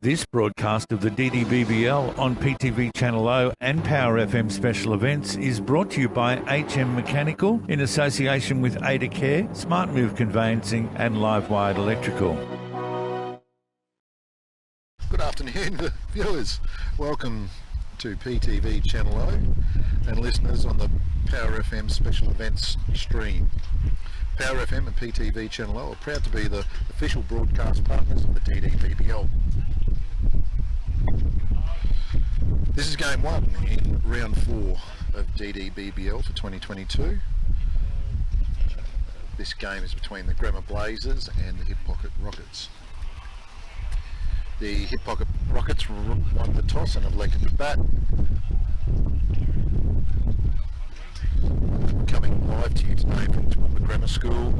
This broadcast of the DDBBL on PTV Channel O and Power FM special events is brought to you by HM Mechanical in association with Ada Care, Smart Move Conveyancing and Livewide Electrical. Good afternoon, viewers. Welcome to PTV Channel O and listeners on the Power FM special events stream. Power FM and PTV Channel O are proud to be the official broadcast partners of the DDBBL. This is game one in round 4 of DDBBL for 2022. This game is between the Grammar Blazers and the Hip Pocket Rockets. The Hip Pocket Rockets won the toss and have elected to bat. Coming live to you today from Toowoomba Grammar School.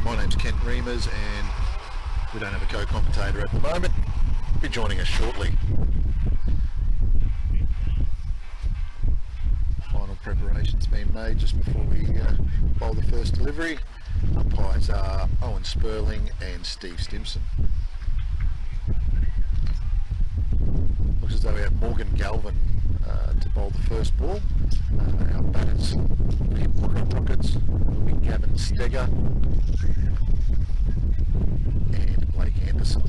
My name's Kent Reamers and we don't have a co-commentator at the moment. He'll be joining us shortly. Final preparations being made just before we bowl the first delivery. Umpires are Owen Sperling and Steve Stimson. Looks as though we have Morgan Galvin to bowl the first ball. Our batters, the Hip Pocket Rockets, will be Gavin Steger and Blake Anderson.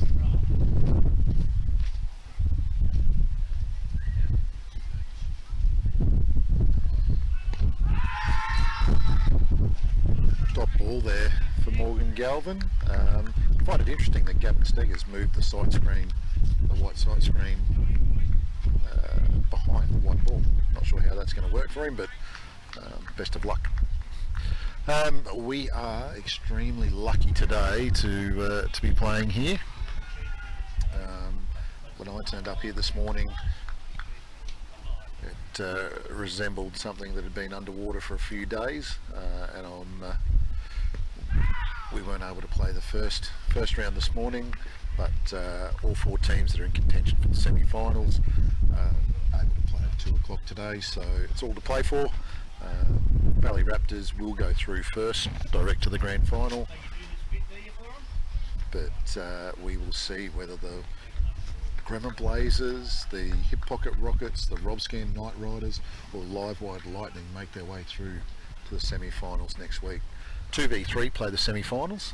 Top ball there for Morgan Galvin. I find it interesting that Gavin Steger's moved the side screen, the white side screen, behind the white ball. Not sure how that's going to work for him, but best of luck. We are extremely lucky today to be playing here. When I turned up here this morning, it resembled something that had been underwater for a few days, and we weren't able to play the first round this morning, but all 4 teams that are in contention for the semi-finals able to play at 2 o'clock today, so it's all to play for. Valley Raptors will go through first, direct to the grand final, but we will see whether the Grammar Blazers, the Hip Pocket Rockets, the Robscan Knight Riders or Livewide Lightning make their way through to the semi-finals next week. 2v3 play the semi-finals,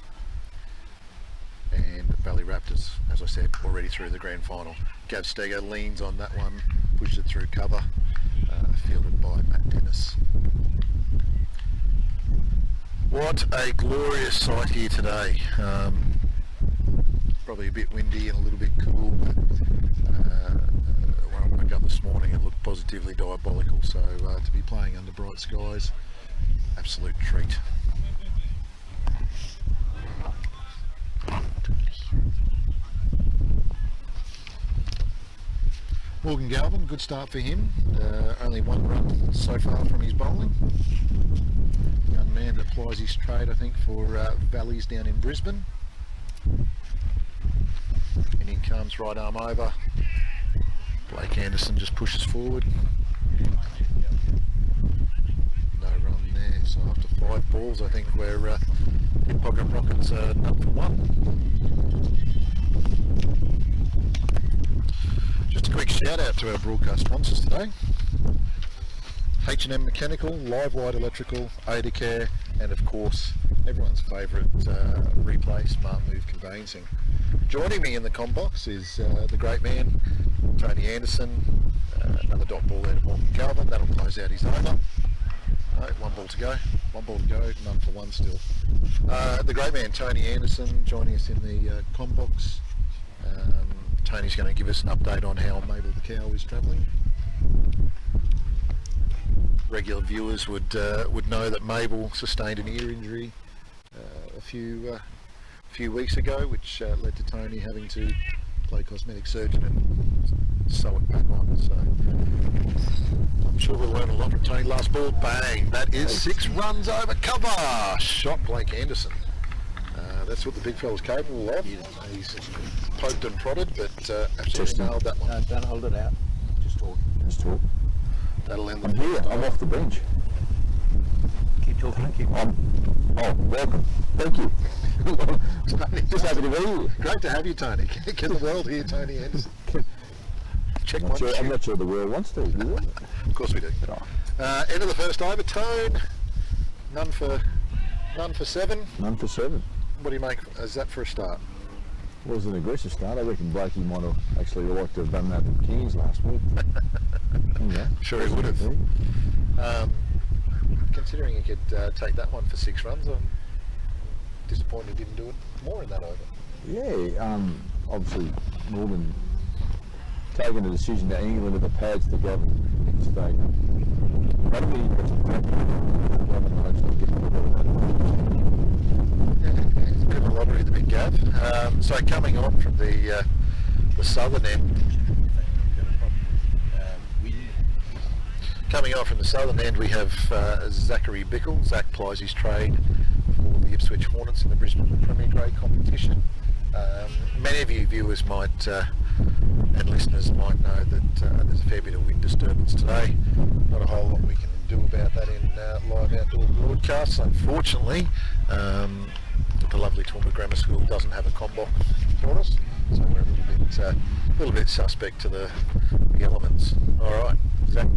and Valley Raptors, as I said, already through the grand final. Gav Steger leans on that one, pushes it through cover, fielded by Matt Dennis. What a glorious sight here today. Probably a bit windy and a little bit cool, but when I woke up this morning it looked positively diabolical, so to be playing under bright skies, absolute treat. Morgan Galvin, good start for him. Only 1 run so far from his bowling. Young man that plies his trade, I think, for Valleys down in Brisbane. And in comes right arm over. Blake Anderson just pushes forward. No run there. So after 5 balls, I think we're Hip Pocket Rockets are up for 1. Just a quick shout out to our broadcast sponsors today. H&M Mechanical, Livewide Electrical, Ada Care, and of course everyone's favourite replay, Smart Move Conveyancing. Joining me in the comm box is the great man, Tony Anderson. Another dot ball there to Morgan Galvin. That'll close out his over. No, 1 ball to go. 1 ball to go, none for 1 still. The great man, Tony Anderson, joining us in the comm box. Tony's going to give us an update on how Mabel the cow is travelling. Regular viewers would know that Mabel sustained an ear injury a few weeks ago, which led to Tony having to play cosmetic surgeon and sew it back on. So I'm sure we'll learn a lot from Tony. Last ball, bang! That is 6 runs over cover. Shot Blake Anderson. That's what the big fella's capable of. He's poked and prodded, but absolutely nailed that one. No, don't hold it out. Just talk. That'll end the I'm here. I'm off the bench. Keep talking. Keep on. Oh, welcome. Thank you. Just happy to be here. Great to have you, Tony. Get the world here, Tony Anderson. Check I'm one. not sure the world wants to, do it? Of course we do. End of the first over, Tone. None for 7. None for 7. What do you make? Is that for a start? It was an aggressive start. I reckon Blakey might have actually liked to have done that at Kings last week. Yeah, Sure he would have. Considering he could take that one for 6 runs, I'm disappointed he didn't do it more in that over. Yeah, obviously Morgan taking the decision to England of the pads to Gavin next stage. That'll be interesting. It's a bit of a lottery, the big Gav. So coming on from the southern end, we have Zachary Bickle. Zach plies his trade for the Ipswich Hornets in the Brisbane Premier Grade competition. Many of you viewers might and listeners might know that there's a fair bit of wind disturbance today. Not a whole lot we can do about that in live outdoor broadcasts. Unfortunately, the lovely Toowoomba Grammar School doesn't have a combox for us, so we're a little bit suspect to the elements. All right, Zach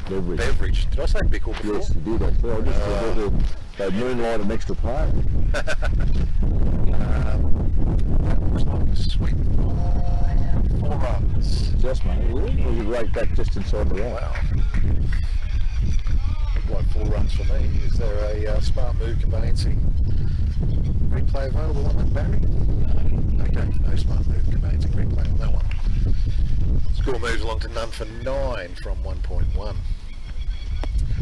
Beveridge. Did I say Bickle before? Yes, you did actually. I just thought they'd moonlight an extra player. That looks like a sweet 4 runs. Just mate, really? Or you right back just inside the right? Wow. Looked like 4 runs for me. Is there a smart move conveyancing replay available on that, Barry? Okay, no smart move conveyancing replay on that one. Score moves along to none for 9 from 1.1.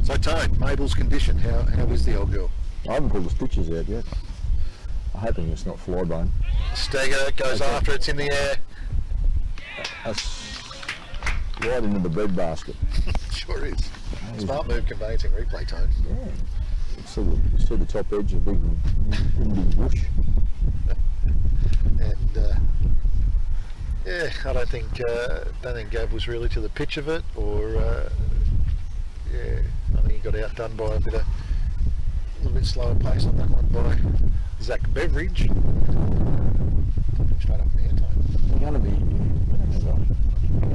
So Tone, Mabel's condition, how is the old girl? I haven't pulled the stitches out yet. I'm hoping it's not flybone. Stagger goes after, it's in the air. That's right into the breadbasket. Sure is. Smart move conveyancing replay, Tone. Yeah. See the top edge of the big windy bush. And yeah, I don't think Gav was really to the pitch of it, or yeah, I think he got outdone by a little bit slower pace on that one by Zach Beveridge. Straight up in the air time. We're going to be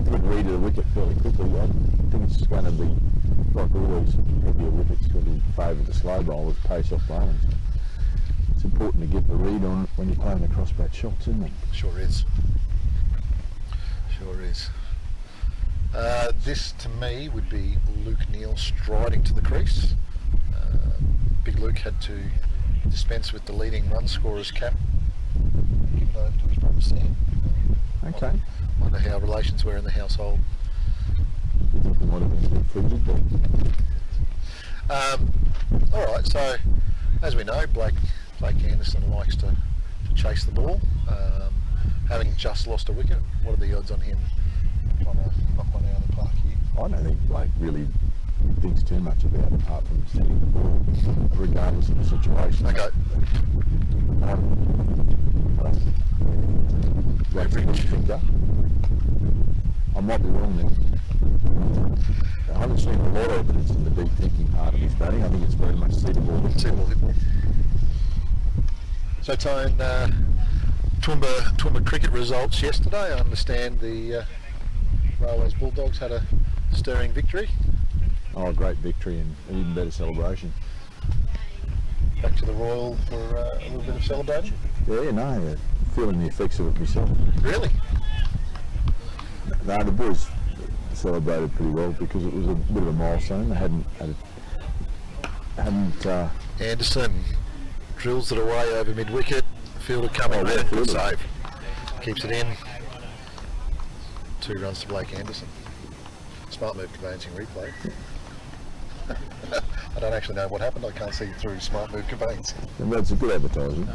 a good read of the wicket fairly quickly. I think it's going to be, like always, heavier wickets going to favour the slow bowlers, pace off bowling. It's important to get the read on it when you're playing the crossbat shots, isn't it? Sure is. Sure is. This to me would be Luke Neal striding to the crease. Big Luke had to dispense with the leading run scorer's cap, given over to his brother Sam. Okay. Wonder how relations were in the household. You think it might have been a bit frigid, but... Alright, so as we know, Blake Anderson likes to chase the ball. Having just lost a wicket, what are the odds on him trying to knock one out of the park here? I don't think Blake really thinks too much about it, apart from setting the ball, regardless of the situation. Okay. Average thinker. I might be wrong there. I haven't seen a lot of evidence in the deep thinking part of his batting. I think it's very much see the ball. Hit ball. So Tone, Toowoomba cricket results yesterday. I understand the Railways Bulldogs had a stirring victory. Oh, great victory and an even better celebration. Back to the Royal for a little bit of celebrating. Yeah, no, feeling the effects of it myself. Really? No, the boys celebrated pretty well because it was a bit of a milestone. They hadn't Anderson drills it away over mid-wicket. Fielder coming round, good save. Keeps it in. 2 runs to Blake Anderson. Smart move conveyancing replay. I don't actually know what happened. I can't see through smart move conveyancing. And that's a good advertising.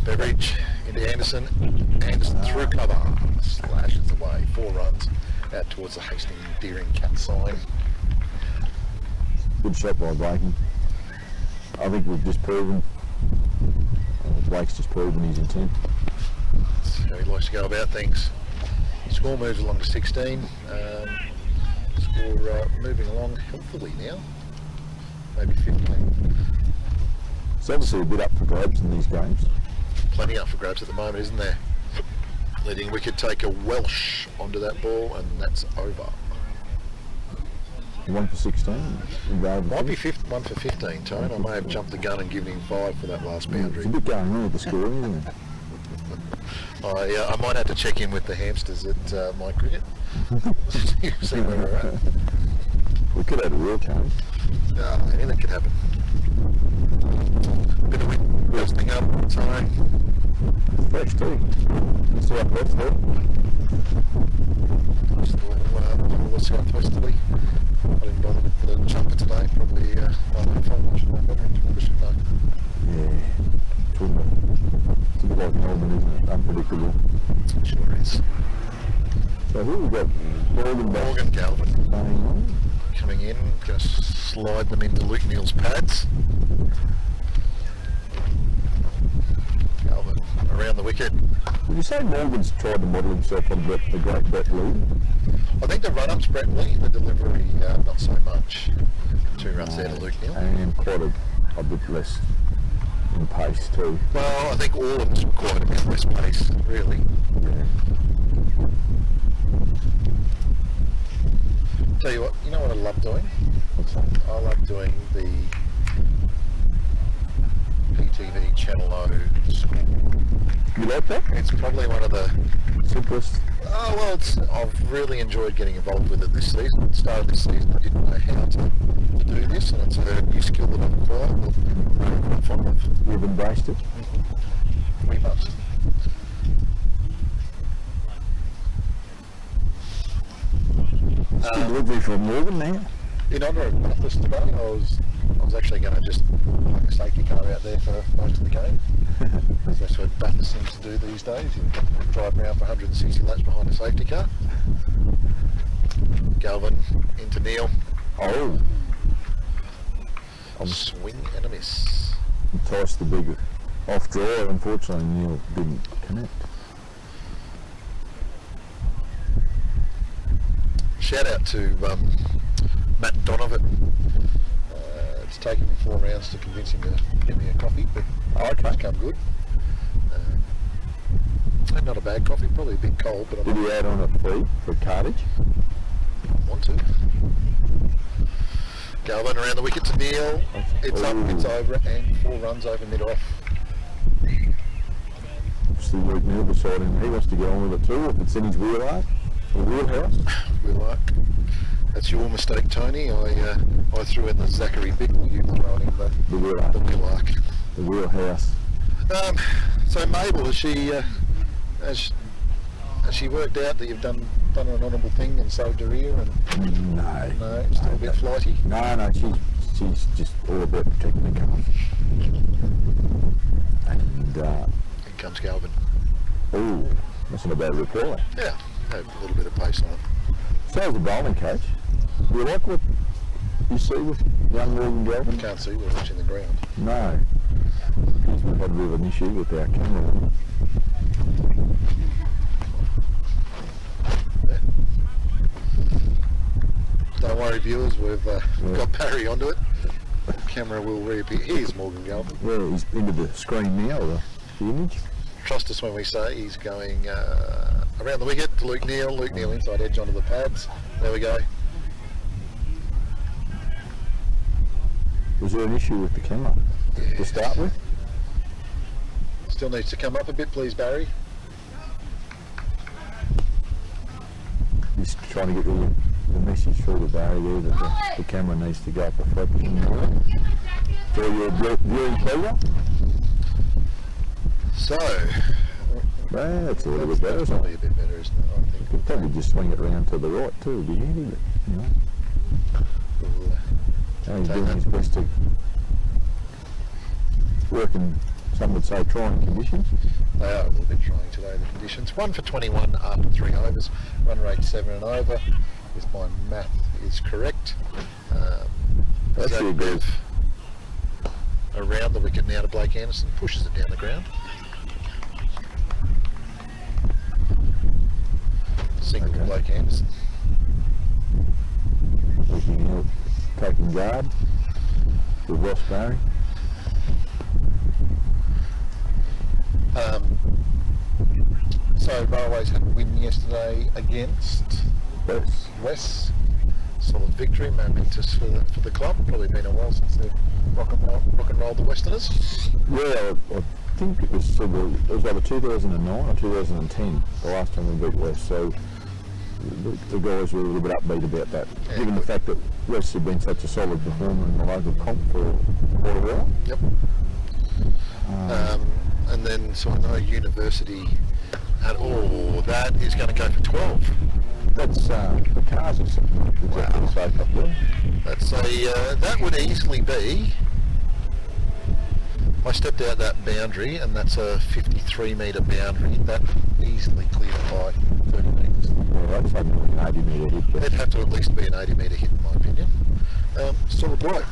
Beveridge into Anderson. Anderson through cover. Slashes away. 4 runs out towards the Hastings Deering cat sign. Good shot by Blakey. I think we've just proven, Blake's just proven his intent. That's how he likes to go about things. Score moves along to 16. score moving along healthily now. Maybe 15. It's obviously a bit up for grabs in these games. Plenty up for grabs at the moment, isn't there? Leading wicket take a Welsh onto that ball, and that's over. 1 for 16. Might be 1 for 15, Tone. I may have jumped the gun and given him 5 for that last boundary. There's a bit going on with the scoring, isn't there? I might have to check in with the hamsters at my cricket. See where we're at. We could have a real change. Anything could happen. Bit of wind bursting up, Tone. Fresh too. It's out west there. Just a little southwesterly. I didn't bother with the jumper today. Probably my phone. I should know better. Intuition though. Yeah. It's a bit like Melbourne, isn't it? Unpredictable. Sure is. So who we got? Morgan Galvin Playing on. coming in. Just slide them into Luke Neal's pads. Galvin around the wicket. Would you say Morgan's tried to model himself on the great Brett Lee? I think the run-up's Brett Lee, the delivery not so much. 2 runs there to Luke Neal. And quite a bit less in pace too. Well, I think all of us required a bit less pace, really. Yeah. Tell you what, you know what I love doing? What's that? I love doing the PTV Channel O score. You like that? It's probably one of the... Simplest. Oh, well, I've really enjoyed getting involved with it this season. At the start of this season, I didn't know how to do this, and it's a new skill that I've acquired. I'm quite fond of. You've embraced it. We must. Delivery from Morgan now. In honour of Bathurst today, I was actually going to just park a safety car out there for most of the game. That's what Bathurst seems to do these days. You drive around for 160 laps behind a safety car. Galvin into Neal. Oh. Swing and a miss. Enticed the big off draw. Unfortunately, Neil didn't connect. Shout out to Matt Donovan. It's taken me 4 rounds to convince him to get me a coffee, but it's come good. Not a bad coffee, probably a bit cold, but Did he add on a fee for cartage? I want to. Galvin around the wicket to Neal. It's up, it's over, and 4 runs over mid-off. Still Luke Neal beside him. He wants to get on with it too, if it's in his wheelhouse. That's your mistake, Tony. I threw in the Zachary Bickle. You threw in The wheelhouse. the Wheelark. The wheelhouse. So Mabel, has she worked out that you've done an honourable thing and sold her ear? And No. still a bit flighty. No, she's just all about protecting the car. And In comes Galvin. oh, that's not a bad reply. Yeah, had a little bit of pace on it. So as a bowling coach, do you like what you see with young Morgan Galvin? Can't see, we're watching the ground. No. Because we've had a bit of an issue with our camera. Yeah. Don't worry, viewers, we've got Barry onto it. The camera will reappear. Here's Morgan Galvin. Well, he's into the screen now, the image. Trust us when we say he's going around the wicket to Luke Neal. Luke Neal inside edge onto the pads. There we go. Was there an issue with the camera to start with? Still needs to come up a bit, please, Barry. Just trying to get the message through to Barry there that the camera needs to go up a fraction for your viewing pleasure. So, That's a little bit better, isn't probably it? a bit better, isn't it? I You think. could probably just swing it round to the right too, be handy, but, you know. We'll, He's take doing that. his best to work in, some would say, trying conditions. They are a little bit trying today, the conditions. 1 for 21 after 3 overs. Run rate 7 and over. If my math is correct. That's Zach really good. Bev around the wicket now to Blake Anderson. Pushes it down the ground. Single to Okay. Blake Anderson. Ricky Neal taking guard with Ross Barry. So Railways had a win yesterday against West. Solid victory, momentous for the club. Probably been a while since they've rock and rolled the Westerners. Yeah, I think it was either 2009 or 2010, the last time we beat West. So the guys were a little bit upbeat about that, Yeah, given the fact that West had been such a solid performer in the local comp for quite a while. Yep. And then, so I know University had, that is going to go for 12. That's the cars are exactly safe up there. That's that would easily be, I stepped out that boundary and that's a 53 metre boundary. That easily cleared by 30 metres. Well, that's like an 80 metre hit. It'd have to at least be an 80 metre hit in my opinion. Solid bloke.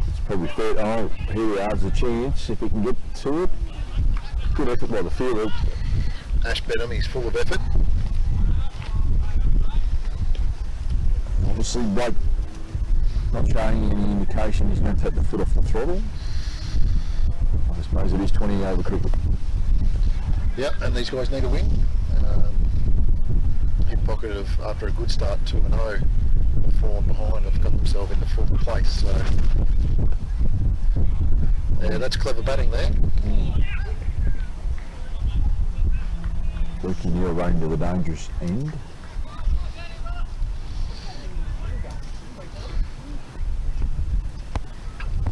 It's probably fair. Oh, here we are, there's a chance if we can get to it. Good effort by the field. Ash Benham, he's full of effort. Obviously, Blake not showing any indication he's going to take the foot off the throttle. I suppose it is 20 over cricket. Yep, and these guys need a win. Hip pocket of, after a good start, 2-0, fallen behind, have got themselves into fourth place. So, yeah, that's clever batting there. Ricky Neal running to the dangerous end.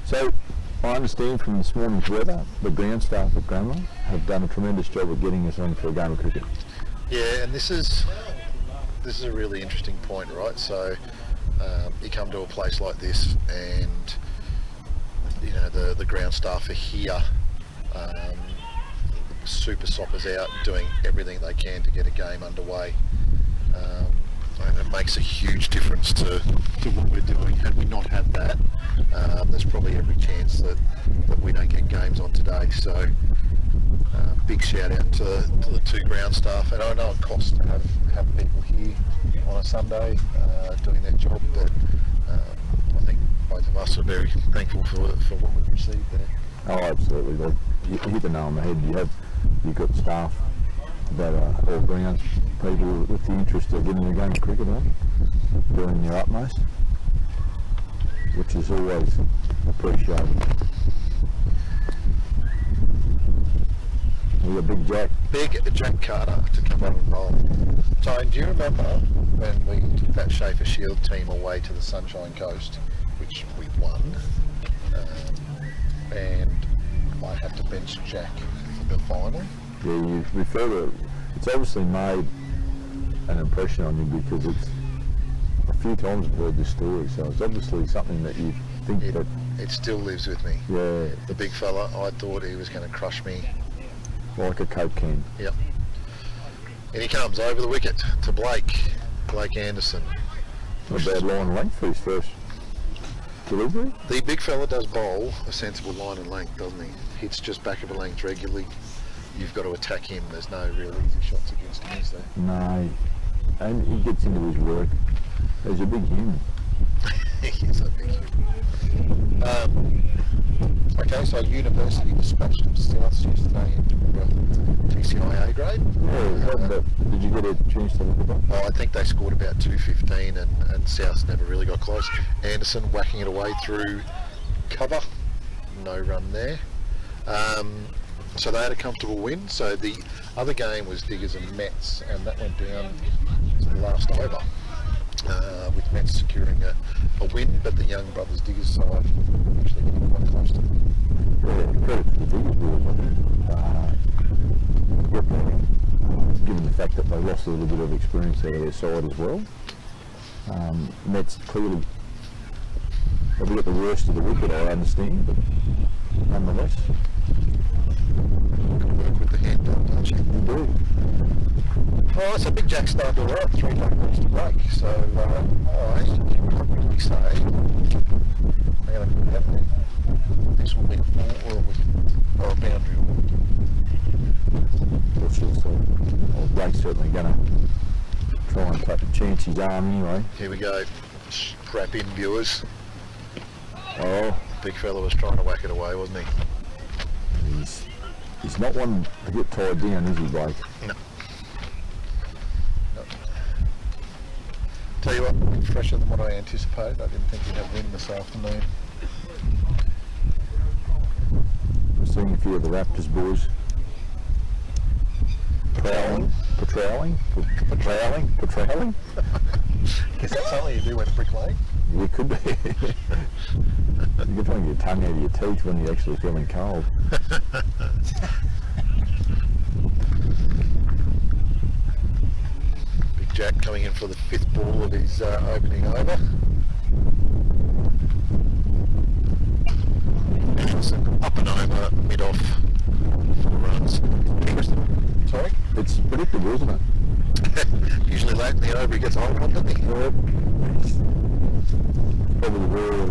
So, I understand from this morning's weather, the ground staff at Grammer have done a tremendous job of getting us on for a game of cricket. Yeah, and this is a really interesting point, right? So, you come to a place like this, and you know the ground staff are here. Super Soppers out doing everything they can to get a game underway. And it makes a huge difference to what we're doing. Had we not had that, there's probably every chance that we don't get games on today. So big shout out to the two ground staff. And I know it costs to have people here on a Sunday doing their job, but I think both of us are very thankful for what we've received there. Oh, absolutely. Like, you hit the nail on the head. You've got staff that are all ground people with the interest of getting a game of cricket on, doing their utmost, which is always appreciated. We've got Big Jack Carter to come on and roll. Tone, do you remember when we took that Schaefer Shield team away to the Sunshine Coast, which we won, and I had to bench Jack for the final? Yeah, you refer to it. It's obviously made an impression on you because it's a few times I've heard this story, so it's obviously something that you think that... It still lives with me. Yeah. The big fella, I thought he was going to crush me. Like a Coke can. Yep. And he comes over the wicket to Blake Anderson. Not a bad line length for his first delivery. The big fella does bowl a sensible line and length, doesn't he? Hits just back of a length regularly. You've got to attack him. There's no real easy shots against him, is there? No. And he gets into his work. He's a big human. He's a big human. Okay, so University dispatched them Souths yesterday in TCIA grade. Yeah, did you get a chance to look at that? I think they scored about 215 and Souths never really got close. Anderson whacking it away through cover. No run there. So they had a comfortable win. So the other game was Diggers and Mets, and that went down to the last over, with Mets securing a win, but the young brothers Diggers side actually getting quite close to them. Yeah, credit to the Diggers boys, I think. Given the fact that they lost a little bit of experience out of their side as well. Mets clearly probably got the worst of the wicket, I understand, but nonetheless. Got to work with the hand, don't you? You do. Oh, so Big Jack started all right, 3 tackles to break. So, I can probably say, I'm going to put that there. This will be a 4 or a wicket, or a boundary. Blake's certainly going to try and take a chance his arm anyway. Here we go. Strap in, viewers. Oh, Big fella was trying to whack it away, wasn't he? he's not one to get tied down, is he, Blake? No. Tell you what, fresher than what I anticipated. I didn't think he'd have wind this afternoon. I've seen a few of the Raptors boys patrolling. Is that something you do when bricklaying? You could be. You can try and get your tongue out of your teeth when you're actually feeling cold. Big Jack coming in for the 5th ball of his opening over. Anderson up and over, mid-off, 4 runs. Sorry? It's predictable, isn't it? Usually late in the over he gets a hold on, doesn't he? Yep. Probably aware of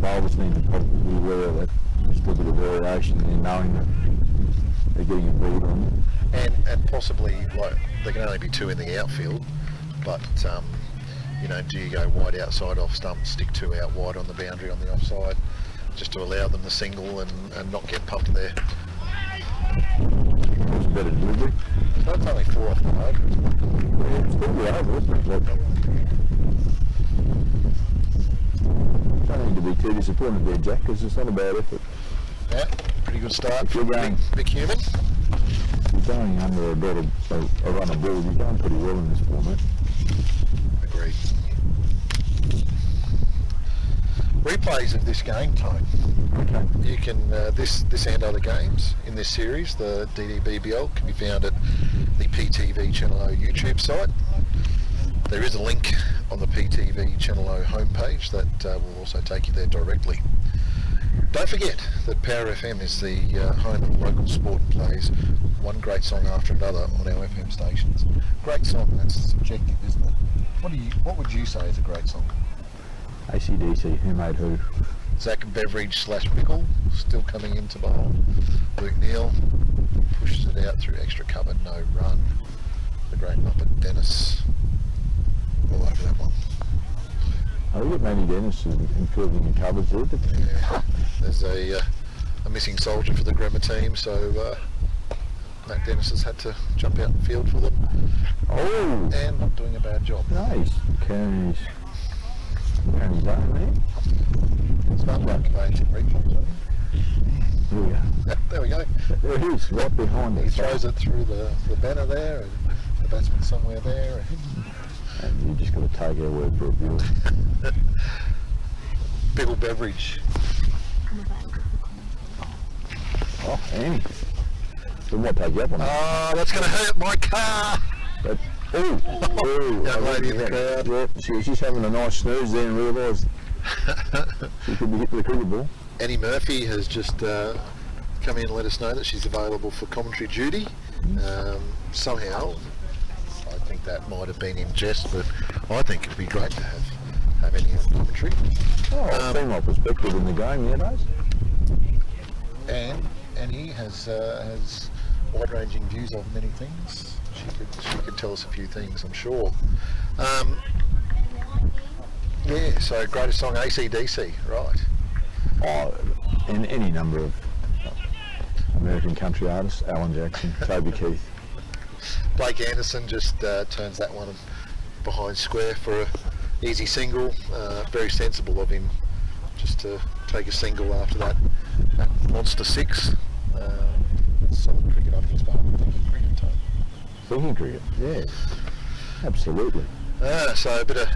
bowlers need to probably be aware of that. Just a little bit of variation in knowing that they're getting a beat on it. And possibly, like, there can only be 2 in the outfield, but you know, do you go wide outside off stump, stick 2 out wide on the boundary on the offside, just to allow them to single and not get pumped there? It's a better delivery. So it's only 4 off the mark. Yeah, it's still the over, isn't it? Don't need to be too disappointed there, Jack, because it's not a bad effort. Yeah, pretty good start If for you're a going- big human. If you're going under a run of ball, you're going pretty well in this format. Agreed. Replays of this game, Tone. Okay. You can, this and other games in this series, the DDBBL, can be found at the PTV Channel O YouTube site. There is a link on the PTV Channel O homepage that will also take you there directly. Don't forget that Power FM is the home of local sport and plays one great song after another on our FM stations. Great song, that's subjective, isn't it? What would you say is a great song? AC/DC, who made who? Zach Beveridge / Pickle still coming into bowl. Luke Neal pushes it out through extra cover, no run. The great Muppet Dennis all over that one. I think Manny Dennis is improving in covers there, but Yeah. There's a missing soldier for the Grammar team, so Matt Dennis has had to jump out in the field for them oh, and not doing a bad job. nice. Carrying his own there. Smart work conveying replays. Here we go. There we go. There it is, right behind He us. throws it through the banner there, and the batsman somewhere there. And you just got to take our word for it, Bill. Pickle Beveridge. Oh, Annie. We might take you up on that. Oh, that's going to hurt my car. But, oh, Young lady in the crowd. Yep, she was just having a nice snooze there and realised she could be hit with a cricket ball. Annie Murphy has just come in and let us know that she's available for commentary duty. Somehow, I think that might have been in jest, but I think it'd be great to have Annie on commentary. Oh, female perspective in the game nowadays. And Annie has wide-ranging views of many things. She could tell us a few things, I'm sure. Yeah, so greatest song AC/DC, right? Oh, and any number of American country artists, Alan Jackson, Toby Keith. Blake Anderson just turns that one behind square for a easy single. Very sensible of him just to take a single after that monster 6. Solid cricket on his part. Thinking cricket time. Thinking cricket, yeah, absolutely. So a bit of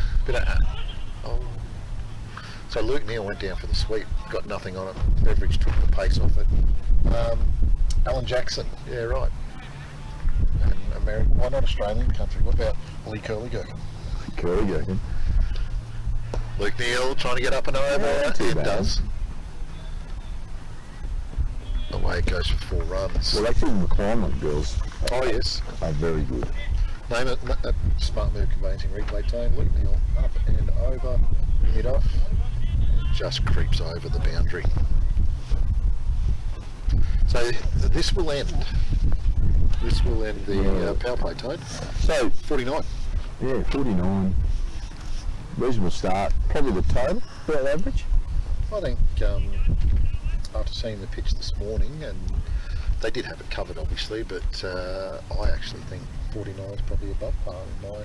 so Luke Neal went down for the sweep, got nothing on it. Beveridge took the pace off it. Alan Jackson, yeah, right. And American, why not Australian country? What about Lee Curly-Gherkin? Curly-Gherkin. Luke Neal trying to get up and over. Yeah, not too It bad. does. Away it goes for 4 runs. Well, actually, the McCormick girls Oh yes. are very good. Name it. Smart move conveyancing replay time. Luke Neal up and over, hit off, just creeps over the boundary. So this will end This will end the power play, Toad. So, 49. yeah, 49. Reasonable start. Probably the total, about average. I think after seeing the pitch this morning, and they did have it covered obviously, but I actually think 49 is probably above par in my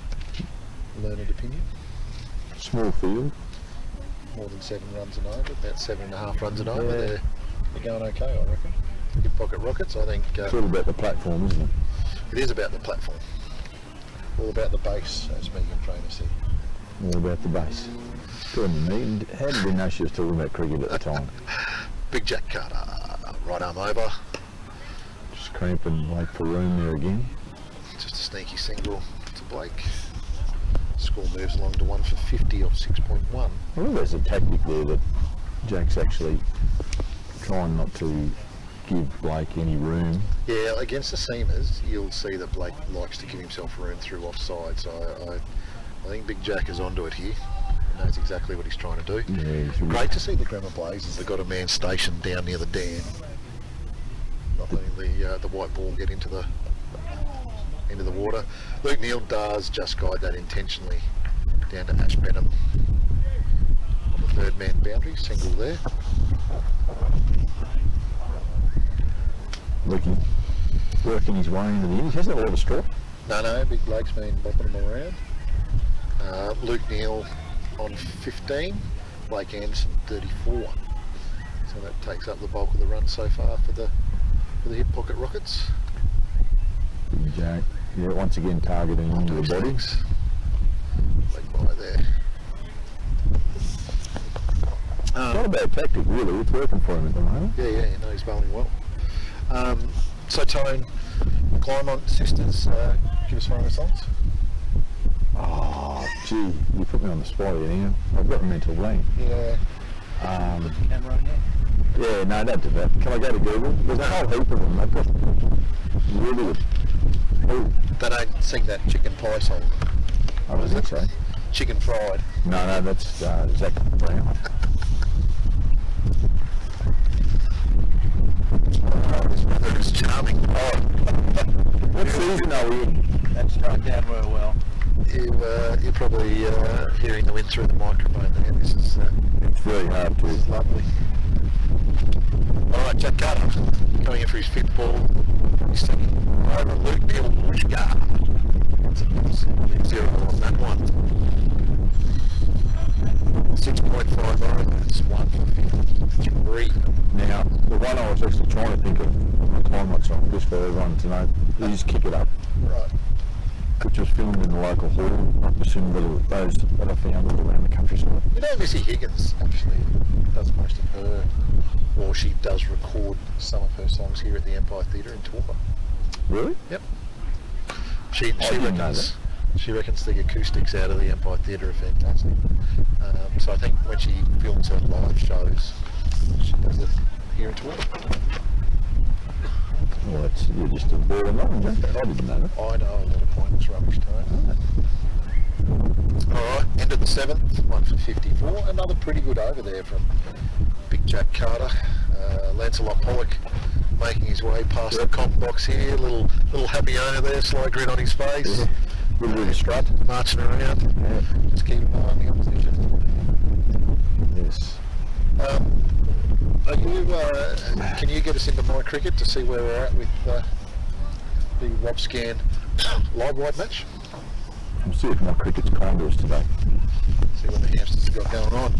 learned opinion. Small field. More than 7 runs and over, about 7.5 runs and over. Yeah. They're going okay, I reckon. Hip pocket rockets, I think. It's all about the platform, isn't it? It is about the platform. All about the base, as Megan Trainer said. All about the base. Good on you, mate. How did you know she was talking about cricket at the time? Big Jack Carter, right arm over. Just cramping like for room there again. Just a sneaky single to Blake. Score moves along to 1 for 50 off 6.1. I think there's a tactic there that Jack's actually trying not to give Blake any room. Yeah, against the seamers, you'll see that Blake likes to give himself room through offside. So I think Big Jack is onto it here. He knows exactly what he's trying to do. Yeah, Great to see the Grammar Blazers. They've got a man stationed down near the dam, not letting the white ball get into the water. Luke Neal does just guide that intentionally down to Ash Benham on the third man boundary, single there. Looking, working his way into the innings. He hasn't had a lot of straw. No, Big Blake's been bopping them around. Luke Neal on 15, Blake Anderson 34. So that takes up the bulk of the run so far for the hip pocket rockets. Big Jack, yeah, once again targeting onto the body. Big bye there. Not a bad tactic, really. It's working for him at the moment. Yeah, he's bowling well. So Tone, Climont sisters, give us one response. Oh, gee, you put me on the spot here now. I've got a mental blank. Yeah. Camera on yet? Yeah, no, don't do that. Can I go to Google? There's a whole heap of them. They've got really good. They don't sing that chicken pie song. I don't think so. Chicken fried. No, that's Zach Brown. This weather is charming. What season are we in? That's struck down real well. You're probably hearing the wind through the microphone there. This is It's very hard to. lovely. Alright, Jack Carter coming in for his fifth ball. He's taking over Luke Neal. 0 on that one. 6.5 over. That's 1 for 53. Now, the one I was actually trying to think of on the Climate song, just for everyone to know, is Kick It Up, Right. which was filmed in the local hall. I presume those that I found all around the countryside. You know, Missy Higgins actually does most of her, or she does record some of her songs here at the Empire Theatre in Toowoomba. Really? Yep. She didn't know reckons the acoustics out of the Empire Theatre are fantastic. So I think when she films her live shows, she does it here in Toowoomba. Well, you're just a boring knowledge, aren't you? I didn't know that. I know a lot of pointless rubbish tone. Alright, end of the 7th, 1 for 54. Another pretty good over there from Big Jack Carter. Lancelot Pollock making his way past the comp box here. Little happy owner there, sly grin on his face. Yeah. Little bit of strut. Marching around. Yeah. Just keeping an eye on the opposition. Yes. Are you, can you get us into my cricket to see where we're at with the Rob Scan Livewide match? We'll see if my cricket's kind to us today. See what the hamsters have got going on.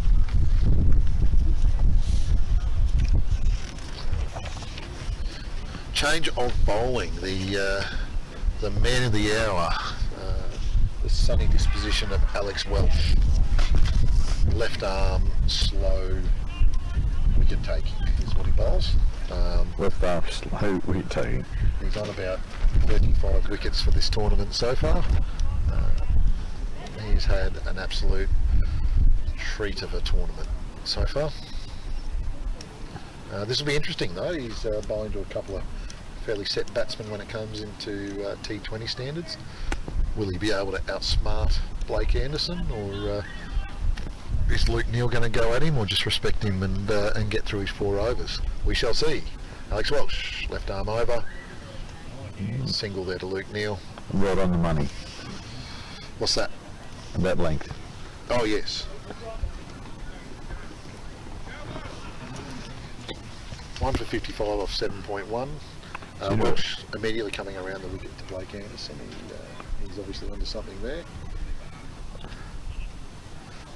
Change of bowling. The man of the hour. The sunny disposition of Alex Welch. Left arm, slow wicket taking is what he bowls. Left arm slow wicket taking. He's on about 35 wickets for this tournament so far. He's had an absolute treat of a tournament so far. This will be interesting though. He's bowling to a couple of fairly set batsmen when it comes into T20 standards. Will he be able to outsmart Blake Anderson, or is Luke Neal going to go at him, or just respect him and get through his 4 overs? We shall see. Alex Welch, left arm over. Single there to Luke Neal. Right on the money. What's that? That length. Oh, yes. 1 for 55 off 7.1. Welsh immediately coming around the wicket to Blake Anderson. He's obviously onto something there.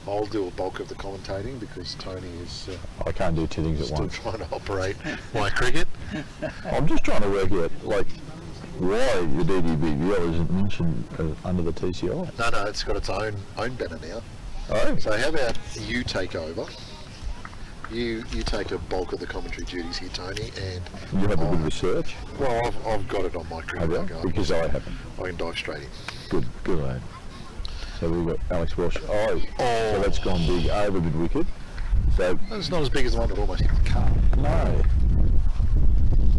I'll do a bulk of the commentating because Tony is I can't do two things at still once. trying to operate my cricket. I'm just trying to work out, like, why the DDBBL isn't mentioned under the TCI. No, it's got its own banner now. Oh, So how about you take over? You take a bulk of the commentary duties here, Tony, and you have a good research. well, I've got it on my cricket. Have you? Because I haven't. I can dive straight in. Good lad. So we've got Alex Walsh. So that's gone big over mid wicket. So It's not as big as the one that almost hit the car. no.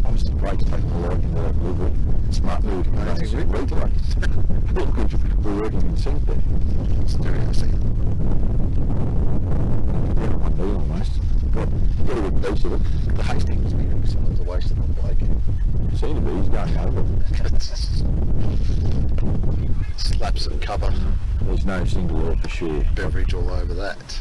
Obviously Blake's taking a lot into that delivery. Smart move. Amazing replay. We're working in sync there. It's interesting. Almost. Got a good piece of it. The Hastings meeting someone's a waste on Blake. Seem to be. He's going over. Slaps and cover, There's no single off for sure. beverage all over that.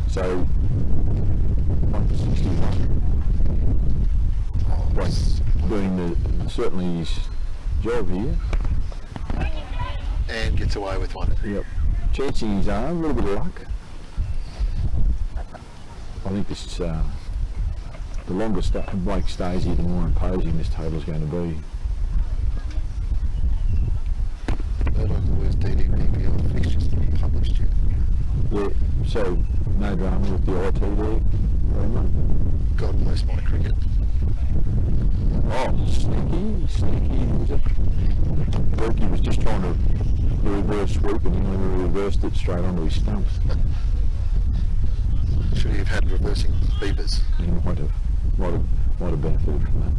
So 161. Blake's doing certainly his job here. And gets away with one. Yep. Chancing his arm, a little bit of luck. I think this the longer Blake stays here, the more imposing this table's going to be. Murdoch, the worst DDBBL fixtures published yet. Yeah, so no drama with the IT there, very much. God bless my cricket. Oh, sneaky. Berkey was just trying to reverse sweep and he reversed it straight onto his stumps. Should he have had reversing beepers? He might have benefited from that.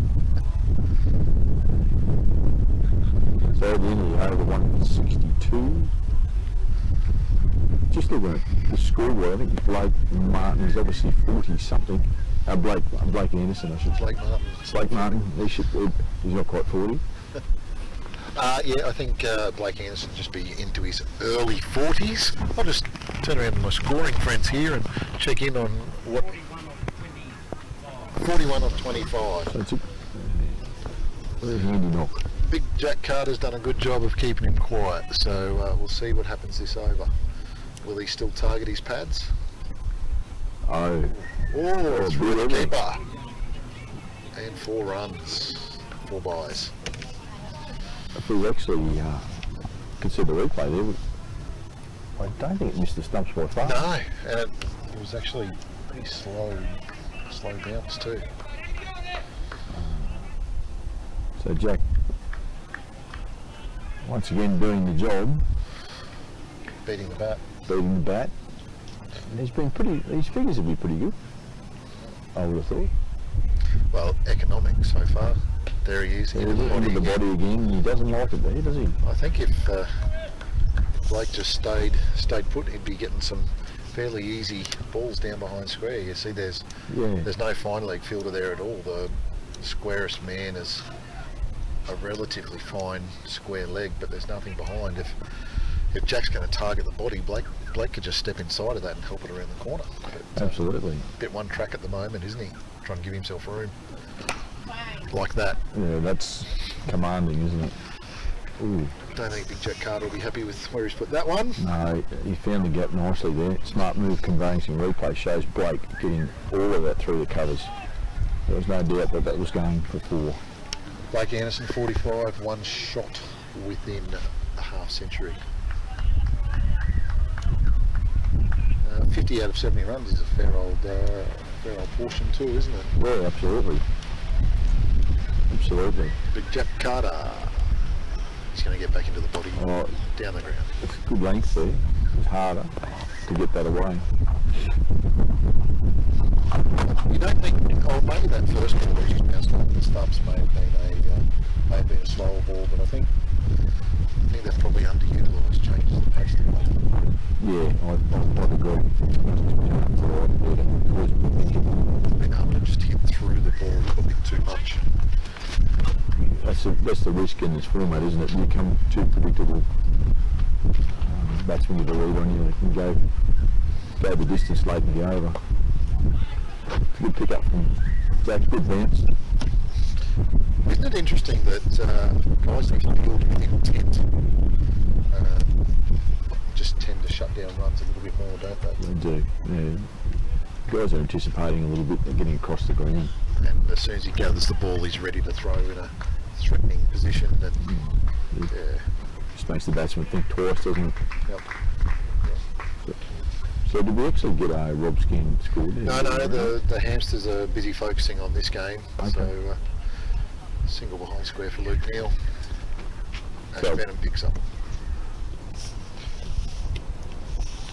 So at the end of the over 162. Just looking at the scoreboard, I think Blake Martin is obviously 40 something. Blake Anderson, I should say. Blake Martin. Blake Martin, he's not quite 40. Yeah, I think Blake Anderson just be into his early 40s. I'll just turn around to my scoring friends here and check in on what 41 of 25. So it's a very handy knock. Big Jack Carter's done a good job of keeping him quiet, so we'll see what happens this over. Will he still target his pads? Oh, Through the really? keeper. And 4 runs, 4 byes. if we actually consider the replay there, I don't think it missed the stumps by far. No, and it was actually pretty slow bounce too. So Jack, once again doing the job, Beating the bat. beating the bat. And his figures would be pretty good, I would have thought. Well, economic so far. There he is, into the body Into the again. body again, and he doesn't like it there, does he? I think if Blake just stayed put, he'd be getting some fairly easy balls down behind square. You see, there's no fine leg fielder there at all. The squarest man is a relatively fine square leg, but there's nothing behind. If Jack's going to target the body, Blake could just step inside of that and help it around the corner. But, Absolutely. bit one track at the moment, isn't he? Trying to give himself room. Like that. Yeah, that's commanding, isn't it? Ooh. Don't think Big Jack Carter will be happy with where he's put that one. No, he found the gap nicely there. Smart move, conveyancing replay shows Blake getting all of that through the covers. There was no doubt that was going for 4. Blake Anderson, 45, 1 shot within a half century. 50 out of 70 runs is a fair old portion too, isn't it? Yeah, absolutely. Big Jack Carter. He's going to get back into the body, down the ground. It's good length there. It's harder to get that away. You don't think, maybe that first ball where he's bounced off the stumps may have been a slower ball, but I think that's probably underutilised, changes the pace of the ball. Yeah, I'd agree. Been able to just hit through the ball a little bit too much. that's the risk in this format, isn't it? You become too predictable. Batsmen with a lead on you, they can go the distance late and be over. Good pick up from Jack, good bounce. Isn't it interesting that guys who field with intent just tend to shut down runs a little bit more, don't they? They do, yeah. Guys are anticipating a little bit, they're getting across the ground. And as soon as he gathers the ball, he's ready to throw in a threatening position. And yeah. Just makes the batsman think twice, doesn't it? Yep. So did we actually get a Rob Skin score there? No, the hamsters are busy focusing on this game. Okay. So single behind square for Luke Neal. And So- Venom picks up.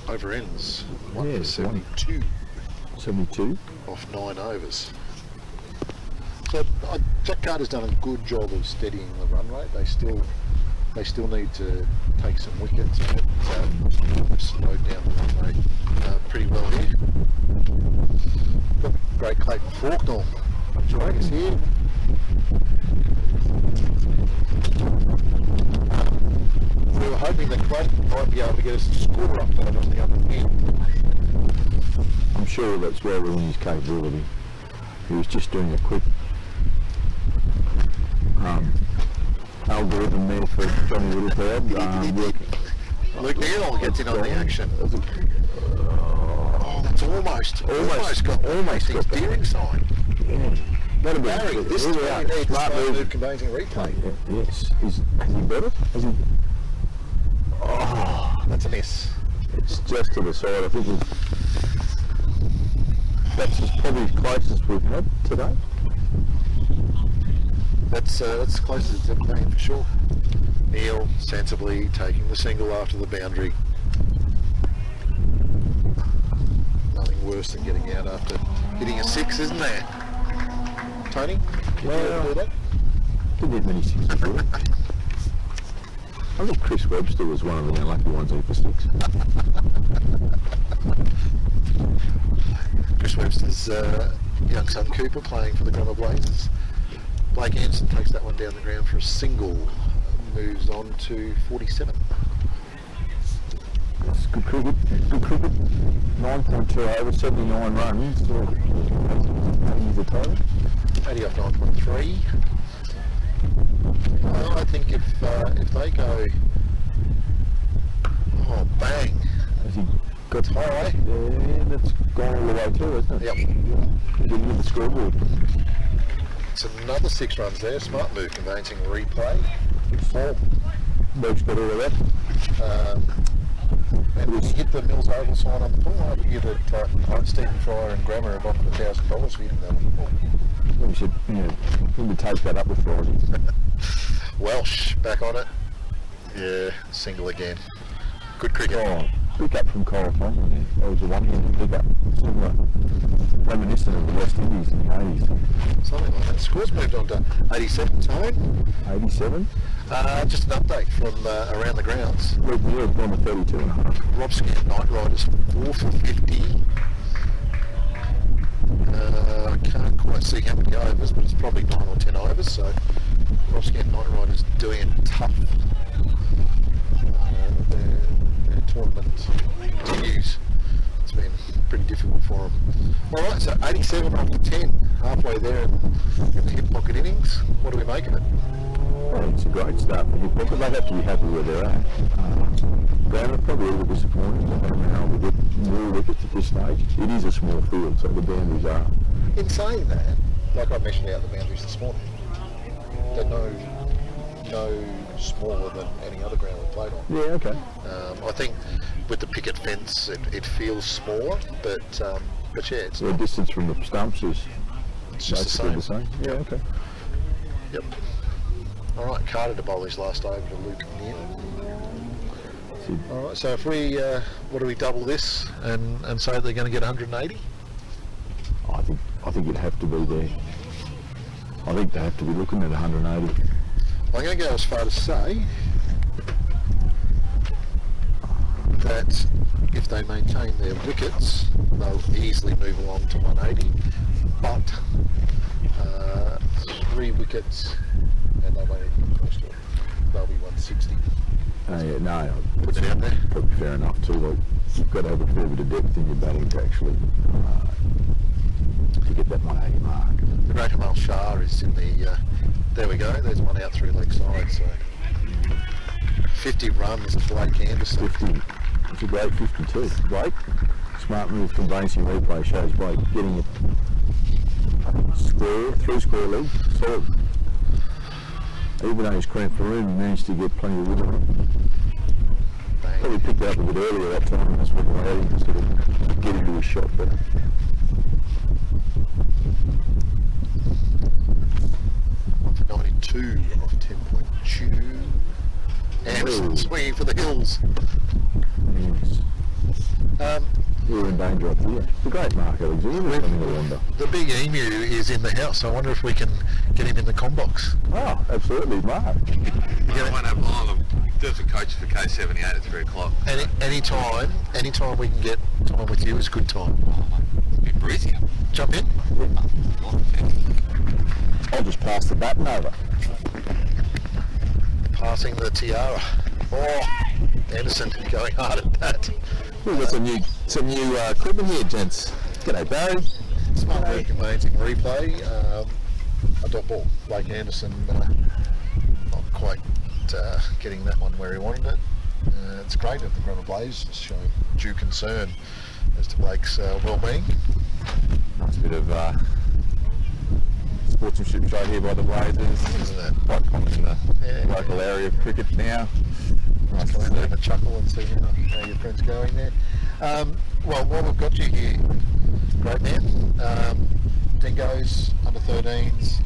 Over ends. 1 Yeah, for 72 72. off 9 overs. So Jack Carter's done a good job of steadying the run rate. They still need to take some wickets, but they've slowed down the run rate pretty well here. Got great Clayton Faulkner joining us here. We were hoping that Clayton might be able to get us a score update on the other end. I'm sure that's well within his capability. He was just doing a quick algorithm there for Johnny Littlefield. Luke Neal gets in on the action. Oh, that's almost got his steering sign. That'd be Barry, this is where you need smart move conveyancing replay. Yes. Has he got it? Has he? Oh, that's a miss. It's just to the side. I think that's probably as close as we've had today. That's close as it's ever been for sure. Neal sensibly taking the single after the boundary. Nothing worse than getting out after hitting a 6, isn't there? Tony, can you ever do that? Didn't hit many sixes, really. I think Chris Webster was one of the unlucky ones in for 6. Chris Webster's young son Cooper playing for the Glamour Blazers. Blake Anderson takes that one down the ground for a single, moves on to 47. That's good cricket. Good cricket. 9.2 over, 79 runs. He's a total. 80 off 9.3. I think if they go, oh bang, Has he got high? Yeah, that's gone all the way through, isn't it? Yep. Getting with the scoreboard. It's another 6 runs there. Smart move conveyancing replay. Good form. Luke's got all of that. And we hit the Mills Oval sign on the pool. I give it Stephen Fryer and Grammer have offered $1,000 for hitting that on the pool. We should, need to take that up with Friday. Welsh back on it. Yeah, single again. Good cricket. Oh, pick up from Cole Fong. That was a one-handed pick up. Similar, reminiscent of the West Indies in the 80s. Something like that. Score's moved on to 87, Tone. 87. Just an update from around the grounds. Luke Neal's gone to 32.5. Rob Scan Night Riders 4 for 50. I can't quite see how many overs, but it's probably 9 or 10 overs, so Rob Scan Night Riders doing it tough. Their tournament continues. It's been pretty difficult for them. Alright, so 87 after 10, halfway there in the hip pocket innings. What do we make of it? Well, it's a great start for hip pocket. They have to be happy where they're at. Granted, probably a little disappointing that they haven't been able to get more wickets at this stage. It is a small field, so the boundaries are. In saying that, like I mentioned out the boundaries this morning, they're no smaller than any other ground we've played on. Yeah, okay. I think with the picket fence, it feels smaller, but yeah, it's So the distance from the stumps is just the basically same. the same. Yeah, okay. Yep. All right, Carter to bowl his last over to Luke Neal. All right, so if we, what do we double this and say they're going to get 180? I think it'd have to be there. I think they have to be looking at 180. I'm going to go as far to say that if they maintain their wickets, they'll easily move along to 180. But 3 wickets and they won't even be close to it. They'll be 160. Yeah, no, Putting it out there. probably fair enough too. Like, you've got to have a fair bit of depth in your batting to actually to get that 180 mark. The Great Hamal Shah is in the, there we go, there's one out through leg side, so 50 runs to Blake Anderson. 50, it's a great 52. Blake, smart move conveyancing replay shows Blake getting it square, through square leg, solid. Even though he's cramped for room, he managed to get plenty of rhythm on it. Bang. Probably picked it up a bit earlier that time, that's what I had him to sort of get into his shot better. For 92 off 10.2. Anderson Ooh. swinging for the hills. Yes. We're in danger up here. The great Mark Alexander coming to wander. The big emu is in the house. I wonder if we can get him in the com box. Oh, absolutely, Mark. I won't have long. I'm doing some coaching for K78 at 3 o'clock. Anytime we can get time with you is good time. It'll be breezy. Jump in. I'll just pass the baton over. Passing the tiara. Oh, Anderson going hard at that. We've got some new equipment here, gents. G'day, Barry. Smart work, amazing replay. A dot ball. Blake Anderson not quite getting that one where he wanted it. It's great that the Grummer Blaze show due concern as to Blake's well-being. Nice bit of sportsmanship show here by the Blazers. Isn't it? Quite common in the Yeah. local area of cricket now. Nice Come to in and have see. a chuckle and see how your friend's going there. Well, while we've got you here, great man. Dingoes, under 13s,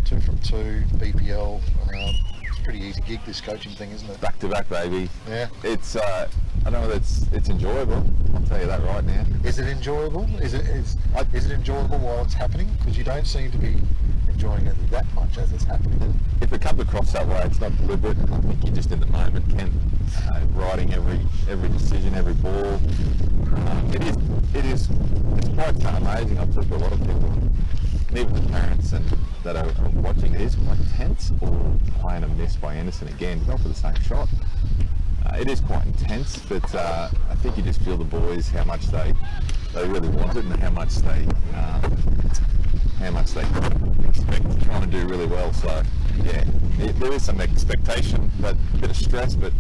2 from 2, BPL. It's a pretty easy gig, this coaching thing, isn't it? Back to back, baby. Yeah. It's I don't know whether it's enjoyable. I'll tell you that right now. Is it enjoyable? Is it enjoyable while it's happening? Because you don't seem to be enjoying it that much as it's happening. If it comes across that way, it's not deliberate. I think you're just in the moment, Ken, riding every decision, every ball. It's quite amazing. I've talked to a lot of people, and even the parents that are watching. It is quite tense. Or playing a miss by Anderson again, not for the same shot. It is quite intense, but I think you just feel the boys how much they really want it and how much they expect, trying to do really well. So yeah, there is some expectation, but a bit of stress, but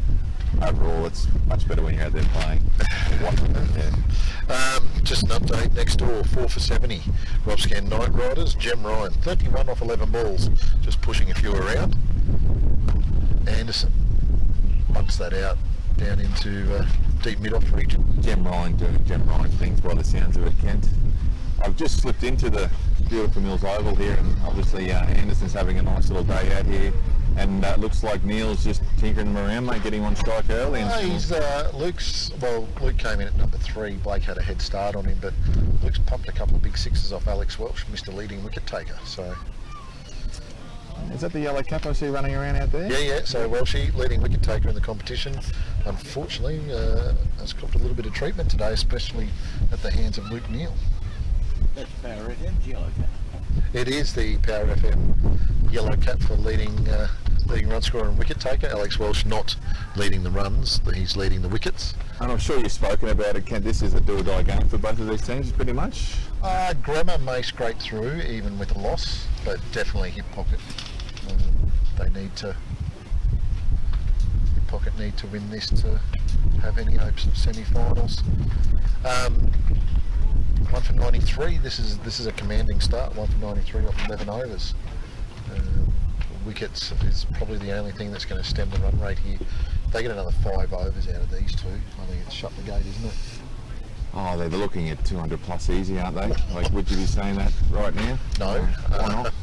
overall it's much better when you're out there playing. Yeah. Just an update next door, 4 for 70. Rob Scan Night Riders, Jem Ryan, 31 off 11 balls, just pushing a few around. Anderson bunts that out down into deep mid-off region. Jem Ryan doing Jem Ryan things by the sounds of it, Kent. I've just slipped into the beautiful Mills Oval here, and obviously Anderson's having a nice little day out here, and looks like Neil's just tinkering them around, mate, getting one strike early. And Luke came in at number 3. Blake had a head start on him, but Luke's pumped a couple of big sixes off Alex Welsh, Mr. Leading Wicket Taker. So is that the yellow cap I see running around out there? yeah. So Welshie, leading wicket taker in the competition, unfortunately has copped a little bit of treatment today, especially at the hands of Luke Neal. That's Power FM's yellow cap. It is the Power FM yellow cap for leading run scorer and wicket taker. Alex Welsh not leading the runs, he's leading the wickets. And I'm sure you've spoken about it, Kent. This is a do-or-die game for both of these teams, pretty much. Grammar may scrape through even with a loss, but definitely hip pocket. They need to win this to have any hopes of semi-finals. 1 for 93. This is a commanding start. 1 for 93 off 11 overs. Wickets is probably the only thing that's going to stem the run rate here. If they get another 5 overs out of these two, I think it's shut the gate, isn't it? Oh, they're looking at 200 plus easy, aren't they? Like, would you be saying that right now? No. Why not?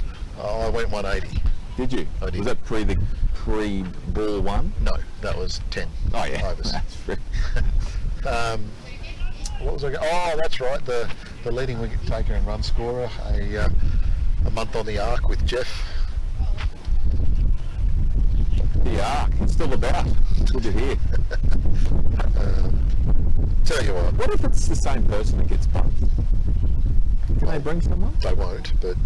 I went 180. Did you? I did. Was that pre-ball one? No, that was 10 Oh yeah. overs. That's fair. What was I going? Oh, that's right. The leading wicket taker and run scorer. A month on the arc with Jeff. The arc, it's still about. Good to hear. Tell you What if it's the same person that gets bumped? Can they bring someone? they won't. But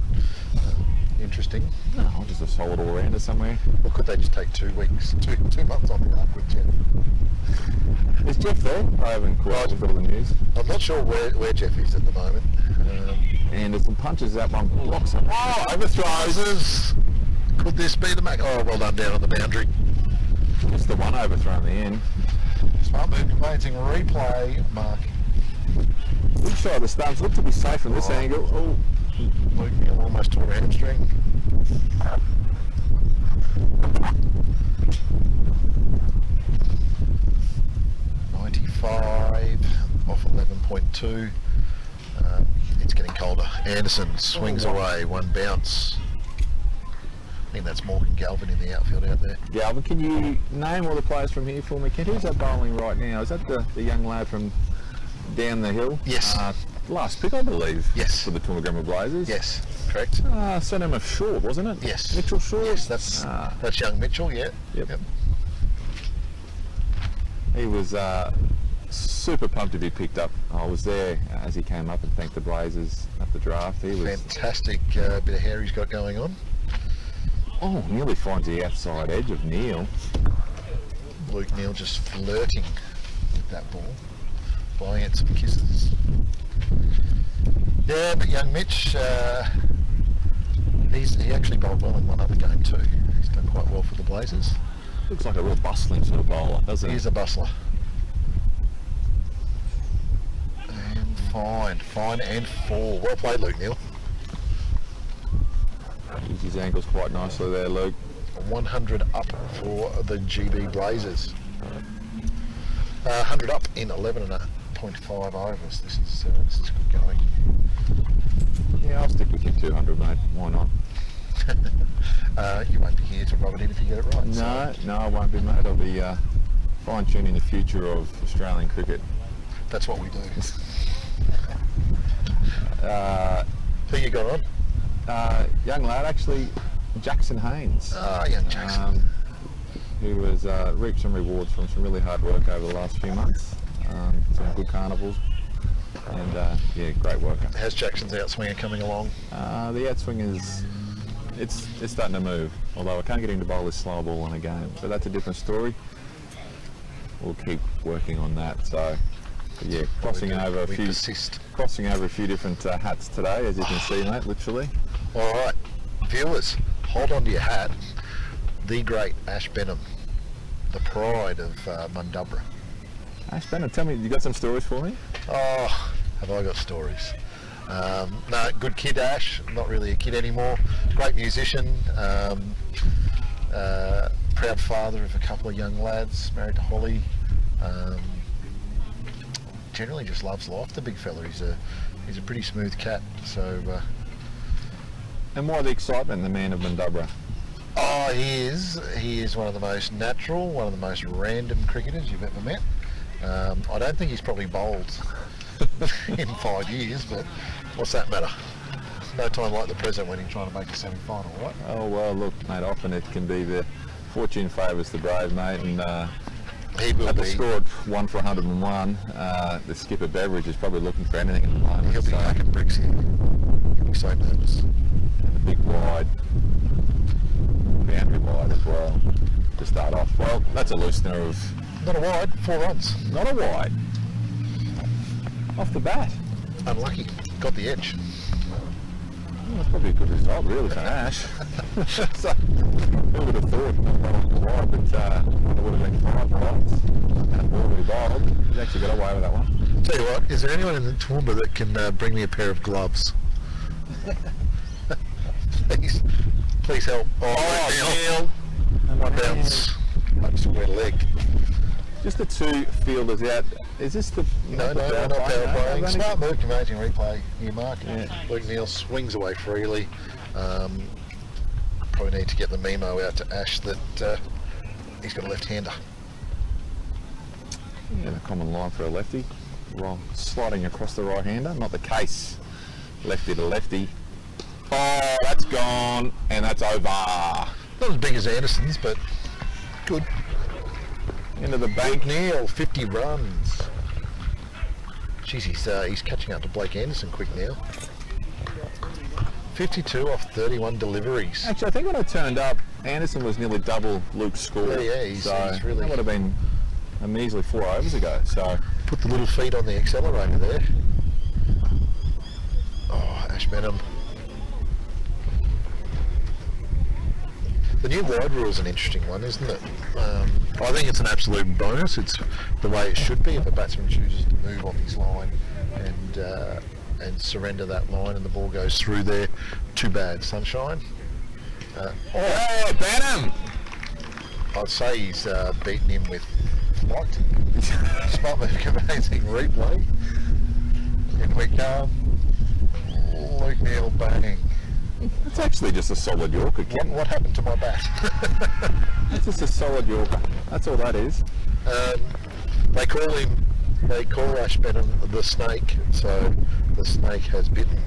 interesting. No, just a solid all-rounder somewhere. Or could they just take 2 weeks, two months on the arc with Jeff? Is Jeff there? I haven't caught up with all the news. I'm not sure where Jeff is at the moment. And there's some punches that one blocks him. Oh, overthrows! Could this be the Mac? Oh, well done down on the boundary. It's the one overthrow in the end. Smart move conveyancing replay, Mark. Big shot of the stumps. Look to be safe from this angle. Oh, Luke Neal almost tore a hamstring. .95 off 11.2. It's getting colder. Anderson swings away, one bounce. I think that's Morgan Galvin in the outfield out there. Galvin, can you name all the players from here for me? Kent, who's that bowling right now? Is that the young lad from down the hill? Yes. Last pick, I believe. Yes. For the Toowoomba Blazers. Yes, correct. Surname of Short, wasn't it? Yes. Mitchell Short? Yes, that's young Mitchell, yeah. Yep. He was super pumped to be picked up. I was there as he came up and thanked the Blazers at the draft. He was Fantastic bit of hair he's got going on. nearly finds the outside edge of Neal. Luke Neal just flirting with that ball, blowing it some kisses. Yeah, but young Mitch, he actually bowled well in one other game too. He's done quite well for the Blazers. Looks like a real bustling sort of bowler, doesn't he? He's a bustler. And fine and 4. Well played, Luke Neal. Used his ankles quite nicely there, Luke. 100 up for the GB Blazers. 100 up in 11.5 overs. This is good going. Yeah, I'll stick with you 200, mate. Why not? You won't be here to rub it in if you get it right. No, I won't be, mate. I'll be fine-tuning the future of Australian cricket. That's what we do. Who you got on? Young lad, actually, Jackson Haynes. Young Jackson. Who was reaped some rewards from some really hard work over the last few months. Some good carnivals. And yeah, great worker. How's Jackson's outswinger coming along? The outswing is, it's starting to move. Although I can't get him to bowl this slow ball in a game, but that's a different story. We'll keep working on that. So, but yeah, crossing over a few different hats today, as you can see, mate. Literally. All right, viewers, hold on to your hat. The great Ash Benham, the pride of Mundubra. Ash Benham, tell me, you got some stories for me? Oh, have I got stories? No, good kid Ash, not really a kid anymore. Great musician, proud father of a couple of young lads, married to Holly. Generally just loves life, the big fella. He's a pretty smooth cat. So. And why the excitement, the man of Mundubra? Oh, he is one of the most natural, one of the most random cricketers you've ever met. I don't think he's probably bowled in 5 years, but what's that matter? No time like the present when he's trying to make a semi-final, right? Oh well, look, mate. Often it can be the fortune favours the brave, mate. And he will at the be. score of 1 for 101, the skipper Beveridge is probably looking for anything at the moment. He'll be making bricks here. He'll be so nervous. And the big wide, boundary wide as well to start off. Well, that's a loosener of. Not a wide, 4 runs. Not a wide. Off the bat. Unlucky. Got the edge. Well, that's probably a good result, really, for Ash. So, who would have thought not running the wide, but it would have been 5 runs. And Warley bowled. He's actually got away with that one. Tell you what, is there anyone in the Toowoomba that can bring me a pair of gloves? Please help. Oh, Neil. One bounce. Like square leg. Just the 2 fielders out. Is this the... No, we're not power playing. Smart move, amazing replay here, Mark. Yeah. Luke Neal swings away freely. Probably need to get the memo out to Ash that he's got a left-hander. Yeah, the common line for a lefty. Well, sliding across the right-hander. Not the case. Lefty to lefty. Oh, that's gone. And that's over. Not as big as Anderson's, but good. Into the bank. Neal, 50 runs. Jeez, he's catching up to Blake Anderson quick now. 52 off 31 deliveries. Actually, I think when I turned up, Anderson was nearly double Luke's score. Yeah, he's really... That would have been a measly 4 overs ago. So put the little feet on the accelerator there. Oh, Ashburnham. The new wide rule is an interesting one, isn't it? I think it's an absolute bonus. It's the way it should be if a batsman chooses to move off his line and surrender that line and the ball goes through there. Too bad, Sunshine. Benham! I'd say he's beaten him with light. Smart move, amazing replay. In we come. Luke Neal bang. It's actually just a solid Yorker, Ken. What happened to my bat? It's just a solid Yorker. That's all that is. They call Ashburnham the snake, so the snake has bitten.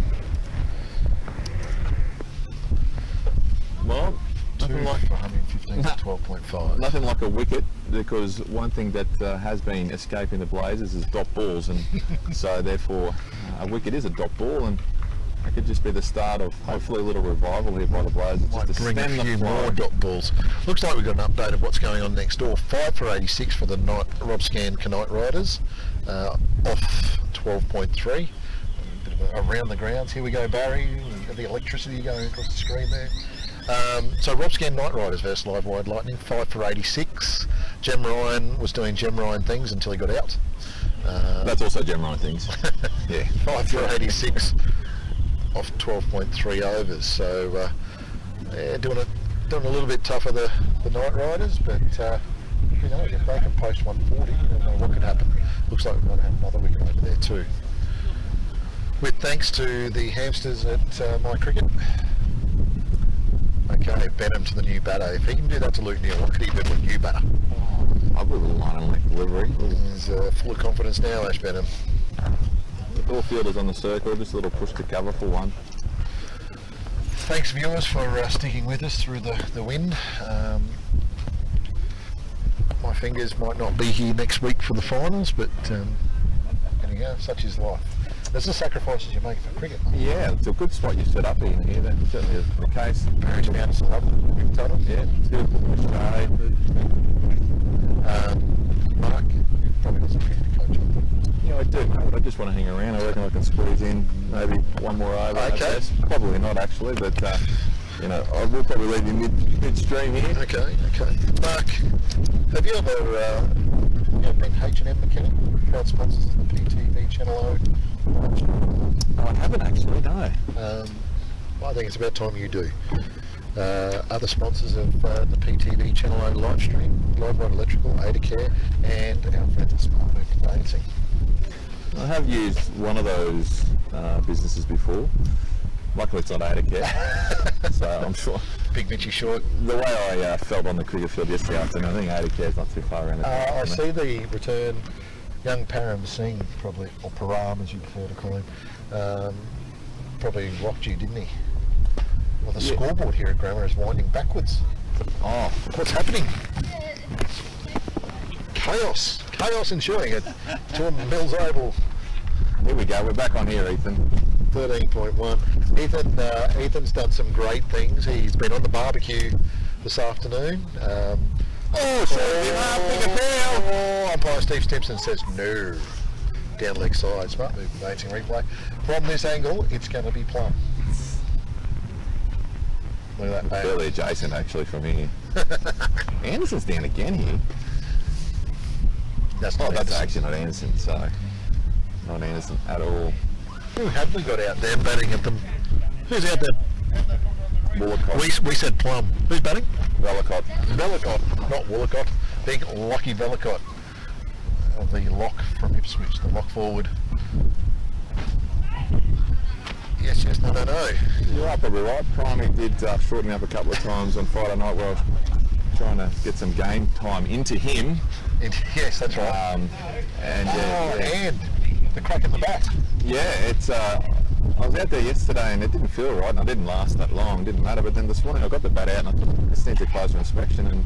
Well, Nothing like 115 to 12.5. Nothing like a wicket, because one thing that has been escaping the Blazers is dot balls, and so therefore a wicket is a dot ball, and it could just be the start of hopefully a little revival here by the Blazers. Might just to bring a stem the few flow. more dot balls. Looks like we've got an update of what's going on next door. 5 for 86 for the Rob Scan Knight Riders, off 12.3. Bit of around the grounds. Here we go, Barry. The electricity going across the screen there. So Rob Scan Knight Riders versus Livewide Lightning, 5 for 86. Jem Ryan was doing Jem Ryan things until he got out. That's also Jem Ryan things. Yeah. 5 for 86 off 12.3 overs. So yeah, doing a little bit tougher the Knight Riders, but you know, if they can post 140, you don't know what could happen. Looks like we're going to have another wicket over there too. With thanks to the hamsters at My Cricket. Okay, Benham to the new batter. If he can do that to Luke Neal, what could he do to a new batter? I've got a little line on left delivery. He's full of confidence now, Ash Benham. All fielders on the circle, just a little push to cover for one. Thanks viewers for sticking with us through the wind. My fingers might not be here next week for the finals, but there you go, such is life. There's the sacrifices you make for cricket. Yeah, it's a good spot you set up in here. That certainly is the case. Barry's found some love. We've done it. Yeah, it's good. Mark, you've probably got some cricket to coach on. Yeah, I do. But I just want to hang around. I reckon I can squeeze in maybe one more over. Okay. Probably not actually, but you know, I will probably leave you midstream here. Okay. Mark, have you ever been H&M mechanic? Proud sponsors of the PTV Channel O. I haven't actually, no. I think it's about time you do. Other sponsors of the PTV Channel O live stream, Livewide Electrical, Ada Care, and our friends at Smart Move Conveyancing. I have used one of those businesses before. Luckily it's not Ada Care, so I'm sure. Big Mitchy Short. The way I felt on the cricket field yesterday afternoon, I think Ada Care's not too far around. I see the return, young Param Singh, probably, or Param as you prefer to call him, probably rocked you, didn't he? Well, the scoreboard here at Grammar is winding backwards. Oh, what's happening? Chaos ensuing at Tom Mills Oval. Here we go, we're back on here, Ethan. 13.1. Ethan's done some great things. He's been on the barbecue this afternoon. Umpire Steve Stimson says no. Down leg side, smart move, amazing replay. From this angle, it's going to be plumb. Look at that, bang. Fairly adjacent actually from here. Anderson's down again here. That's Oh, not that's Anderson. actually not Anderson, so not Anderson at all. Who have we got out there batting at them? Who's out there? Woolacott. We said plum. Who's batting? Vellicott. Vellicott, not Woolacott. Big Lockie Vellicott. The lock from Ipswich, the lock forward. Yes, no. You are probably right. Primary did shorten up a couple of times on Friday night where I was trying to get some game time into him. Yes, that's right. And the crack in the bat. Yeah, it's. I was out there yesterday and it didn't feel right, and I didn't last that long. Didn't matter. But then this morning I got the bat out and I thought this needs a closer inspection, and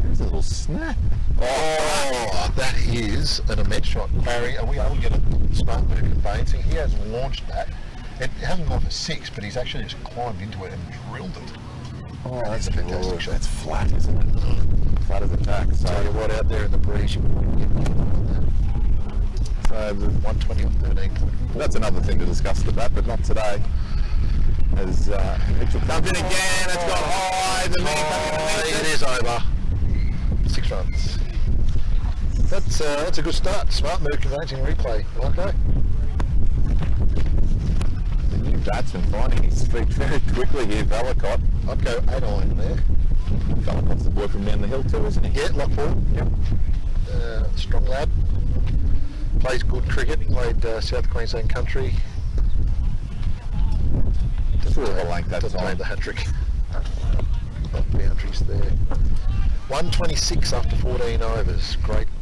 there's a little snap. Oh, that is an immense shot. Barry, are we able to get a smart move conveyancing? He has launched that It hasn't gone for 6, but he's actually just climbed into it and drilled it. Oh, That's a fantastic shot. That's flat, isn't it? Flat as a tack. Tell you what, out there in the breeze, you wouldn't get So 120 on 13. that's another thing to discuss the bat, but not today. As Mitchell comes in again, it's gone high. The It is over. 6 runs. That's a good start. Smart move, conveyancing replay. Okay. The new batsman finding his feet very quickly here, Valcott. I'd go 8 iron there. Valcott's the boy from down the hill too, isn't he? Yeah, lock ball. Yep. Strong lad. Plays good cricket. Played South Queensland country. Sort of a length that Doesn't time. make the hat trick. Off boundaries there. 126 after 14 overs.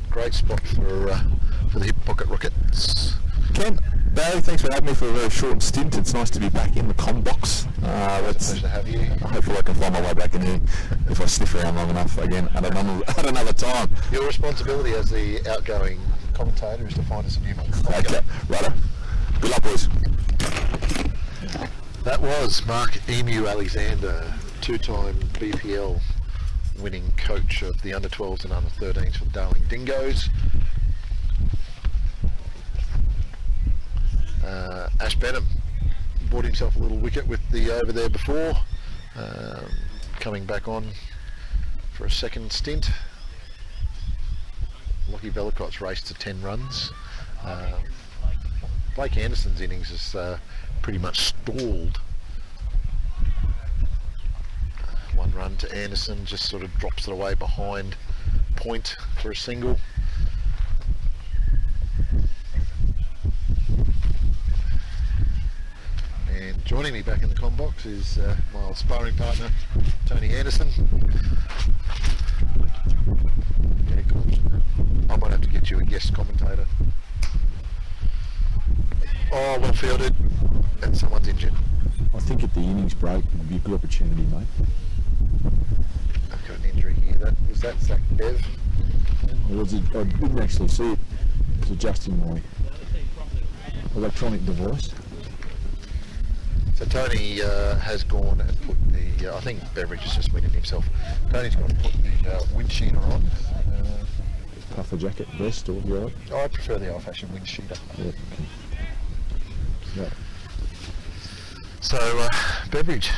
Great spot for the hip pocket rockets. Ken, Barry, thanks for having me for a very short stint. It's nice to be back in the com box. It's a pleasure to have you. Hopefully I can find my way back in here if I sniff around long enough again at another time. Your responsibility as the outgoing commentator is to find us a new one. Okay, righto. Good luck, boys. That was Mark Emu Alexander, 2-time BPL winning coach of the under-12s and under-13s for the Darling Dingoes. Ash Benham bought himself a little wicket with the over there before, coming back on for a second stint. Lockie Vellacott's raced to 10 runs. Blake Anderson's innings is pretty much stalled. 1 run to Anderson, just sort of drops it away behind point for a single. And joining me back in the comm box is my old sparring partner, Tony Anderson. Yeah, I might have to get you a guest commentator. Oh, well fielded, and someone's injured. I think at the innings break it would be a good opportunity, mate. I've got an injury here. Was that Zach Bev? I didn't actually see it. It was adjusting my electronic device. So Tony has gone and put the, I think Beveridge has just winded himself. Tony's gone and put the wind sheeter on. Puffer jacket, vest, or you alright? I prefer the old-fashioned wind sheeter. Yeah. Okay. Yeah. So Beveridge,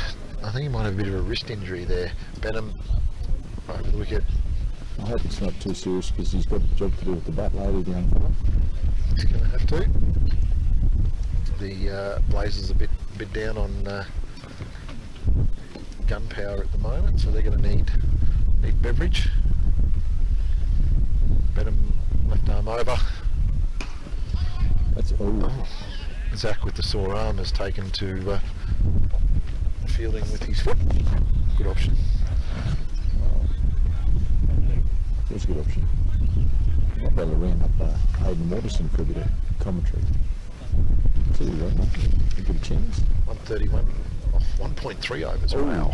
I think he might have a bit of a wrist injury there. Benham over the wicket. I hope it's not too serious because he's got a job to do with the bat later, the young fella. He's going to have to. The Blazers are a bit down on gunpowder at the moment, so they're going to need Beveridge. Benham left arm over. That's Zach with the sore arm has taken to fielding with his foot. Good option. That's a good option. Might be able to round up Hayden Watterson for a bit of commentary. See you right, mate. A good chance. 131 off 1.3 overs. Wow.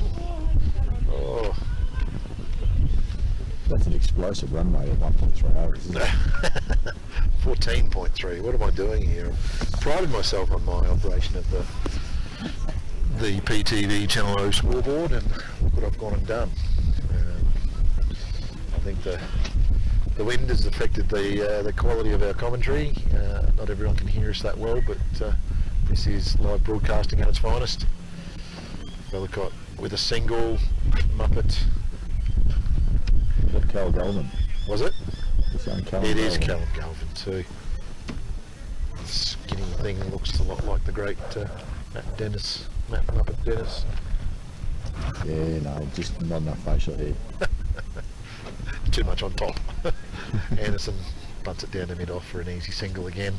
Oh. That's an explosive run rate at 1.3 hours, isn't it? 14.3. What am I doing here? I prided myself on my operation of the PTV Channel O scoreboard, and look what I've gone and done. I think the wind has affected the quality of our commentary. Not everyone can hear us that well, but this is live broadcasting at its finest. Vellacott with a single, Muppet. Got Cal Galvin. Was it? It is Cal. Callum Galvin too. The skinny thing looks a lot like the great Matt Muppet Dennis. Yeah, no, just not enough facial hair. Too much on top. Anderson bunts it down to mid-off for an easy single again.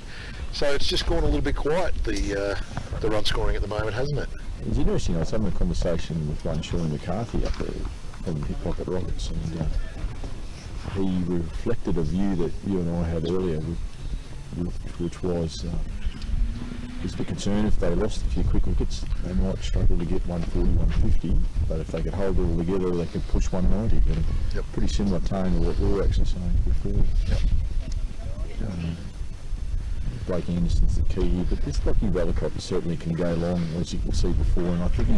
So it's just gone a little bit quiet, the run scoring at the moment, hasn't it? It was interesting. I was having a conversation with one Sean McCarthy up there from the Hip Pocket Rockets, and he reflected a view that you and I had earlier, which was a bit concerned if they lost a few quick wickets, they might struggle to get 140, 150, but if they could hold it all together, they could push 190. And Yep. Pretty similar tone to what we were actually saying before. Yep. Blake Anderson's the key here, but this Lockie Velicopter certainly can go long, as you can see before, and I think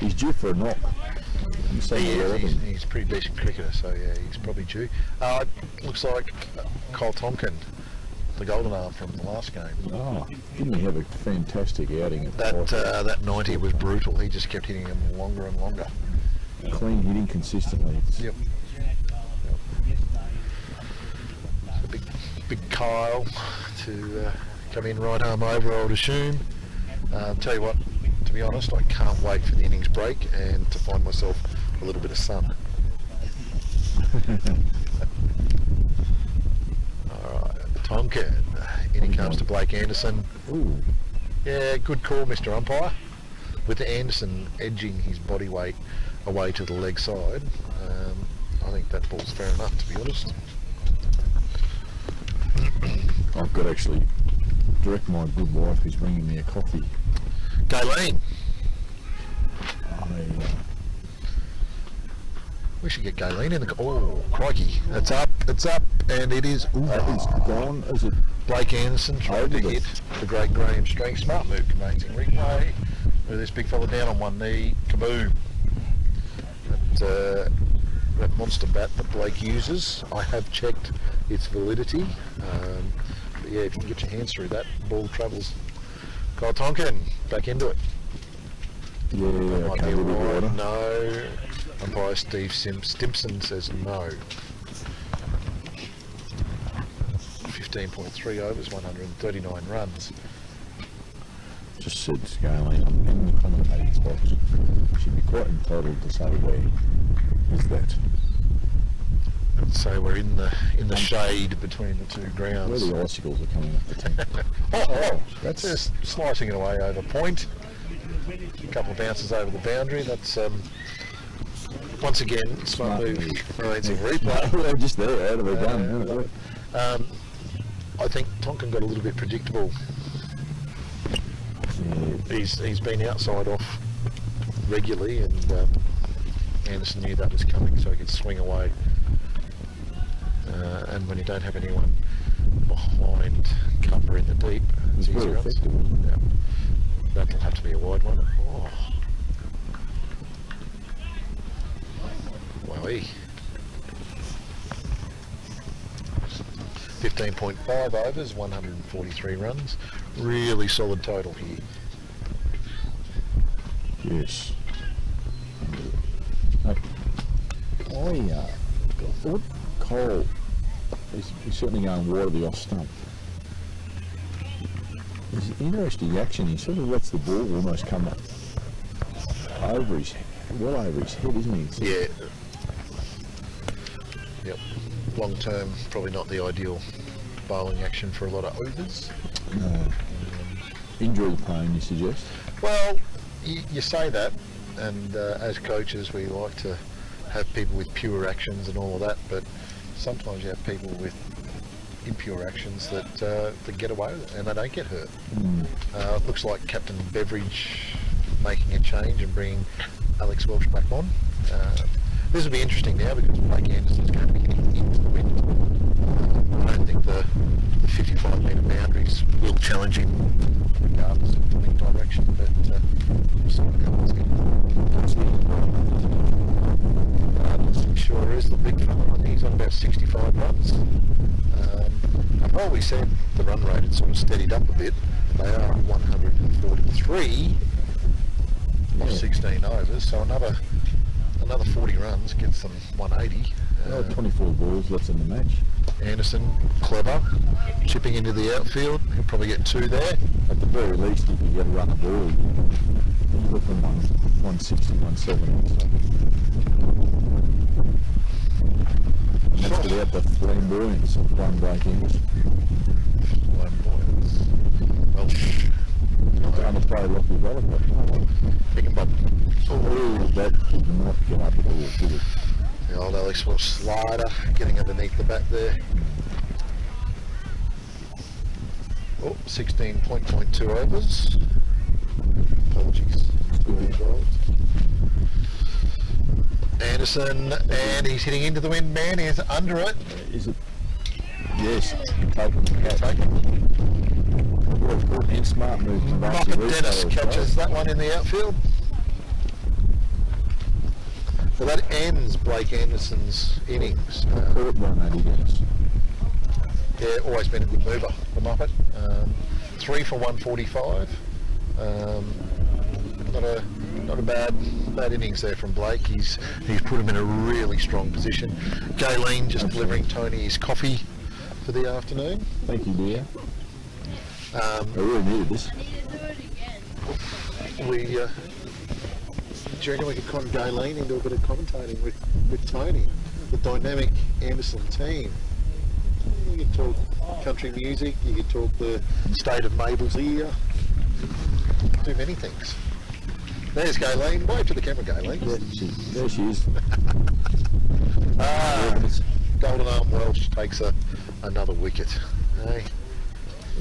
he's due for a knock. He's a pretty decent cricketer, so yeah, he's probably due. Looks like Kyle Tonkin, the golden arm from the last game. Oh, didn't he have a fantastic outing at that 90 was brutal. He just kept hitting him longer and longer. Clean hitting consistently. Yep. So big Kyle to come in right arm over, I would assume. Tell you what, to be honest, I can't wait for the innings break and to find myself a little bit of sun. Alright, Tonkin. In he comes to Blake Anderson. Ooh. Yeah, good call, Mr. Umpire. With Anderson edging his body weight away to the leg side, I think that ball's fair enough, to be honest. I've got to actually direct my good wife who's bringing me a coffee. Galen. We should get Galen in the... Oh, crikey. It's up, and it is... Ooh, It's gone. Is it? Blake Anderson trying to hit the great Graham Strang. Smart move, amazing replay. With this big fella down on one knee. Kaboom. That monster bat that Blake uses, I have checked its validity. But yeah, if you can get your hands through that, ball travels. Kyle Tonkin, back into it. Yeah, Might okay, be a little bit wide. wider. No. Umpire Steve Stimpson says no. 15.3 overs, 139 runs. Just said Scaling in the commentator's box. She'd be quite entitled to say where is that. So we're in the shade between the two Where grounds. the icicles are coming off the tank. That's just slicing it away over point. A couple of bounces over the boundary. That's once again smart move. Amazing replay. They're just there, out of the gun. I think Tonkin got a little bit predictable. Yeah. He's been outside off regularly, and Anderson knew that was coming, so he could swing away. And when you don't have anyone behind cover in the deep, it's It's easy very runs. effective, isn't it? Yeah. That'll have to be a wide one. Oh. Wowee. 15.5 overs, 143 runs. Really solid total here. Yes. I thought Cole is certainly going wide of the off stump. It's interesting action. He sort of lets the ball almost come up over his, well over his head, isn't he? Yeah. Yep. Long term, probably not the ideal bowling action for a lot of overs. No. Injury prone, you suggest? Well, you say that, and as coaches we like to have people with pure actions and all of that, but sometimes you have people with impure actions that get away with it and they don't get hurt. It looks like Captain Beveridge making a change and bringing Alex Welch back on. This will be interesting now because Blake Anderson's going to be hitting into the wind. I don't think the 55 metre boundaries will challenge him regardless of the wind direction, but we'll see what happens here. Sure is the big fella. I think he's on about 65 runs. I've always said the run rate had sort of steadied up a bit. They are 143 of 16 overs, so another 40 runs gets them 180. 24 balls left in the match. Anderson, clever, chipping into the outfield. He'll probably get 2 there. At the very least, if you get a run of ball, you're looking 160, 170. And that's without the flamboyance of one Blake Anderson. Well, Trying to play Lockie Velicopter. pick him up. Oh, that did not get up at all, did it? The old Alex Welch slider getting underneath the bat there. Oh, 16.2 overs. Apologies. Anderson, and he's hitting into the wind. Man is under it. Is it? Yes, taking the catch. And smart move. Moffat Dennis catches that one in the outfield. So that ends Blake Anderson's innings. Caught by Matty Dennis. Yeah, always been a good mover, the Muppet. 3 for 145. Not a bad innings there from Blake. He's put him in a really strong position. Galen just delivering Tony his coffee for the afternoon. Thank you, dear. I really needed this. Do you reckon we could con Galen into a bit of commentating with Tony, the dynamic Anderson team? You could talk country music, you could talk the state of Mabel's ear, do many things. There's Galen. Wave to the camera, Galen. There she is. Golden Arm Welsh takes another wicket. Hey.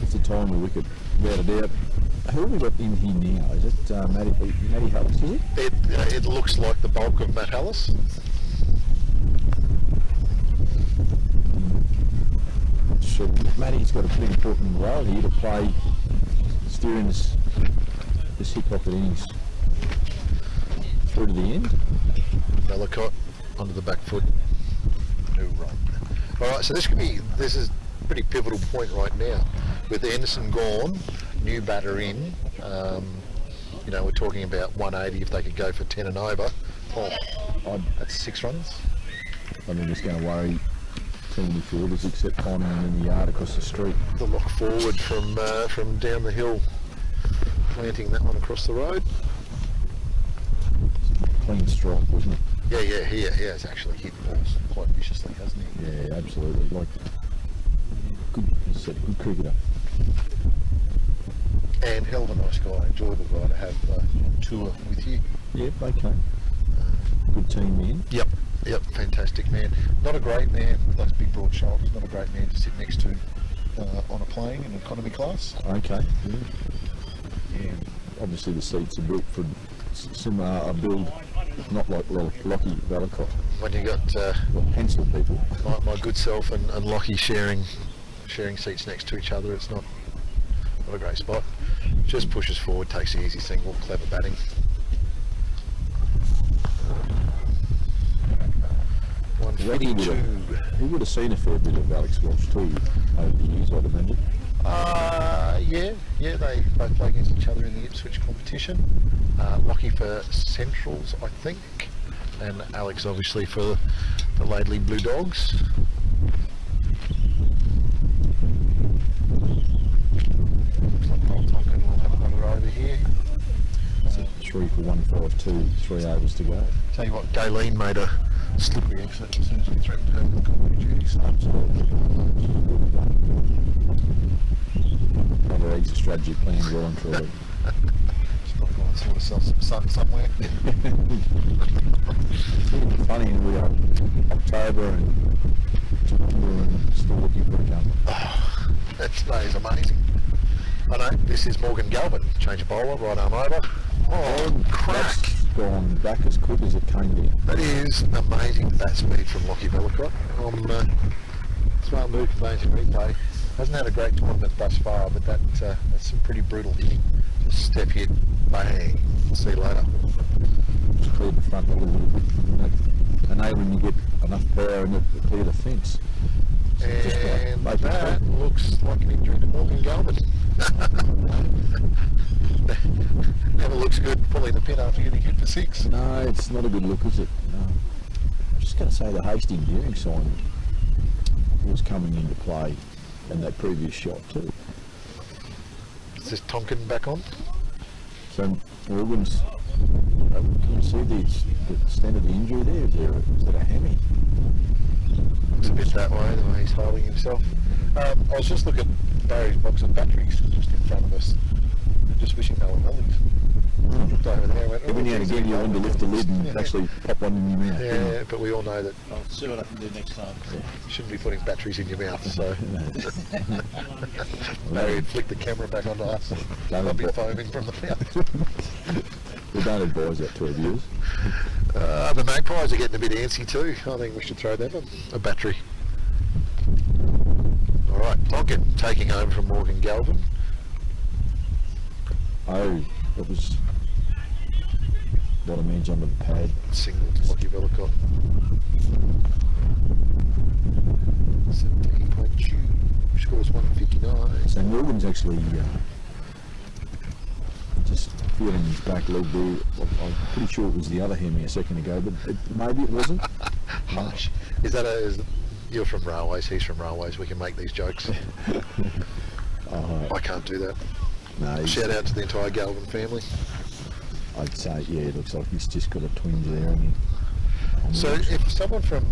It's the time of wicket, without a doubt. Who have we got in here now? Is it Matty Hallis, is it? It looks like the bulk of Matt Hallis. So Matty's got a pretty important role here to play, steering this hip pocket innings through to the end. Bellicott onto the back foot. No run. Alright, so this is a pretty pivotal point right now. With Anderson gone, new batter in, we're talking about 180 if they could go for 10 and over. That's 6 runs. I think it's going to worry too many fielders except finding them in the yard across the street. The lock forward from down the hill, planting that one across the road. Clean strike, wasn't it? Yeah, he has actually hit balls quite viciously, hasn't he? Yeah, absolutely. Like, good cricketer. And hell of a nice guy, enjoyable guy to have on tour with you. Yep, okay. Good team man. Yep, fantastic man. Not a great man with those big broad shoulders, not a great man to sit next to on a plane in economy class. Okay, yeah. Obviously the seats are built for similar build, not like Lockie Valacott. When you got pencil people. my good self and Lockie sharing seats next to each other, it's not a great spot. Just pushes forward, takes the easy single, clever batting. He would have seen a fair bit of Alex Walsh too over the years, I'd imagine. Yeah, they both play against each other in the Ipswich competition. Lockie for Centrals, I think, and Alex obviously for the Laidley Blue Dogs. Looks like Paul Tonkin will have another over here. 3 for 152, 3 overs to go. Tell you what, Galen made a slippery exit as soon as we threatened her with comedy duties. Another exit strategy plan well and truly. She's probably going to sort herself sun somewhere. It's funny, we are October and still looking for a jump. Today is amazing. I know, this is Morgan Galvin. Change of bowler, right arm over. Oh, crack! That's gone back as quick as it came down. That is amazing bat speed from Lockie Valacott. Smart move conveyance in replay. Hasn't had a great tournament thus far, but that's some pretty brutal hitting. Just step hit, bang. See you later. Just cleared the front a little bit, enabling you to get enough power in it to clear the fence. So and that looks like an injury to Morgan Galvin. Never looks good pulling the pin after getting hit for 6. No, it's not a good look, is it? I'm just going to say the Hastings gearing sign was coming into play in that previous shot too. Is this Tonkin back on? So Morgan's, can you see the extent of the injury there? Is it a hammy? Looks a bit that way, the way he's holding himself. I was just looking at Barry's box of batteries just in front of us. Just wishing they were Wellington. Looked over there and went, every now and again you want to lift the lid and actually pop one in your mouth. Yeah, but we all know that I'll see what I can do next time. you shouldn't be putting batteries in your mouth, so Barry would flick the camera back onto us. They'll be foaming from the mouth. We don't advise that to our viewers. The Magpies are getting a bit antsy too. I think we should throw them a battery. Tonkin taking over from Morgan Galvin. Oh, it was a lot of men under the pad. Single to Lockie Bellicott. 17.2. Scores 159. So Morgan's actually just feeling his back leg there. I'm pretty sure it was the other hammy a second ago, but maybe it wasn't. Harsh. You're from Railways, he's from Railways, we can make these jokes. I can't do that. No, Shout out to the entire Galvin family. I'd say, yeah, it looks like he's just got a twinge there. And So if someone from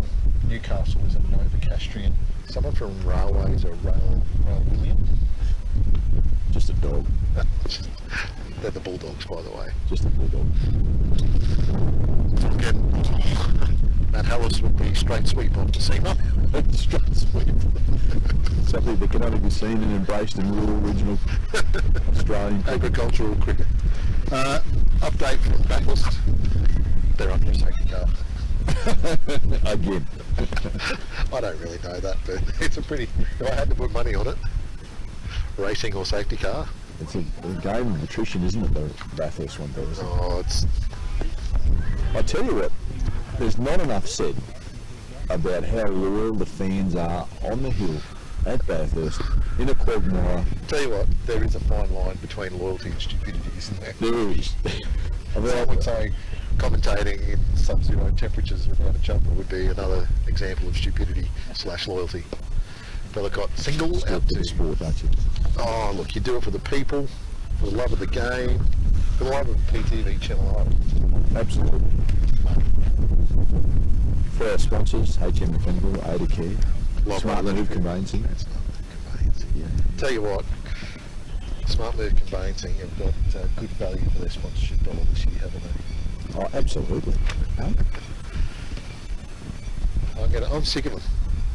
Newcastle is a Novocastrian, someone from Railways or Rail William, just a dog. they're the Bulldogs, by the way. Just a bulldog. Again, Matt Hallis would be straight sweep on the seamer. Straight sweep. Something that can only be seen and embraced in rural regional Australian cricket. Agricultural cricket. Update from Backlist. They're under a safety car. Again. I don't really know that, but it's a pretty... If I had to put money on it, racing or safety car, It's a game of attrition, isn't it, the Bathurst one, there, isn't it? oh, it's... I tell you what, there's not enough said about how loyal the fans are on the hill at Bathurst in a quagmire. Tell you what, there is a fine line between loyalty and stupidity, isn't there? There is. Some would say commentating in sub-zero temperatures without a jumper would be another example of stupidity / loyalty. Bellicott single Still out for the to... sport, don't you? Oh, look, you do it for the people, for the love of the game, for the love of PTV Channel O. Absolutely. For our sponsors, HM Mechanical, Ada Care, Smart Move Conveyancing. That's not conveyancing. Yeah. Tell you what, Smart Move Conveyancing have got good value for their sponsorship dollar this year, haven't they? Oh, absolutely. No? I'm sick of them.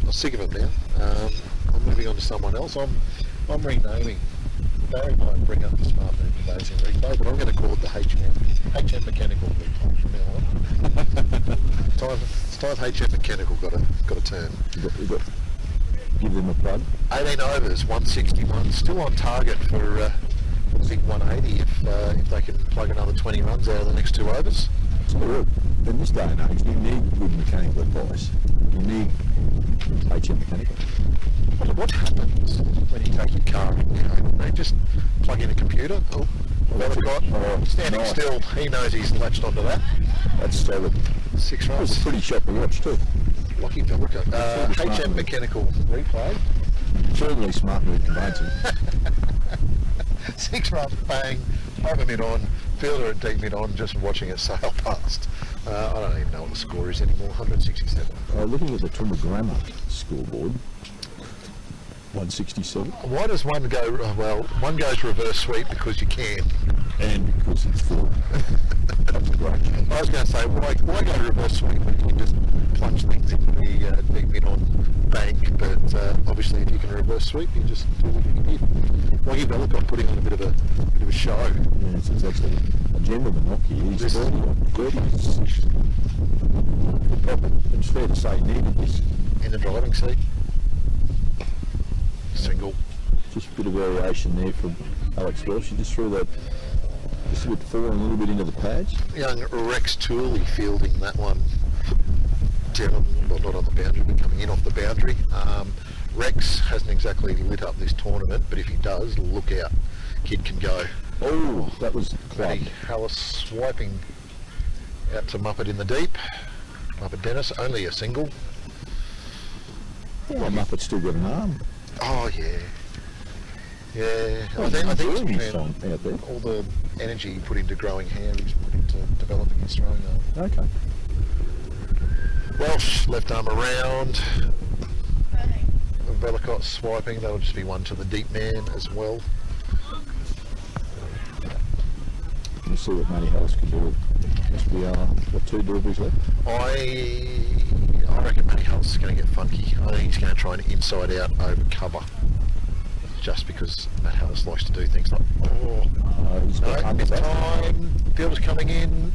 I'm sick of them now. I'm moving on to someone else. I'm renaming. Barry might bring up the Smart Move Conveyancing replay, but I'm going to call it the HM Mechanical replay from now on. It's time HM Mechanical got a turn. You've got give them a plug. 18 overs, 161, still on target for the big 180 if they can plug another 20 runs out of the next 2 overs. So look, in this day and age, you need good mechanical advice. You need HM Mechanical. What happens when you take your car in? They just plug in a computer. Oh, Bellicott, standing nice. still. He knows he's latched onto that. That's solid. 6 It was runs. a pretty shot to watch too. Lucky Bellicott. Smart HM move. Mechanical replay. Certainly Smart Move Conveyancing. 6 runs, bang, over mid on, fielder at deep mid on, just watching it sail past. I don't even know what the score is anymore, 167. Looking at the Toowoomba Grammar scoreboard, 167. Why does one go, well, one goes reverse sweep because you can. And because it's full. That's great. I was going to say, why go reverse sweep when you can just plunge things into the deep mid on bank, but obviously if you can reverse sweep, you just do what you did. Waggy Bellicott putting on a bit of a show. Yeah, it's actually a gentleman hockey. He's This- 30. It's fair to say he needed this. In the driving seat. Single. Just a bit of variation there from Alex Welsh. He just threw that just a bit forward, a little bit into the pads. Young Rex Tooley fielding that one down, well, not on the boundary, but coming in off the boundary. Rex hasn't exactly lit up this tournament, but if he does, look out. Kid can go. Oh, that was Matty club. Hallis swiping out to Muppet in the deep. Muppet Dennis, only a single. Yeah, Muppet's still got an arm. Oh, yeah. Yeah, Well, I think he's it's doing his between song out there. all the energy he put into growing hair, he's put into developing his throwing arm. Okay. Welsh, left arm around. Bellicott swiping, that'll just be one to the deep man as well. We'll see what Matty Harris can do. Must be, what, 2 deliveries left? I reckon Matty Hull's going to get funky. I think he's going to try and inside out over cover. Just because Matt Harris likes to do things like, He's got no, under it's that. time, fielder's coming in.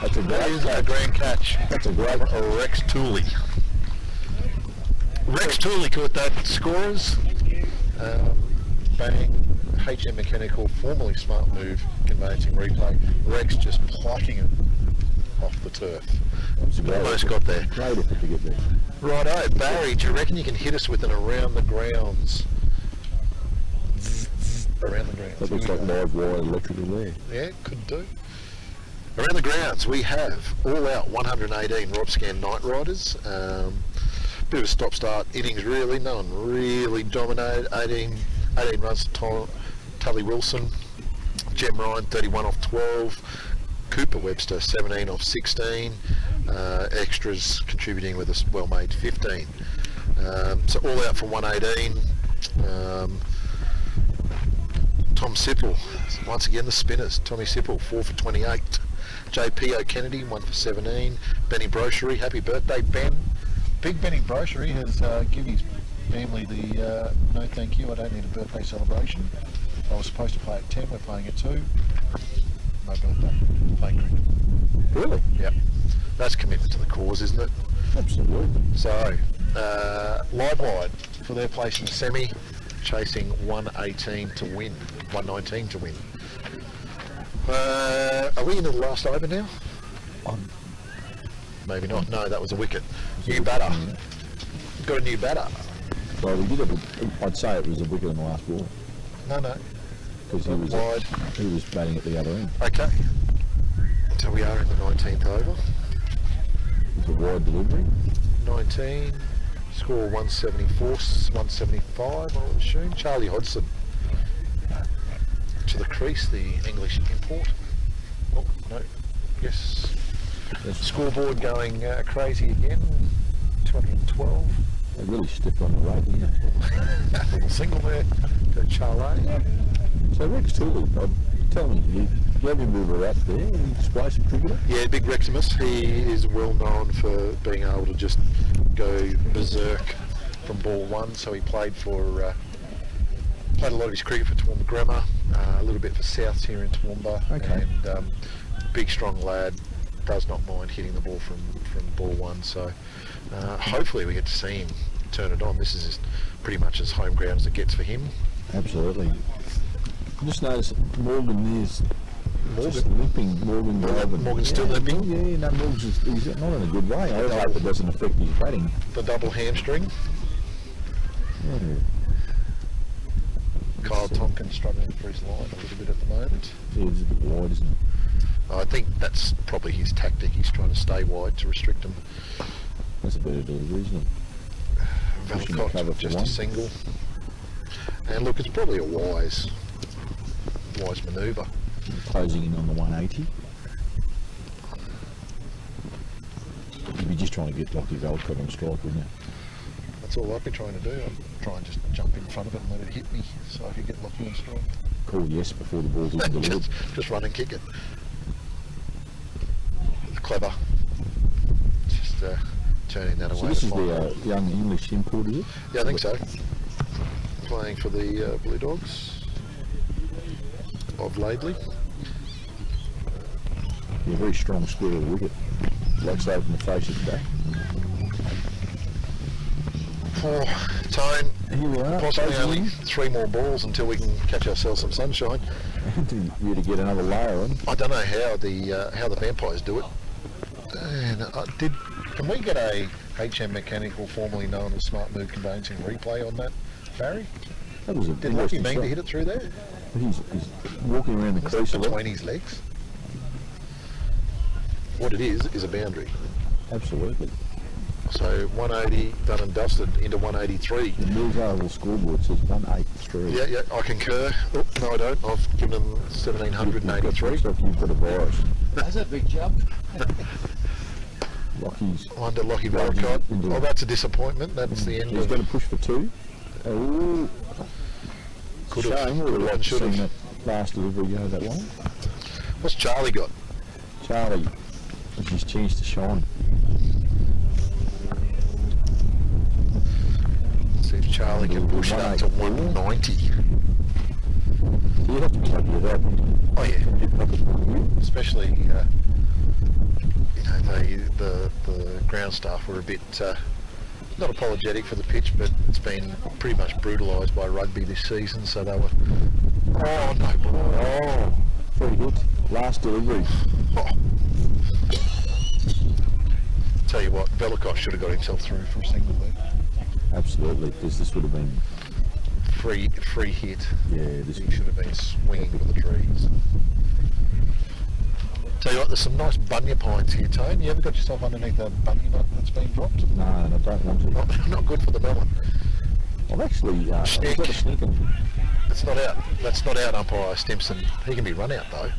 That's a That great is a catch. grand catch. That's a great Rex Tooley. Rex Tooley caught that, scorers. Bang, HM Mechanical, formerly Smart Move, conveyancing replay. Rex just plucking it off the turf. Almost got there. Great effort to get there. Righto, Barry, do you reckon you can hit us with an around the grounds? Around the grounds. That looks like Livewide Electrical there. Yeah, could do. Around the grounds, we have all out 118 Robscan Night Riders. Bit of a stop-start innings really. No one really dominated. 18 runs to Tully Wilson. Jem Ryan 31 off 12. Cooper Webster 17 off 16. Extras contributing with a well-made 15. So all out for 118. Tom Sipple, once again the spinners. Tommy Sipple 4 for 28. JP O'Kennedy 1 for 17. Benny Brochery, happy birthday Ben. Big Benny Brochery has given his family the no thank you, I don't need a birthday celebration. I was supposed to play at 10, we're playing at 2. No birthday, playing cricket. Really? Yep. That's commitment to the cause, isn't it? Absolutely. So, Livewide for their place in the semi, chasing 118 to win, 119 to win. Are we into the last over now? Maybe not. No, that was a wicket. New batter. Got a new batter. Well, we did have I'd say it was a wicket in the last ball. No. Because Wide. he was batting at the other end. Okay. So we are in the 19th over. It's a wide delivery. 19. Score 174, 175, I would assume. Charlie Hodgson to the crease, the English import. Oh, no. Yes. Scoreboard going crazy again. 212. They really stepped on the rate, didn't they? Little single there to Charlie. So Rex Tooley, tell me, you have him move a rap there, an explosive cricketer? Yeah, big Reximus. He is well known for being able to just go berserk from ball one. So he played for played a lot of his cricket for Toowoomba Grammar, a little bit for Souths here in Toowoomba, Okay. and big strong lad. Does not mind hitting the ball from ball one. So hopefully we get to see him turn it on. This is pretty much as home ground as it gets for him. Absolutely. I just noticed Morgan there's just limping. Morgan's still limping. Yeah, no, he's not in a good way. I hope it doesn't affect his batting. The double hamstring. Yeah. Kyle Tompkins struggling for his line a little bit at the moment. Yeah, it's a bit wide, isn't it? I think that's probably his tactic. He's trying to stay wide to restrict him. That's a better delivery, isn't it? Pushing the cover Valcott for just one. a single. And look, it's probably a wise manoeuvre. Closing in on the 180. You'd be just trying to get Lockie Valcott on strike, wouldn't you? That's all I'd be trying to do. I'd try and just jump in front of it and let it hit me so I could get Lockie on strike. Call yes before the ball's even delivered. just run and kick it. Clever. Just turning that So away. this to is find the young English import, is it? Yeah, I think so. Playing for the Blue Dogs of Laidley. Yeah, very strong square of the wicket. Like so from the face of the back. Oh, Tone, Here we are. possibly closing only in. 3 more balls until we can catch ourselves some sunshine. You to get another layer on. I don't know how the vampires do it. And can we get a HM Mechanical, formerly known as Smart Move Conveyancing, replay on that, Barry? That was a Did Lockie interesting mean shot. to hit it through there? He's walking around the crease a lot. Between his legs. What it is a boundary. Absolutely. So 180 done and dusted into 183. The Mills Oval scoreboard says 183. Yeah, I concur. Oh, no, I don't. I've given them 1783. Looks like you've got a virus. That's a big jump. Lockie's. Under Lockie Right, Valcott. into Oh, it. that's a disappointment. That's the end He's of... going to push for 2. Oh, Could have. shame. Would have liked to Should seen have. that last delivery go that way. What's Charlie got? Charlie, it's his chance to shine. See if Charlie can push it up to 190. You have to plug it out. Oh yeah. Especially, the ground staff were a bit not apologetic for the pitch, but it's been pretty much brutalised by rugby this season, so they were... Oh, no ball. Oh, free hit. Last delivery. Oh. Tell you what, Velikov should have got himself through for a single there. Absolutely, because this would have been... Free hit. Yeah, this He should have been swinging for the trees. Tell you what, there's some nice bunya pines here, Tone. You ever got yourself underneath a bunya nut that's been dropped? No, and I don't want to. Not good for the melon. I've actually... I've Snick. got a snicking. It's not out. That's not out, umpire Stimson. He can be run out, though.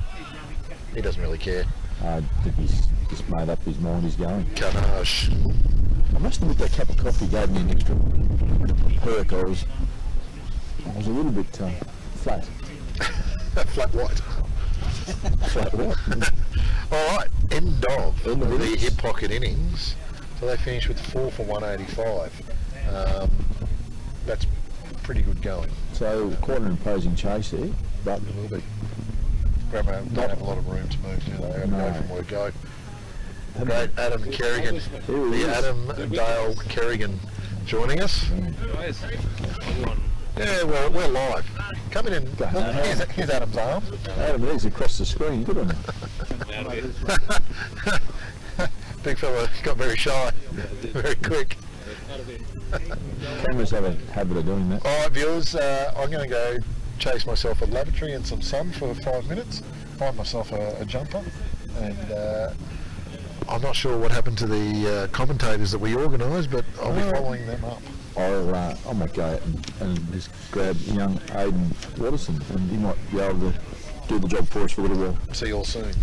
He doesn't really care. I think he's just made up his mind he's going. Carnage. I must admit that cup of coffee gave me an extra perk. I was a little bit flat. Flat white. Flat what? All right, end of End of the innings. hip pocket innings. So they finished with 4 for 185. That's pretty good going. So quite an imposing chase there, but A little bit. Bravo don't have a lot of room to move, do they? They've got to No. go from where to go. Great Adam Kerrigan, Here he the is. Adam Dale Kerrigan joining us. Yeah, we're live. Come in and here's Adam's arm. Adam, he's across the screen. Good on him. Big fella got very shy, very quick. Cameras have a habit of doing that. All right, viewers, I'm going to go chase myself a lavatory and some sun for 5 minutes, find myself a jumper, and I'm not sure what happened to the commentators that we organised, but I'll be following them up. I might go out and just grab young Aidan Watterson, and he might be able to do the job for us for a little while. See you all soon.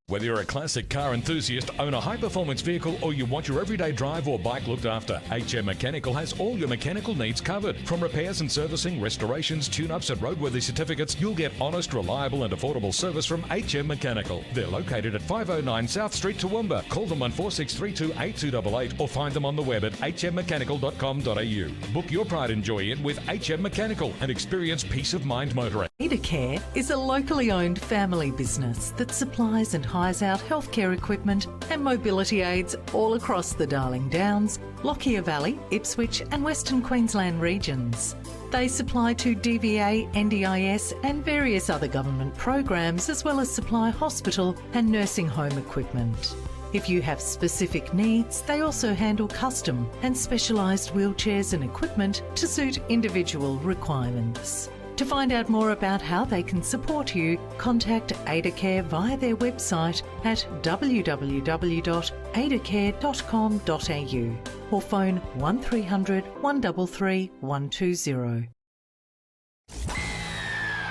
Whether you're a classic car enthusiast, own a high-performance vehicle, or you want your everyday drive or bike looked after, HM Mechanical has all your mechanical needs covered. From repairs and servicing, restorations, tune-ups and roadworthy certificates, you'll get honest, reliable and affordable service from HM Mechanical. They're located at 509 South Street, Toowoomba. Call them on 4632-8288 or find them on the web at hmmechanical.com.au. Book your pride and joy in with HM Mechanical and experience peace of mind motoring. Care is a locally owned family business that supplies and hires out healthcare equipment and mobility aids all across the Darling Downs, Lockyer Valley, Ipswich and Western Queensland regions. They supply to DVA, NDIS and various other government programs, as well as supply hospital and nursing home equipment. If you have specific needs, they also handle custom and specialised wheelchairs and equipment to suit individual requirements. To find out more about how they can support you, contact AdaCare via their website at www.adacare.com.au or phone 1300 133 120.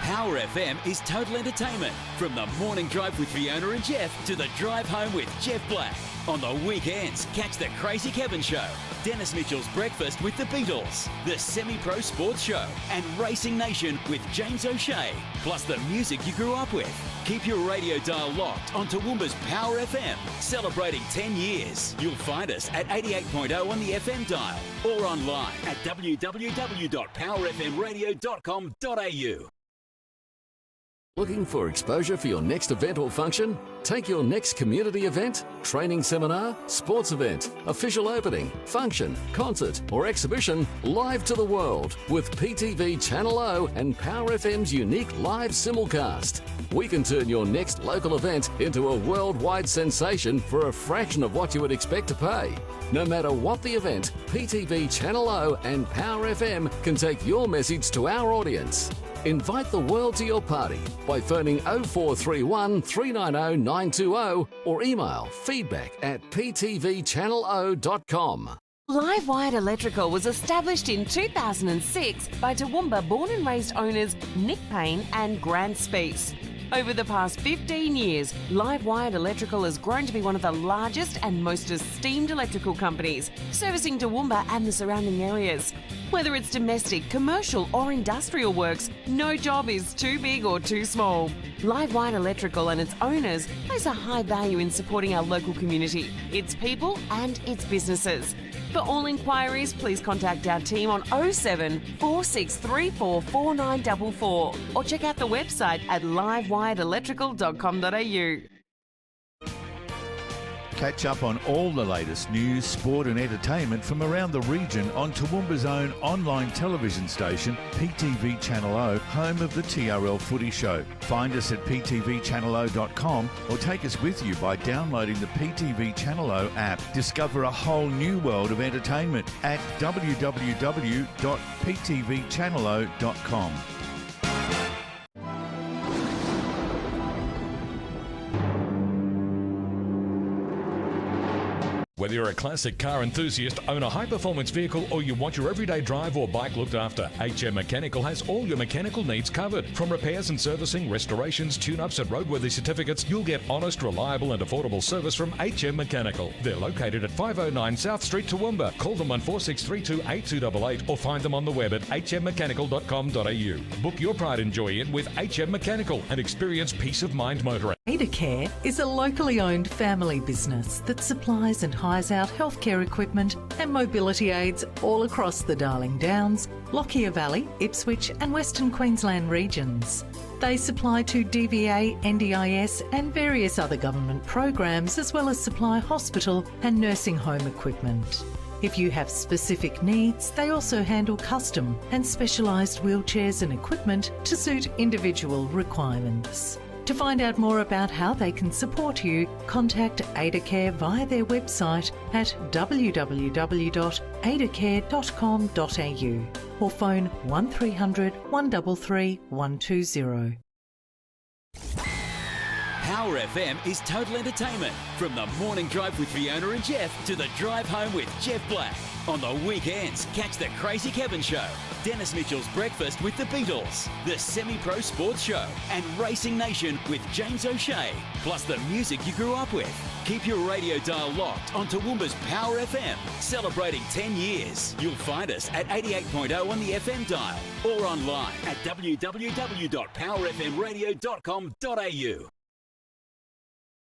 Power FM is total entertainment. From the morning drive with Fiona and Jeff to the drive home with Jeff Black. On the weekends, catch the Crazy Kevin Show, Dennis Mitchell's Breakfast with the Beatles, the Semi-Pro Sports Show, and Racing Nation with James O'Shea, plus the music you grew up with. Keep your radio dial locked on Toowoomba's Power FM, celebrating 10 years. You'll find us at 88.0 on the FM dial or online at www.powerfmradio.com.au. Looking for exposure for your next event or function? Take your next community event, training seminar, sports event, official opening, function, concert or exhibition live to the world with PTV Channel O and Power FM's unique live simulcast. We can turn your next local event into a worldwide sensation for a fraction of what you would expect to pay. No matter what the event, PTV Channel O and Power FM can take your message to our audience. Invite the world to your party by phoning 0431 390 920 or email feedback@ptvchannelo.com. Livewide Electrical was established in 2006 by Toowoomba born and raised owners Nick Payne and Grant Speece. Over the past 15 years, Livewide Electrical has grown to be one of the largest and most esteemed electrical companies, servicing Toowoomba and the surrounding areas. Whether it's domestic, commercial or industrial works, no job is too big or too small. Livewide Electrical and its owners place a high value in supporting our local community, its people and its businesses. For all inquiries, please contact our team on 07 4634 4944 or check out the website at livewiredelectrical.com.au. Catch up on all the latest news, sport and entertainment from around the region on Toowoomba's own online television station, PTV Channel O, home of the TRL Footy Show. Find us at ptvchannelo.com or take us with you by downloading the PTV Channel O app. Discover a whole new world of entertainment at www.ptvchannelo.com. Whether you're a classic car enthusiast, own a high-performance vehicle, or you want your everyday drive or bike looked after, HM Mechanical has all your mechanical needs covered. From repairs and servicing, restorations, tune-ups and roadworthy certificates, you'll get honest, reliable and affordable service from HM Mechanical. They're located at 509 South Street, Toowoomba. Call them on 4632 8288 or find them on the web at hmmechanical.com.au. Book your pride and joy in with HM Mechanical and experience peace of mind motoring. Adacare is a locally owned family business that supplies and hires out healthcare equipment and mobility aids all across the Darling Downs, Lockyer Valley, Ipswich and Western Queensland regions. They supply to DVA, NDIS and various other government programs, as well as supply hospital and nursing home equipment. If you have specific needs, they also handle custom and specialised wheelchairs and equipment to suit individual requirements. To find out more about how they can support you, contact Adacare via their website at www.adacare.com.au or phone 1300 133 120. Power FM is total entertainment. From the morning drive with Fiona and Jeff to the drive home with Jeff Black. On the weekends, catch the Crazy Kevin Show, Dennis Mitchell's Breakfast with the Beatles, the Semi-Pro Sports Show, and Racing Nation with James O'Shea, plus the music you grew up with. Keep your radio dial locked on Toowoomba's Power FM, celebrating 10 years. You'll find us at 88.0 on the FM dial or online at www.powerfmradio.com.au.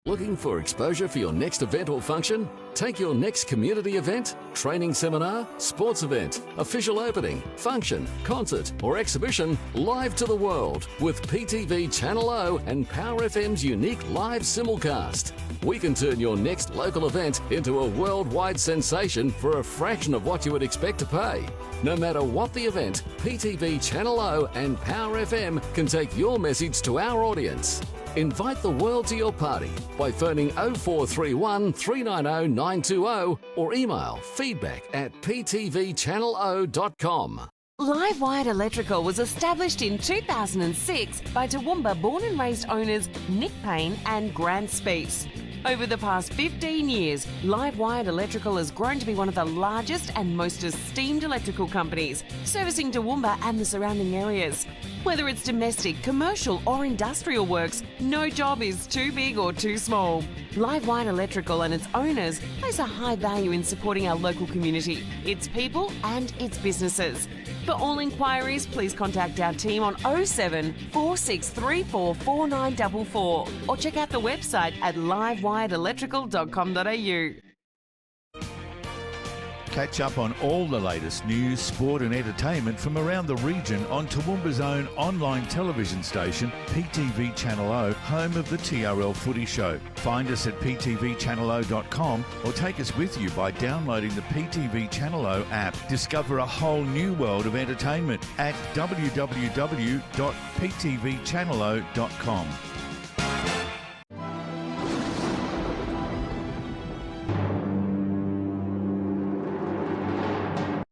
Looking for exposure for your next event or function? Take your next community event, training seminar, sports event, official opening, function, concert or exhibition live to the world with PTV Channel O and Power FM's unique live simulcast. We can turn your next local event into a worldwide sensation for a fraction of what you would expect to pay. No matter what the event, PTV Channel O and Power FM can take your message to our audience. Invite the world to your party by phoning 0431 390 920 or email feedback@ptvchannelo.com. Livewide Electrical was established in 2006 by Toowoomba born and raised owners Nick Payne and Grant Speece. Over the past 15 years, Livewide Electrical has grown to be one of the largest and most esteemed electrical companies, servicing Toowoomba and the surrounding areas. Whether it's domestic, commercial or industrial works, no job is too big or too small. Livewide Electrical and its owners place a high value in supporting our local community, its people and its businesses. For all inquiries, please contact our team on 07 4634 4944 or check out the website at livewiredelectrical.com.au. Catch up on all the latest news, sport and entertainment from around the region on Toowoomba's own online television station, PTV Channel O, home of the TRL Footy Show. Find us at ptvchannelo.com or take us with you by downloading the PTV Channel O app. Discover a whole new world of entertainment at www.ptvchannelo.com.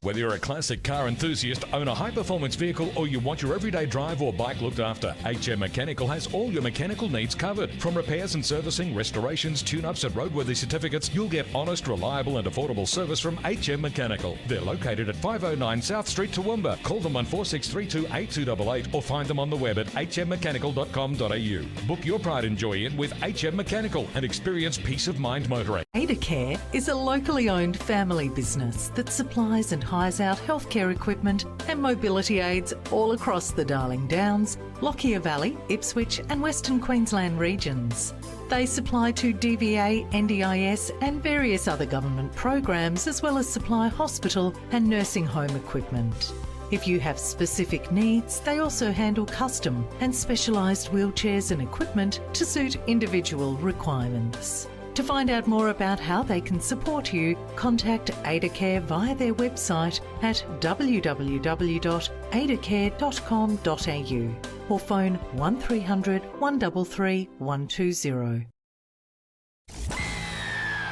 Whether you're a classic car enthusiast, own a high-performance vehicle, or you want your everyday drive or bike looked after, HM Mechanical has all your mechanical needs covered. From repairs and servicing, restorations, tune-ups and roadworthy certificates, you'll get honest, reliable and affordable service from HM Mechanical. They're located at 509 South Street, Toowoomba. Call them on 4632 8288 or find them on the web at hmmechanical.com.au. Book your pride and joy in with HM Mechanical and experience peace of mind motoring. Adacare is a locally owned family business that supplies and hires out healthcare equipment and mobility aids all across the Darling Downs, Lockyer Valley, Ipswich and Western Queensland regions. They supply to DVA, NDIS and various other government programs, as well as supply hospital and nursing home equipment. If you have specific needs, they also handle custom and specialised wheelchairs and equipment to suit individual requirements. To find out more about how they can support you, contact AdaCare via their website at www.adacare.com.au or phone 1300 133 120.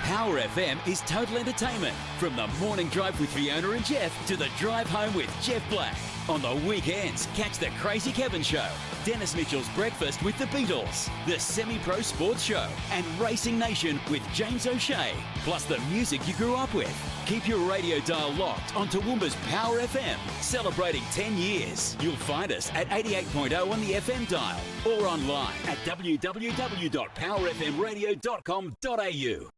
Power FM is total entertainment. From the morning drive with Fiona and Jeff to the drive home with Jeff Black. On the weekends, catch the Crazy Kevin Show, Dennis Mitchell's Breakfast with the Beatles, the Semi-Pro Sports Show, and Racing Nation with James O'Shea, plus the music you grew up with. Keep your radio dial locked on Toowoomba's Power FM, celebrating 10 years. You'll find us at 88.0 on the FM dial or online at www.powerfmradio.com.au.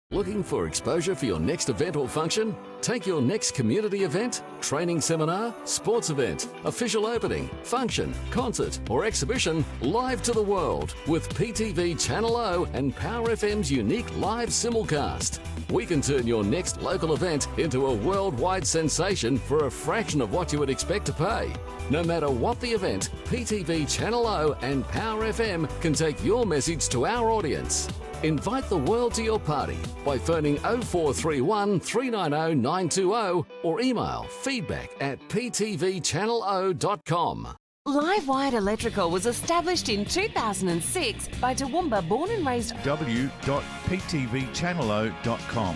Looking for exposure for your next event or function? Take your next community event, training seminar, sports event, official opening, function, concert or exhibition live to the world with PTV Channel O and Power FM's unique live simulcast. We can turn your next local event into a worldwide sensation for a fraction of what you would expect to pay. No matter what the event, PTV Channel O and Power FM can take your message to our audience. Invite the world to your party by phoning 0431 390 920 or email feedback@ptvchannelo.com. Livewide Electrical was established in 2006 by Toowoomba born and raised w.ptvchannelo.com.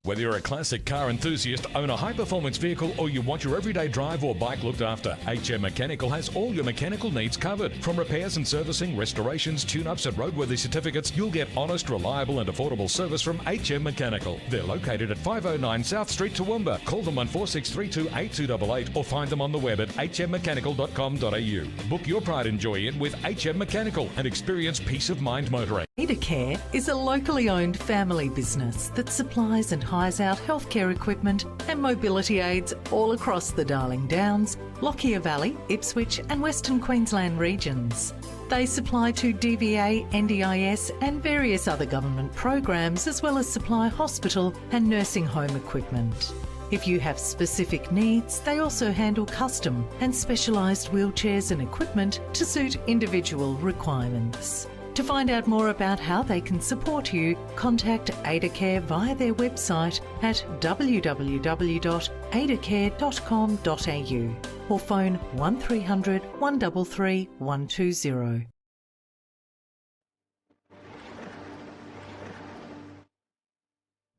Whether you're a classic car enthusiast, own a high-performance vehicle, or you want your everyday drive or bike looked after, HM Mechanical has all your mechanical needs covered. From repairs and servicing, restorations, tune-ups and roadworthy certificates, you'll get honest, reliable and affordable service from HM Mechanical. They're located at 509 South Street, Toowoomba. Call them on 4632 8288 or find them on the web at hmmechanical.com.au. Book your pride and joy in with HM Mechanical and experience peace of mind motoring. AdaCare is a locally owned family business that supplies and hires out healthcare equipment and mobility aids all across the Darling Downs, Lockyer Valley, Ipswich and Western Queensland regions. They supply to DVA, NDIS and various other government programs, as well as supply hospital and nursing home equipment. If you have specific needs, they also handle custom and specialised wheelchairs and equipment to suit individual requirements. To find out more about how they can support you, contact AdaCare via their website at www.adacare.com.au or phone 1300 133 120.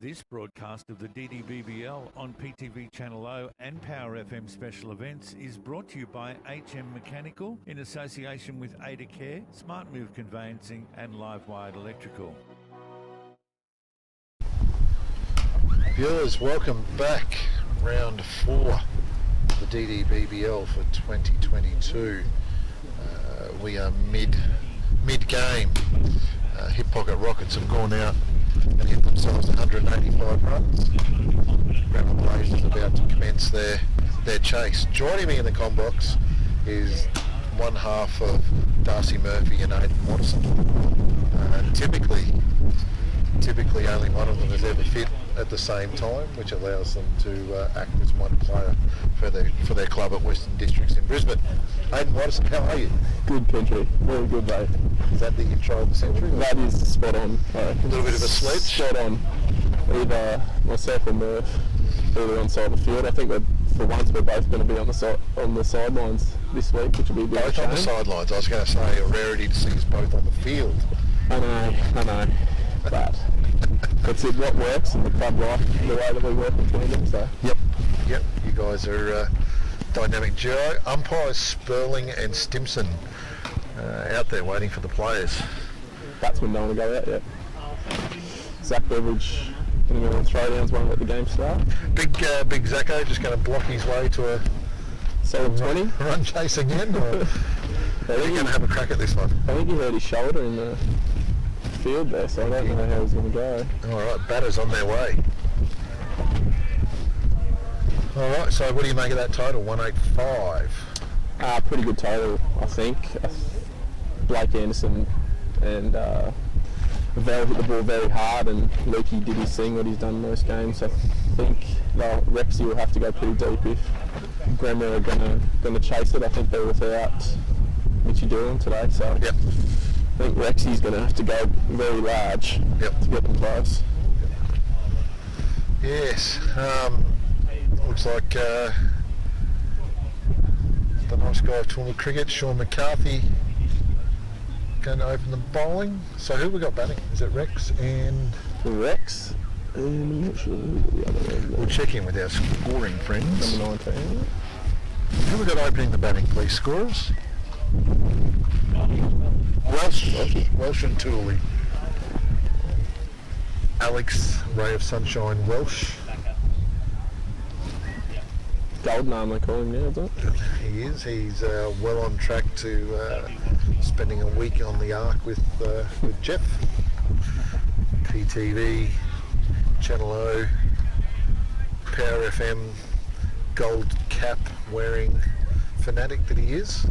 This broadcast of the DDBBL on PTV Channel O and Power FM special events is brought to you by HM Mechanical in association with AdaCare, Smart Move Conveyancing and Livewide Electrical. Viewers, welcome back. Round 4 of the DDBBL for 2022. We are mid-game. Hip Pocket Rockets have gone out and hit themselves 185 runs. Grammar Blaze is about to commence their chase. Joining me in the combox is one half of Darcy Murphy and Aidan Watterson. Typically only one of them is ever fit at the same time, which allows them to act as one player for their club at Western Districts in Brisbane. Aidan Watterson, how are you? Good, country. Very good, mate. Is that the intro of the century? That is spot on. A little bit of a sledge? Spot on. Either myself or Murph early on side of the field. I think that for once we're both going to be on the sidelines this week, which will be a bit of a shame. Both on the sidelines. I was going to say a rarity to see us both on the field. I know. But that's it, what works, and the club like the way that we work between them. So. Yep. You guys are a dynamic duo. Umpires Sperling and Stimson out there waiting for the players. Batsmen don't want to go out yet. Zach Beveridge going to go on throwdowns, won't let the game start. Big Zacko just going to block his way to a solid 20 run chase again. Or? Are you going to have a crack at this one? I think he hurt his shoulder in the field there, so I don't know how he's going to go. All right, batters on their way. All right, so what do you make of that total? 185. Pretty good total, I think. Blake Anderson and Val hit the ball very hard, and Lukey did his thing, what he's done in most games. I think Rexy will have to go pretty deep if Bremer are going to chase it. I think they're without Mitchy Doolan today, so yep. I think Rexy's going to have to go very large to get them close. Yes, looks like the nice guy of Toowoomba Cricket, Sean Mccarthy, going to open the bowling. So who we got batting? Is it Rex and... Rex, and I'm not sure who the other one. We'll check in with our scoring friends. Number 19. Who we got opening the batting, please, scorers? Welsh and Tooley. Alex, Ray of Sunshine Welsh. Golden arm, they call him now, isn't it? He is. He's well on track to spending a week on the Ark with Jeff. PTV, Channel O, Power FM, gold cap wearing fanatic that he is.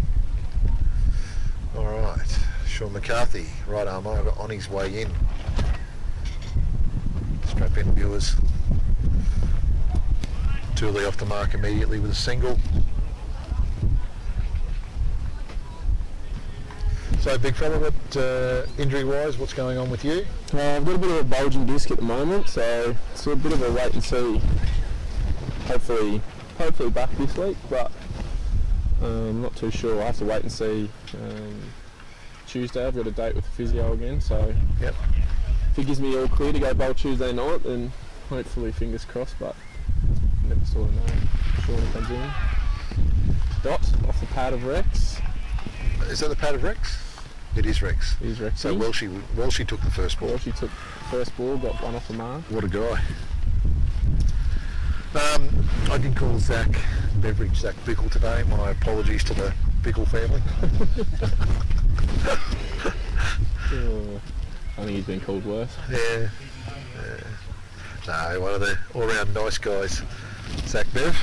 All right, Sean Mccarthy, right arm over, on his way in. Strap in, viewers. Tooley off the mark immediately with a single. So, big fella, what injury-wise, what's going on with you? I've got a bit of a bulging disc at the moment, so it's a bit of a wait and see. Hopefully back this week, but I'm not too sure. I have to wait and see. Tuesday, I've got a date with the physio again, so yep. If it gives me all clear to go bowl Tuesday night, then hopefully fingers crossed, but never sort of know. Shawnee comes in. Dot off the pad of Rex. Is that the pad of Rex? It is Rex. It is Rex. So Welshie took the first ball. Welshie took first ball, got one off the mark. What a guy. I did call Zach Bickle today. My apologies to the Bickle family. I think he's been called worse. Yeah. No, one of the all-round nice guys. Zach Bev.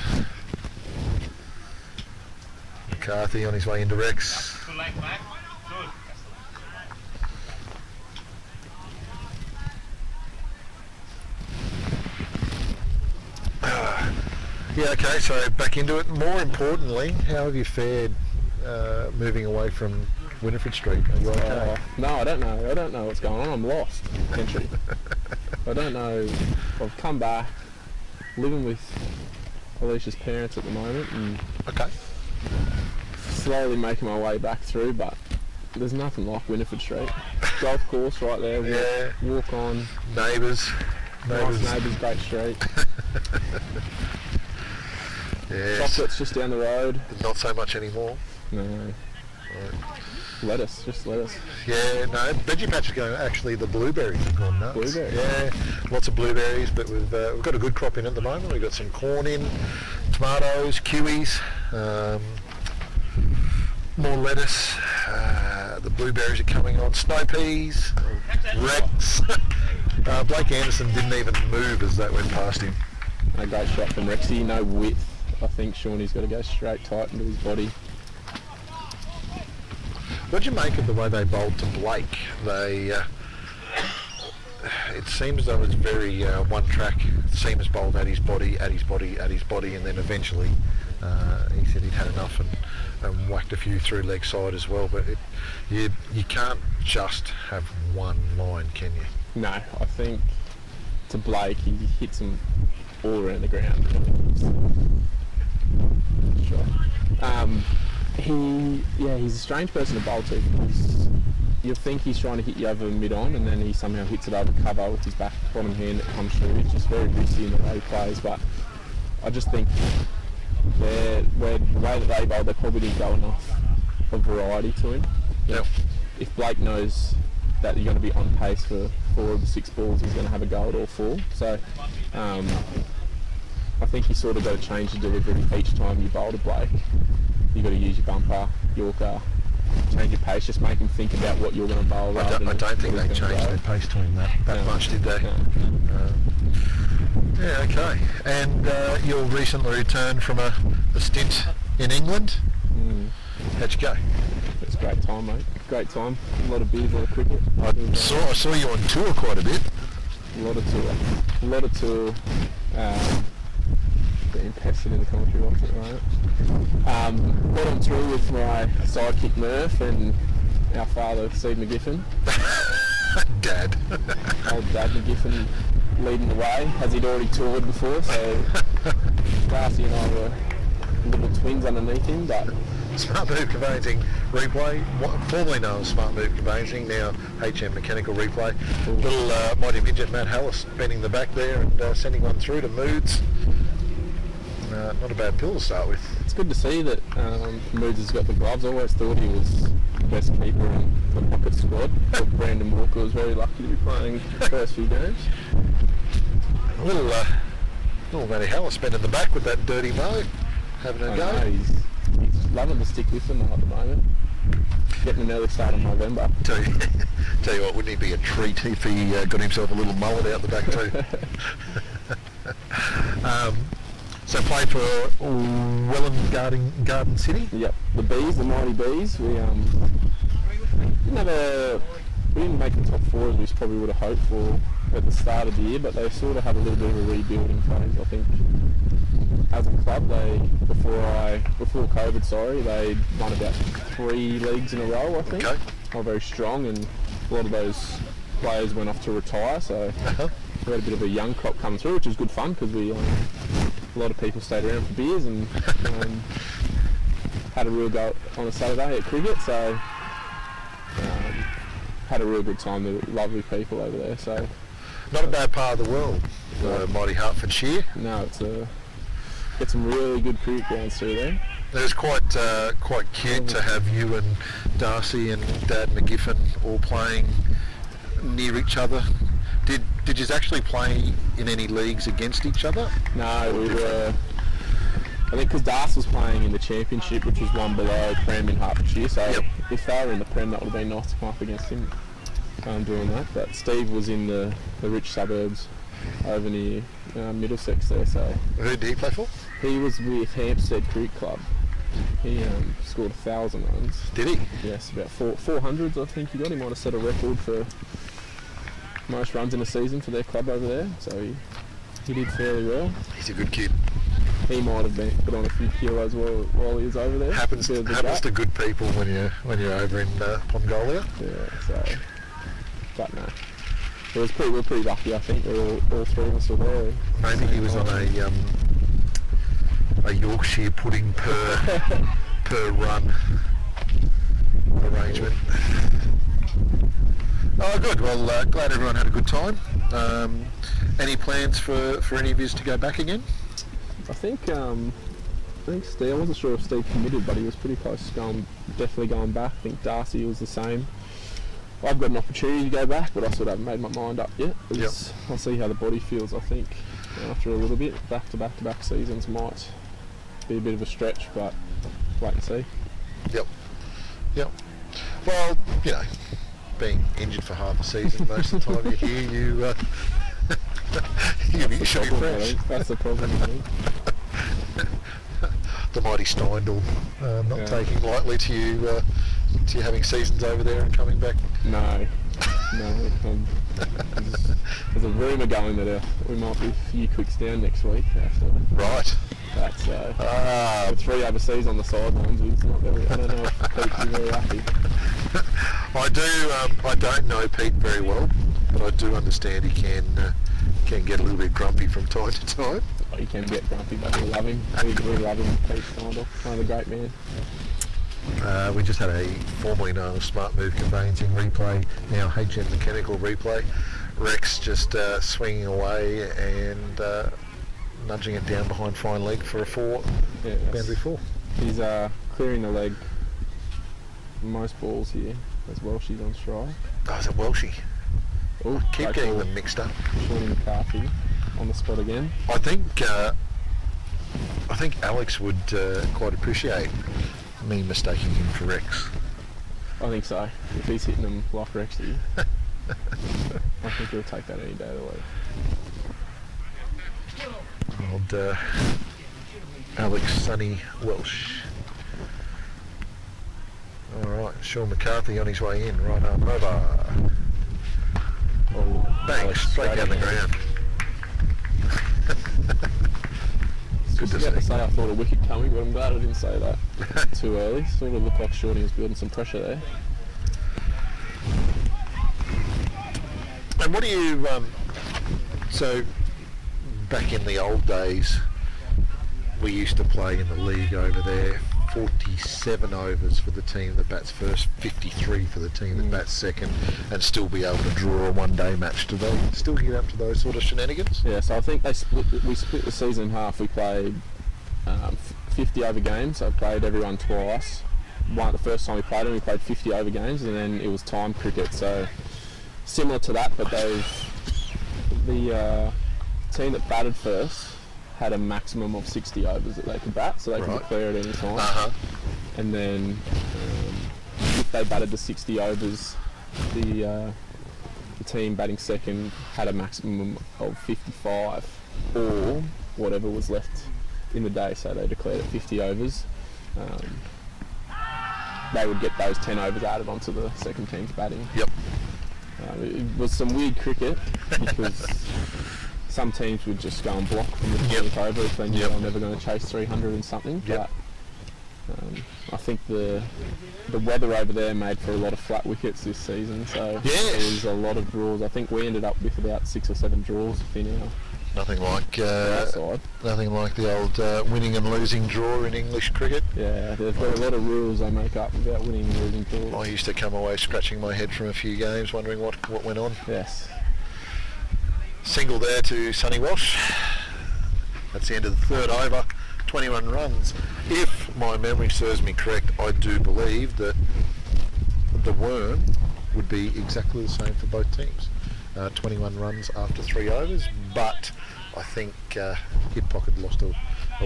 McCarthy on his way into Rex. Yeah, okay, so back into it. More importantly, how have you fared moving away from Winifred Street? Are you okay? No, I don't know. I don't know what's going on. I'm lost, essentially. I don't know. I've come back, living with Alicia's parents at the moment, and okay, slowly making my way back through, but there's nothing like Winifred Street. Golf course right there, walk on. Neighbours. Nice neighbours, great street. Yes. Chocolate's just down the road. Not so much anymore. No. Right. Just lettuce. Yeah, no, veggie patch is going, actually the blueberries have gone nuts. Blueberries? Yeah, lots of blueberries, but we've got a good crop in at the moment. We've got some corn in, tomatoes, kiwis, more lettuce, the blueberries are coming on, snow peas, Rex. Blake Anderson didn't even move as that went past him. A great shot from Rexy, no width. I think Shawnee's got to go straight tight into his body. What do you make of the way they bowled to Blake? They, it seems though it's very one track. Seamers bowled at his body, and then eventually he said he'd had enough and whacked a few through leg side as well. But you can't just have one line, can you? No, I think to Blake he hits them all around the ground. Sure. He's a strange person to bowl to. You think he's trying to hit you over mid-on, and then he somehow hits it over cover with his bottom hand that comes through. It's just very risky in the way he plays, but I just think the way that they bowl, they probably didn't go enough of variety to him. Yep. If Blake knows that you're going to be on pace for 4 of the 6 balls, he's going to have a go at all 4. So I think you sort of got to change the delivery each time you bowl to Blake. You've got to use your bumper, Yorker, change your pace, just make him think about what you're going to bowl. I don't think they changed their pace to him that much, did they? No. Yeah, okay. And you're recently returned from a stint in England. How'd you go? It was a great time, mate. Great time. A lot of beers, a lot of cricket. I saw you on tour quite a bit. A lot of tour. Being pestered in the commentary box at the moment. Got on tour with my sidekick Murph and our father Steve McGiffin. Dad. Old Dad McGiffin leading the way, as he'd already toured before, so Darcy and I were little twins underneath him, but Smart Move Conveyancing Replay, formerly known as Smart Move Conveyancing, now HM Mechanical Replay. Little mighty midget Matt Hallis bending the back there and sending one through to Moods. Not a bad pill to start with. It's good to see that Moods has got the gloves. I always thought he was the best keeper in the pocket squad. But Brandon Walker was very lucky to be playing the first few games. Little Matty Hallis bending the back with that dirty mo, having a go. Know, he's loving the stick with them at the moment. Getting an early start in November. Tell you what, wouldn't he be a treat if he got himself a little mullet out the back too? So played for Welland Garden City? Yep, the Bees, the mighty Bees. We didn't make the top four as we probably would have hoped for at the start of the year, but they sort of had a little bit of a rebuilding phase. I think as a club, before COVID, they won about 3 leagues in a row. I think. Okay. They were very strong, and a lot of those players went off to retire. So we had a bit of a young crop come through, which was good fun because a lot of people stayed around for beers and had a real go on a Saturday at cricket. So had a real good time. There were lovely people over there. So not a bad part of the world, mighty Hertfordshire. No, get some really good cricket grounds through there. It was quite cute to have you and Darcy and Dad McGiffin all playing near each other. Did you actually play in any leagues against each other? No, we were. I think because Darcy was playing in the Championship, which was one below Prem in Hertfordshire. So if they were in the Prem, that would have been nice to come up against him doing that. But Steve was in the rich suburbs over near Middlesex there. So who did he play for? He was with Hampstead Cricket Club. He scored 1,000 runs. Did he? Yes, about 400s I think he got. He might have set a record for most runs in a season for their club over there. So he did fairly well. He's a good kid. He might have put on a few kilos while he was over there. Happens to good people when you're over in Pongolia. Yeah. So, but no. We're pretty lucky. I think all 3 of us were there. Maybe he was on a Yorkshire pudding per run arrangement. Oh, good. Well, glad everyone had a good time. Any plans for any of yous to go back again? I think Steve. I wasn't sure if Steve committed, but he was pretty close to definitely going back. I think Darcy was the same. I've got an opportunity to go back, but I sort of haven't made my mind up yet. I'll see how the body feels. I think after a little bit, back-to-back seasons might be a bit of a stretch, but wait and see. Yep. Well, being injured for half a season most of the time you hear you should be fresh. That's the problem, I think. The mighty Steindl not taking lightly to you having seasons over there and coming back. No. There's a rumour going that we might be a few quicks down next week. Right. That's 3 overseas on the sidelines. I don't know if Pete's very happy. I don't know Pete very well, but I do understand he can get a little bit grumpy from time to time. He can get grumpy, but we love him. We love him, Pete Steindl, one of the great men. We just had a formerly known as Smart Move Conveyancing Replay, now HM Mechanical Replay. Rex just swinging away and nudging it down behind fine leg for a 4, boundary 4. He's clearing the leg most balls here as Welshie's on strike. Oh, is it Welshie? Oh, keep getting them mixed up. Shawnee Mccarthy on the spot again. I think Alex would quite appreciate me mistaking him for Rex. I think so. If he's hitting them like Rexy, I think he'll take that any day of the week. Old Alex Sonny Welsh. Alright, Sean McCarthy on his way in, right arm over. Oh, Bang, straight down the ground. Good to I see. I thought a wicket coming, but I'm glad I didn't say that too early. Sort of looked like Shorty was building some pressure there. And what do you, so back in the old days, we used to play in the league over there, 47 overs for the team that bats first, 53 for the team that bats second, and still be able to draw a one-day match. Do they still get up to those sort of shenanigans? Yeah, so I think we split the season in half. We played 50 over games, so I played everyone twice. The first time we played them, we played 50 over games, and then it was time cricket. So similar to that, but the team that batted first had a maximum of 60 overs that they could bat, so they could declare at any time. And then if they batted the 60 overs, the team batting second had a maximum of 55 or whatever was left in the day, so they declared at 50 overs. They would get those 10 overs added onto the second team's batting. Yep. It was some weird cricket because some teams would just go and block from the 20th over if they knew they were never going to chase 300 and something. But I think the weather over there made for a lot of flat wickets this season, so there was a lot of draws. I think we ended up with about 6 or 7 draws in our Nothing like outside. the old winning and losing draw in English cricket. Yeah, there's got a lot of rules they make up about winning and losing draws. I used to come away scratching my head from a few games, wondering what went on. Yes. Single there to Sonny Walsh. That's the end of the third over, 21 runs. If my memory serves me correct, I do believe that the Worm would be exactly the same for both teams. 21 runs after 3 overs, but I think Hip Pocket lost a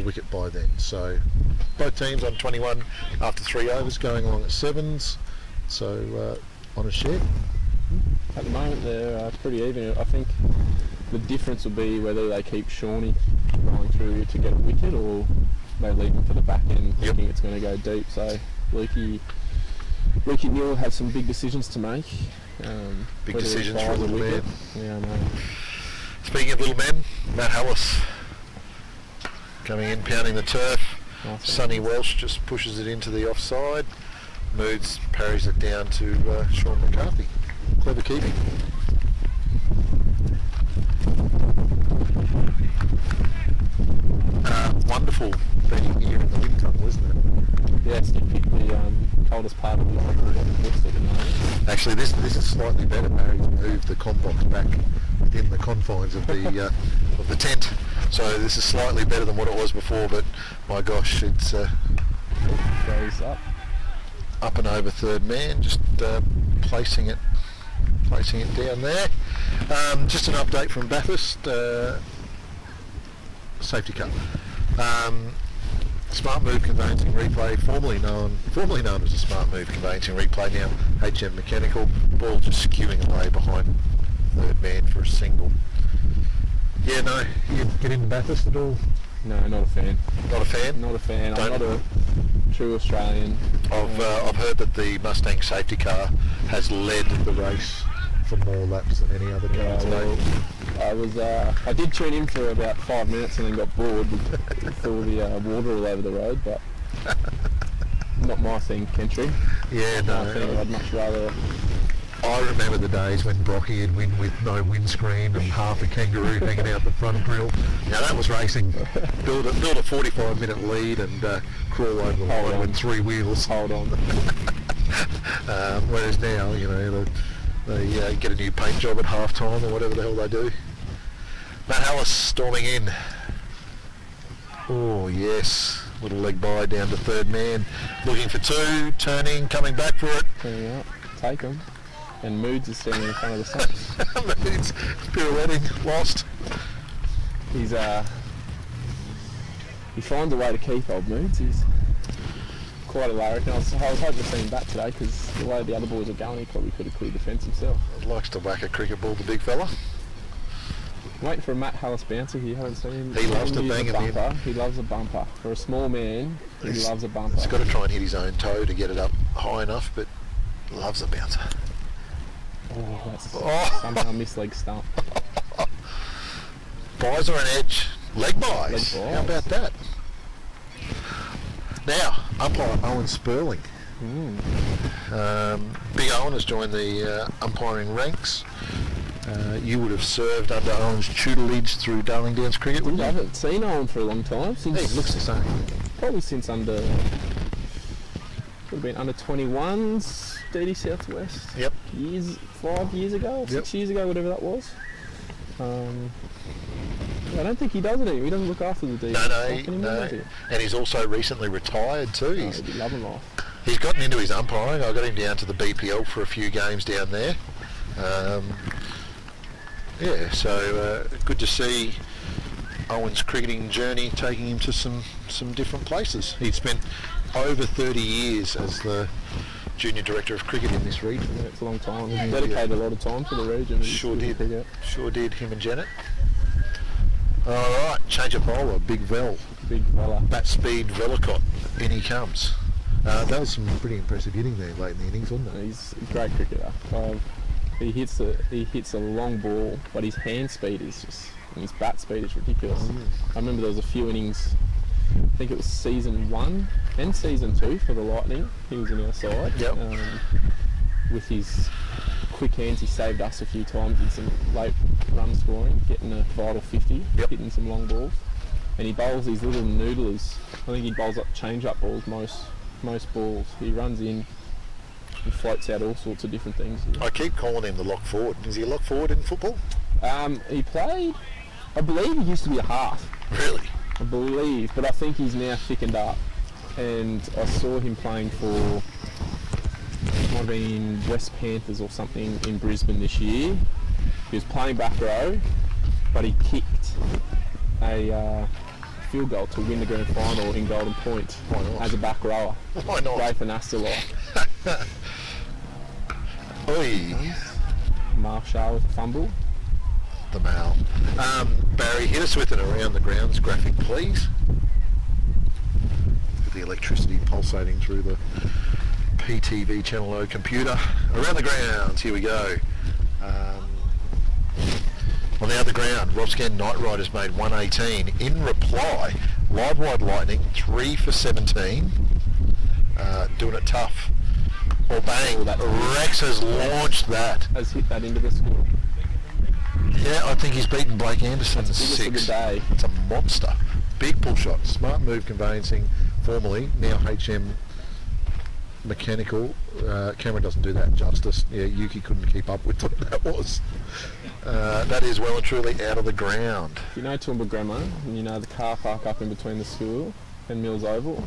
wicket by then. So both teams on 21 after 3 overs, going along at 7s. So on a share. At the moment they're pretty even. I think the difference will be whether they keep Shawnee going through to get a wicket or they leave him for the back end thinking it's going to go deep. So Lukey Newell has some big decisions to make. Big decisions for a little man. Yeah, I know. Speaking of little men, Matt Hallis coming in, pounding the turf. Nice. Sonny Welsh just pushes it into the offside. Moods parries it down to Sean McCarthy. Clever keeping. Wonderful being here in the wind tunnel, isn't it? Yes, you picked the coldest part of the west at the moment. Actually, this is slightly better. Barry's moved the combox back within the confines of the tent, so this is slightly better than what it was before. But my gosh, it's goes up and over third man, just placing it down there. Just an update from Bathurst. Safety car. Smart Move Conveyancing Replay, formerly known as a Smart Move Conveyancing Replay, now HM Mechanical. Ball just skewing away behind third man for a single. Yeah, no, you get into Bathurst at all? No, not a fan. Not a fan? Not a fan. I'm not a true Australian. I've heard that the Mustang safety car has led the race for more laps than any other car today. I did tune in for about 5 minutes and then got bored with all the water all over the road, but not my thing, Kentry. Yeah, no. I'd much rather. I remember the days when Brocky would win with no windscreen and half a kangaroo hanging out the front grill. Now that was racing. Build a 45-minute lead and crawl over the line with 3 wheels. Hold on. Whereas now, you know, they get a new paint job at half time or whatever the hell they do. Matt Hallis storming in. Oh yes, little leg by down to third man, looking for 2, turning, coming back for it. Turning up, take them. And Moods is standing in front of the stumps. Moods pirouetting, lost. He finds a way to keep old Moods. He's quite a larrikin. I was hoping to see him bat today because the way the other boys are going, he probably could have cleared the fence himself. Likes to whack a cricket ball, the big fella. Waiting for a Matt Hallis bouncer here. Haven't seen him. He loves to bang him in. He loves a bumper. For a small man, he loves a bumper. He's got to try and hit his own toe to get it up high enough, but loves a bouncer. Oh, that's somehow missed leg stump. Buys or an edge? Leg buys. How about that? Now, umpire Owen Sperling. Big Owen has joined the umpiring ranks. You would have served under Owen's tutelage through Darling Downs cricket, wouldn't you? I haven't seen Owen for a long time. He looks the same. Probably since would have been under 21s, DD Southwest. Yep. 5 years ago, 6 years ago, whatever that was. I don't think he does it anymore. He doesn't look after the DD. No. And he's also recently retired too. He's loving life. He's gotten into his umpiring. I got him down to the BPL for a few games down there. So good to see Owen's cricketing journey taking him to some different places. He'd spent over 30 years as the junior director of cricket in this region. Yeah, it's a long time. He's dedicated a lot of time to the region. Sure did, him and Janet. Alright, change of bowler, Big Vel. Big fella. Bat speed Velicott, in he comes. That was some pretty impressive hitting there late in the innings, wasn't it? He's a great cricketer. He hits a long ball, but his hand speed is just, and his bat speed is ridiculous. I remember there was a few innings, I think it was season 1 and season 2 for the Lightning. He was in our side. Yep. With his quick hands, he saved us a few times in some late run scoring, getting a vital 50, hitting some long balls. And he bowls these little noodlers. I think he bowls up change-up balls most balls. He runs in and floats out all sorts of different things. I keep calling him the lock forward. Is he a lock forward in football? He played, I believe he used to be a half. Really? I believe, but I think he's now thickened up. And I saw him playing for, might have been West Panthers or something in Brisbane this year. He was playing back row, but he kicked a field goal to win the grand final in Golden Point as a back rower. Why not? Great for Nastalai. Oi. Marshall with a fumble. The Mal. Barry, hit us with an around the grounds graphic, please. With the electricity pulsating through the PTV Channel O computer. Around the grounds, here we go. On the other ground, Roscan Knight Riders made 118. In reply, Livewide Lightning 3 for 17. Doing it tough. Or bang, Rex has launched that. Has hit that into the score. Yeah, I think he's beaten Blake Anderson 6. Of the day. It's a monster. Big pull shot. Smart Move Conveyancing, formerly, now HM Mechanical. Cameron doesn't do that justice. Yeah, Yuki couldn't keep up with what that was. That is well and truly out of the ground. You know Toowoomba Grammar, and you know the car park up in between the school and Mills Oval?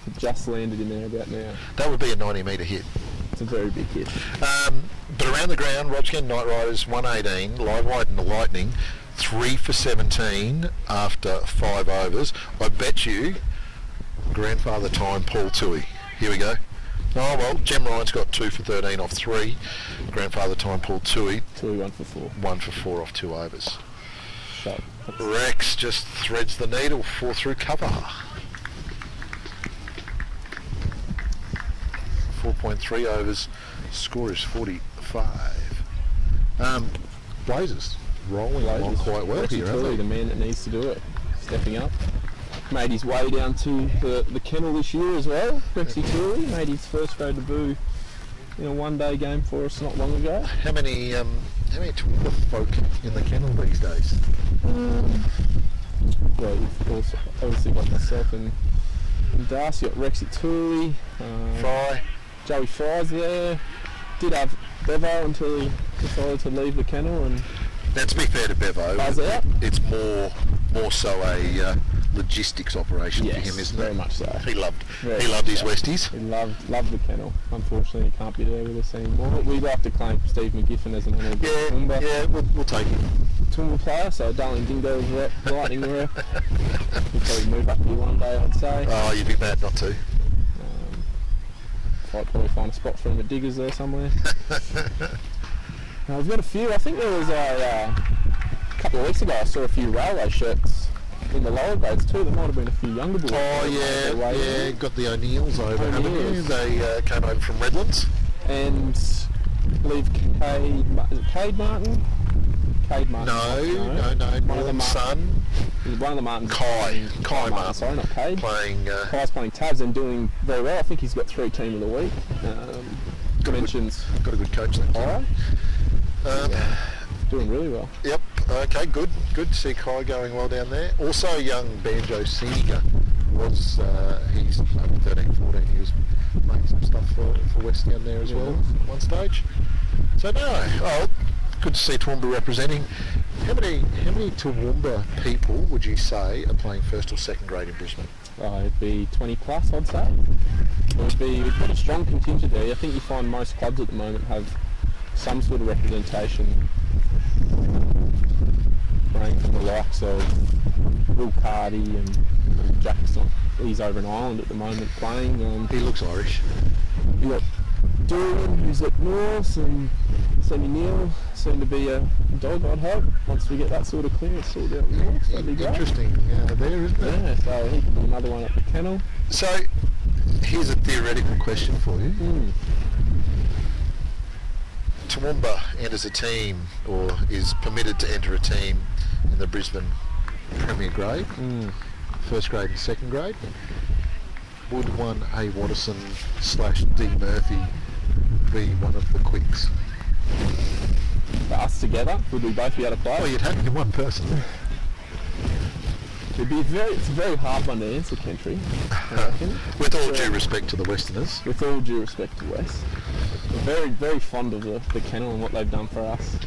It just landed in there about now. That would be a 90-metre hit. It's a very big hit. But around the ground, Rochkin Knight Riders 118, Livewide and the Lightning 3 for 17 after 5 overs. I bet you grandfather time Paul Toohey. Here we go. Oh well, Jem Ryan's got 2 for 13 off 3. Grandfather time Paul Toohey. Toohey 1 for 4. 1 for 4 off 2 overs. So, Rex just threads the needle 4 through cover. 4.3 overs. Score is 45. Blazers rolling along quite well here, aren't they? The man that needs to do it, stepping up. Made his way down to the kennel this year as well. Rexy Tooley made his first road debut in a one-day game for us not long ago. How many Toowoomba folk in the kennel these days? Well, you've also obviously got myself and Darcy, got Rexy Tooley. Fry. Joey Fry's there. Did have Bevo until he decided to leave the kennel. And now, to be fair to Bevo, it's more so a logistics operation for him, isn't it? Very much so. He loved his Westies. He loved the kennel. Unfortunately, he can't be there with us anymore. But we'd like to claim Steve McGiffin as an honourable Toowoomba. Yeah, we'll take him. Toowoomba player, so Darling Dingo's rep, Lightning rep. He'll probably move up here one day, I'd say. Oh, you'd be bad not to. I'd probably find a spot for him at Diggers there somewhere. We've got a few. I think there was a couple of weeks ago I saw a few railway shirts in the lower grades too. There might have been a few younger boys. Oh yeah, got the O'Neills over, haven't you? They came over from Redlands. And I believe Cade Martin? Cade Martin. No. One of the son. One of the Martins. Kai Martin. Sorry, not Cade. Kai's playing tabs and doing very well. I think he's got 3 team of the week. Mentions. Got a good coach there. Doing really well. Yep. Okay. Good to see Kai going well down there. Also, young Banjo Senior was he's 13, 14 years making some stuff for West down there as well at one stage. So good to see Toowoomba representing. How many Toowoomba people would you say are playing first or second grade in Brisbane? It'd be 20 plus, I'd say. We've got a strong contingent there. I think you find most clubs at the moment have some sort of representation, playing from the likes of Will Cardy and Jackson. He's over in Ireland at the moment playing. He looks Irish. You got Doran, who's at North, and Sammy Neal, soon to be a dog, I'd hope, once we get that sort of clearance sorted out in North. That'd be great. Interesting there, isn't it? Yeah, so he could be another one at the kennel. So, here's a theoretical question for you. Toowoomba enters a team, or is permitted to enter a team in the Brisbane Premier Grade, first grade and second grade. Would one A. Watterson / D. Murphy be one of the quicks? For us together, would we both be able to play? Well, you'd have to be one person. It's a very hard one to answer, Kentry, I reckon. With all due respect to the Westerners. With all due respect to West. We're very, very fond of the kennel and what they've done for us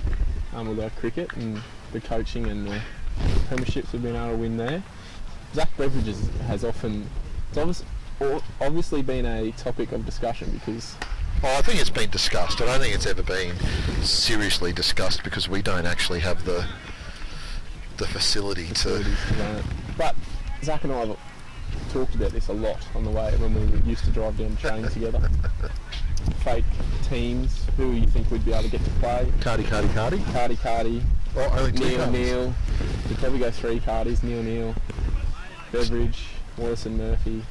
with our cricket and the coaching and the premierships we've been able to win there. Zach Beveridge has obviously been a topic of discussion because... I think it's been discussed. I don't think it's ever been seriously discussed because we don't actually have the facility to... But Zach and I have talked about this a lot on the way when we used to drive down the train together. Fake teams, who you think we'd be able to get to play? Cardy. Oh, only Neil. We'd probably go 3 Cardys. Neil. Beveridge, Watterson, Murphy.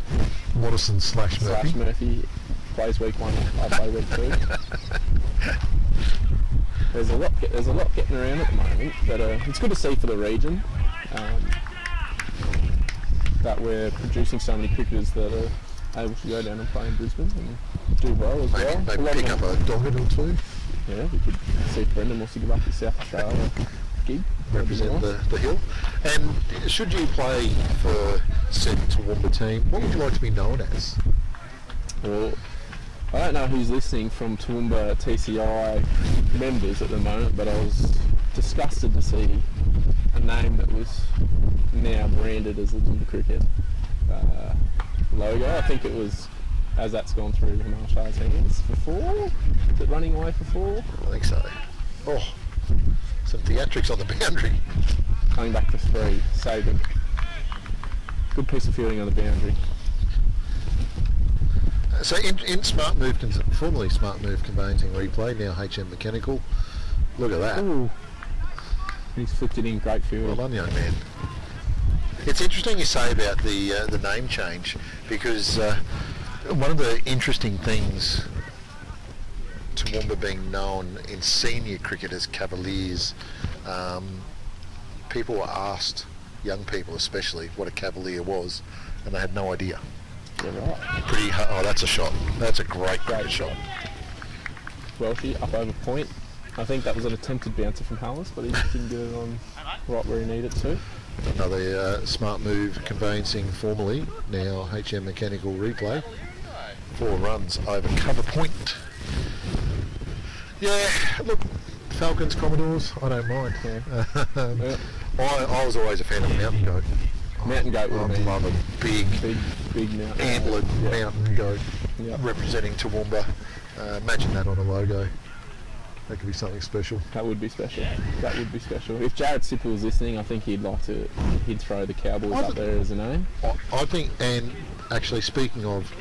Watterson / Murphy. Plays week 1, I play week 2. There's a lot getting around at the moment, but it's good to see for the region that we're producing so many cricketers that are able to go down and play in Brisbane and do well as well. Maybe pick up a dogged or 2. Yeah, we could see if Brendan wants to give up his South Australia gig. Represent the hill. And should you play for said Toowoomba team, what would you like to be known as? Well, I don't know who's listening from Toowoomba TCI members at the moment, but I was disgusted to see a name that was now branded as the Toowoomba Cricket logo. I think it was, as that's gone through Marshall's hands, for 4? Is it running away for 4? I think so. Oh, some theatrics on the boundary. Coming back to 3, saved it. Good piece of fielding on the boundary. So in Smart Move, formerly Smart Move Conveyancing Replay, now HM Mechanical. Look at that. Ooh. He's flipped it in, great field. Well done, young man. It's interesting you say about the name change, because one of the interesting things, Toowoomba being known in senior cricket as Cavaliers, people were asked, young people especially, what a Cavalier was, and they had no idea. Yeah, right. Oh, that's a shot. That's a great shot. Welshie up over point. I think that was an attempted bouncer from Hallis, but he didn't get it on right where he needed to. Another Smart Move Conveyancing, formerly, now HM Mechanical Replay. 4 runs over cover point. Yeah, look, Falcons, Commodores, I don't mind. Yeah. I was always a fan of the Mountain Goat. Mountain Goat would I love a big mountain. antlered mountain goat representing Toowoomba. Imagine that on a logo. That could be something special. That would be special. If Jared Sipple was listening, I think he'd throw the Cowboys up there as a name. I think, and actually speaking of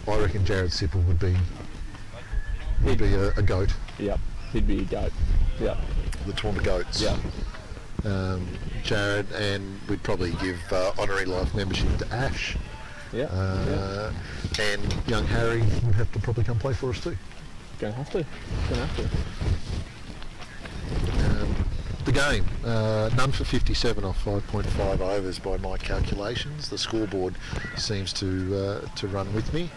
I reckon Jared Sipple would be a goat. Yep, he'd be a goat. Yep. The Toowoomba Goats. Yep. Jared, and we'd probably give honorary life membership to Ash. Yeah. And young Harry would have to probably come play for us too. Gonna have to. The game, none for 57 off 5.5 overs by my calculations. The scoreboard seems to run with me.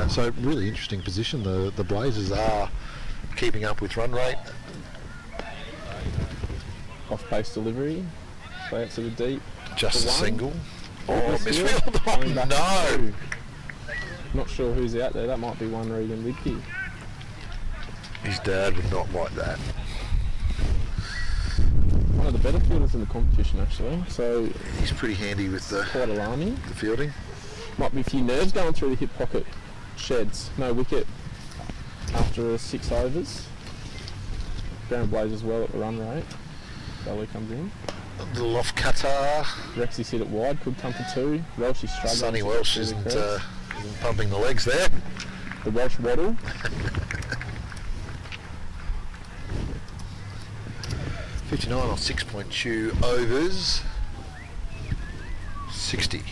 So really interesting position. The Blazers are keeping up with run rate. Off-pace delivery, play out to the deep. Just a one. single. Oh, Misfield. Coming back no! through. Not sure who's out there. That might be one Regan Lidke. His dad would not like that. One of the better fielders in the competition, actually. So he's pretty handy with quite alarming. The fielding. Might be a few nerves going through the hip pocket. Sheds. No wicket after 6 overs. Ground Blazers well at the run rate. Belly comes in. The little off Qatar. Rexy's hit it wide, could come for 2. Welsh is struggling. Sonny Welsh isn't pumping the legs there. The Welsh waddle. 59 off 6.2 overs. 60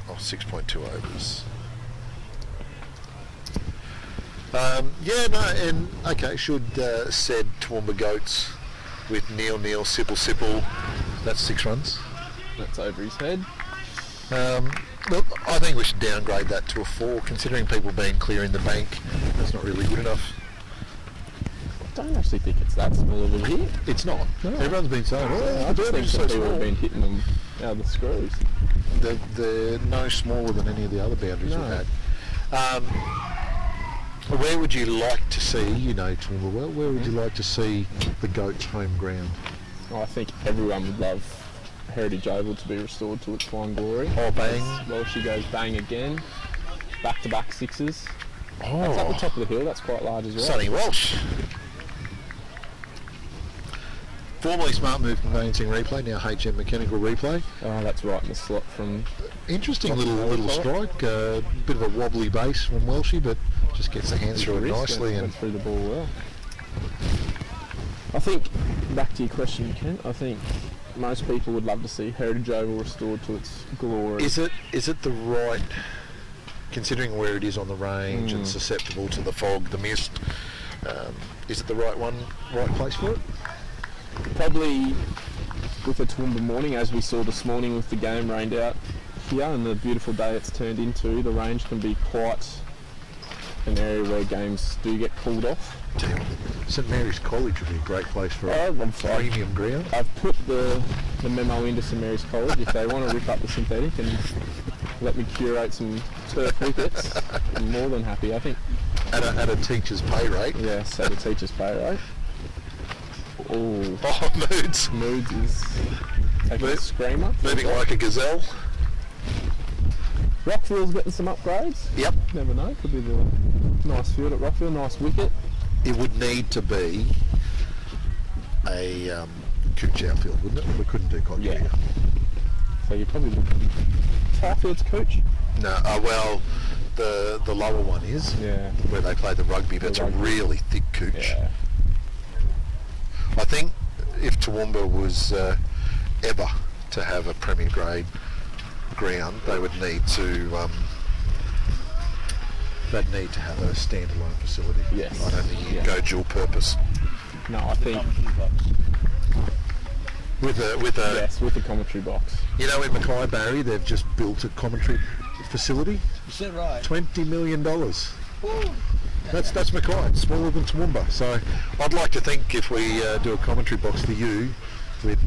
off 6.2 overs. Should said Toowoomba Goats with Neil, Sipple. That's 6 runs. That's over his head. Look, I think we should downgrade that to a 4, considering people being clear in the bank. That's not really good enough. I don't actually think it's that small of a hit. It's not. No. Everyone's been saying, I just think so people have been hitting them out of the screws. They're no smaller than any of the other boundaries we've had. Where would you like to see, Toowoomba well, where would you like to see the Goats' home ground? I think everyone would love Heritage Oval to be restored to its fine glory. Oh, bang. Well, she goes bang again. Back-to-back 6s. Oh. That's up the top of the hill, that's quite large as well. Sonny Welsh. Formerly Smart Move Conveyancing Replay, now HM Mechanical Replay. Oh, that's right in the slot from... Interesting little strike. Bit of a wobbly base from Welshie, but just gets the hands through it nicely. Went through the ball well. I think, back to your question, Ken, I think most people would love to see Heritage Oval restored to its glory. Is it the right, considering where it is on the range and susceptible to the fog, the mist, is it the right place for it? Probably with a Toowoomba morning, as we saw this morning with the game rained out here and the beautiful day it's turned into, the range can be quite an area where games do get pulled off. St Mary's College would be a great place for a premium ground. I've put the memo into St Mary's College. If they want to rip up the synthetic and let me curate some turf wickets, I'm more than happy. I think at a teacher's pay rate. Yes, at a teacher's pay rate. Oh, Moods. Moods is taking a screamer. Moving like a gazelle. Rockville's getting some upgrades. Yep. Never know. Could be the nice field at Rockville. Nice wicket. It would need to be a Cooch outfield, wouldn't it? We couldn't do Cockery. Yeah. So you're probably looking... Tarfield's Cooch? No, well, the lower one is. Yeah. Where they play the rugby, but it's a really thick Cooch. Yeah. I think if Toowoomba was ever to have a Premier Grade ground, they would need to have a standalone facility. Yes. I don't think you can go dual purpose. No, I think with the commentary box. In Mackay Barry, they've just built a commentary facility. Is that right? $20 million. That's Mackay. It's smaller than Toowoomba. So I'd like to think if we do a commentary box for you, with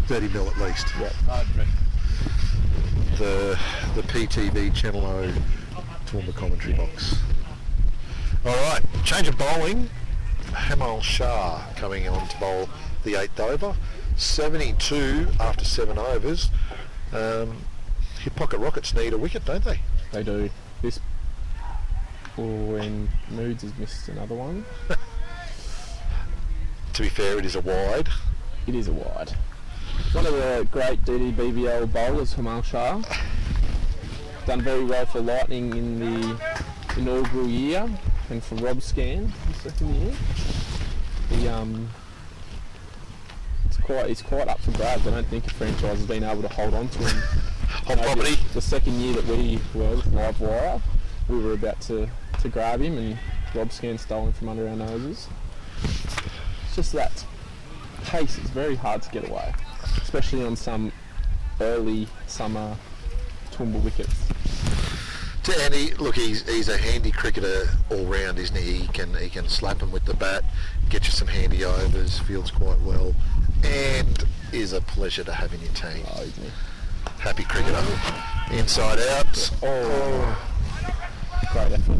30 mil at least. Yeah. I'd reckon. The PTV Channel O Toowoomba commentary box. All right, change of bowling. Hamal Shah coming on to bowl the 8th over. 72 after 7 overs. Hip pocket Rockets need a wicket, don't they? They do. This when Moods has missed another one. To be fair, it is a wide. It is a wide. One of the great DDBBL bowlers from Alshire. Done very well for Lightning in the inaugural year, and for Rob Scan the second year. He's quite up for grabs. I don't think a franchise has been able to hold on to him. On property. The second year that we were with Livewire, we were about to grab him, and Rob Scan stole him from under our noses. It's just that pace is very hard to get away, especially on some early summer Toowoomba wickets. To Andy, look, he's a handy cricketer all round, isn't he? He can slap him with the bat, get you some handy overs, fields quite well, and is a pleasure to have in your team. Oh, isn't he? Happy cricketer. Inside out. Oh. Great effort.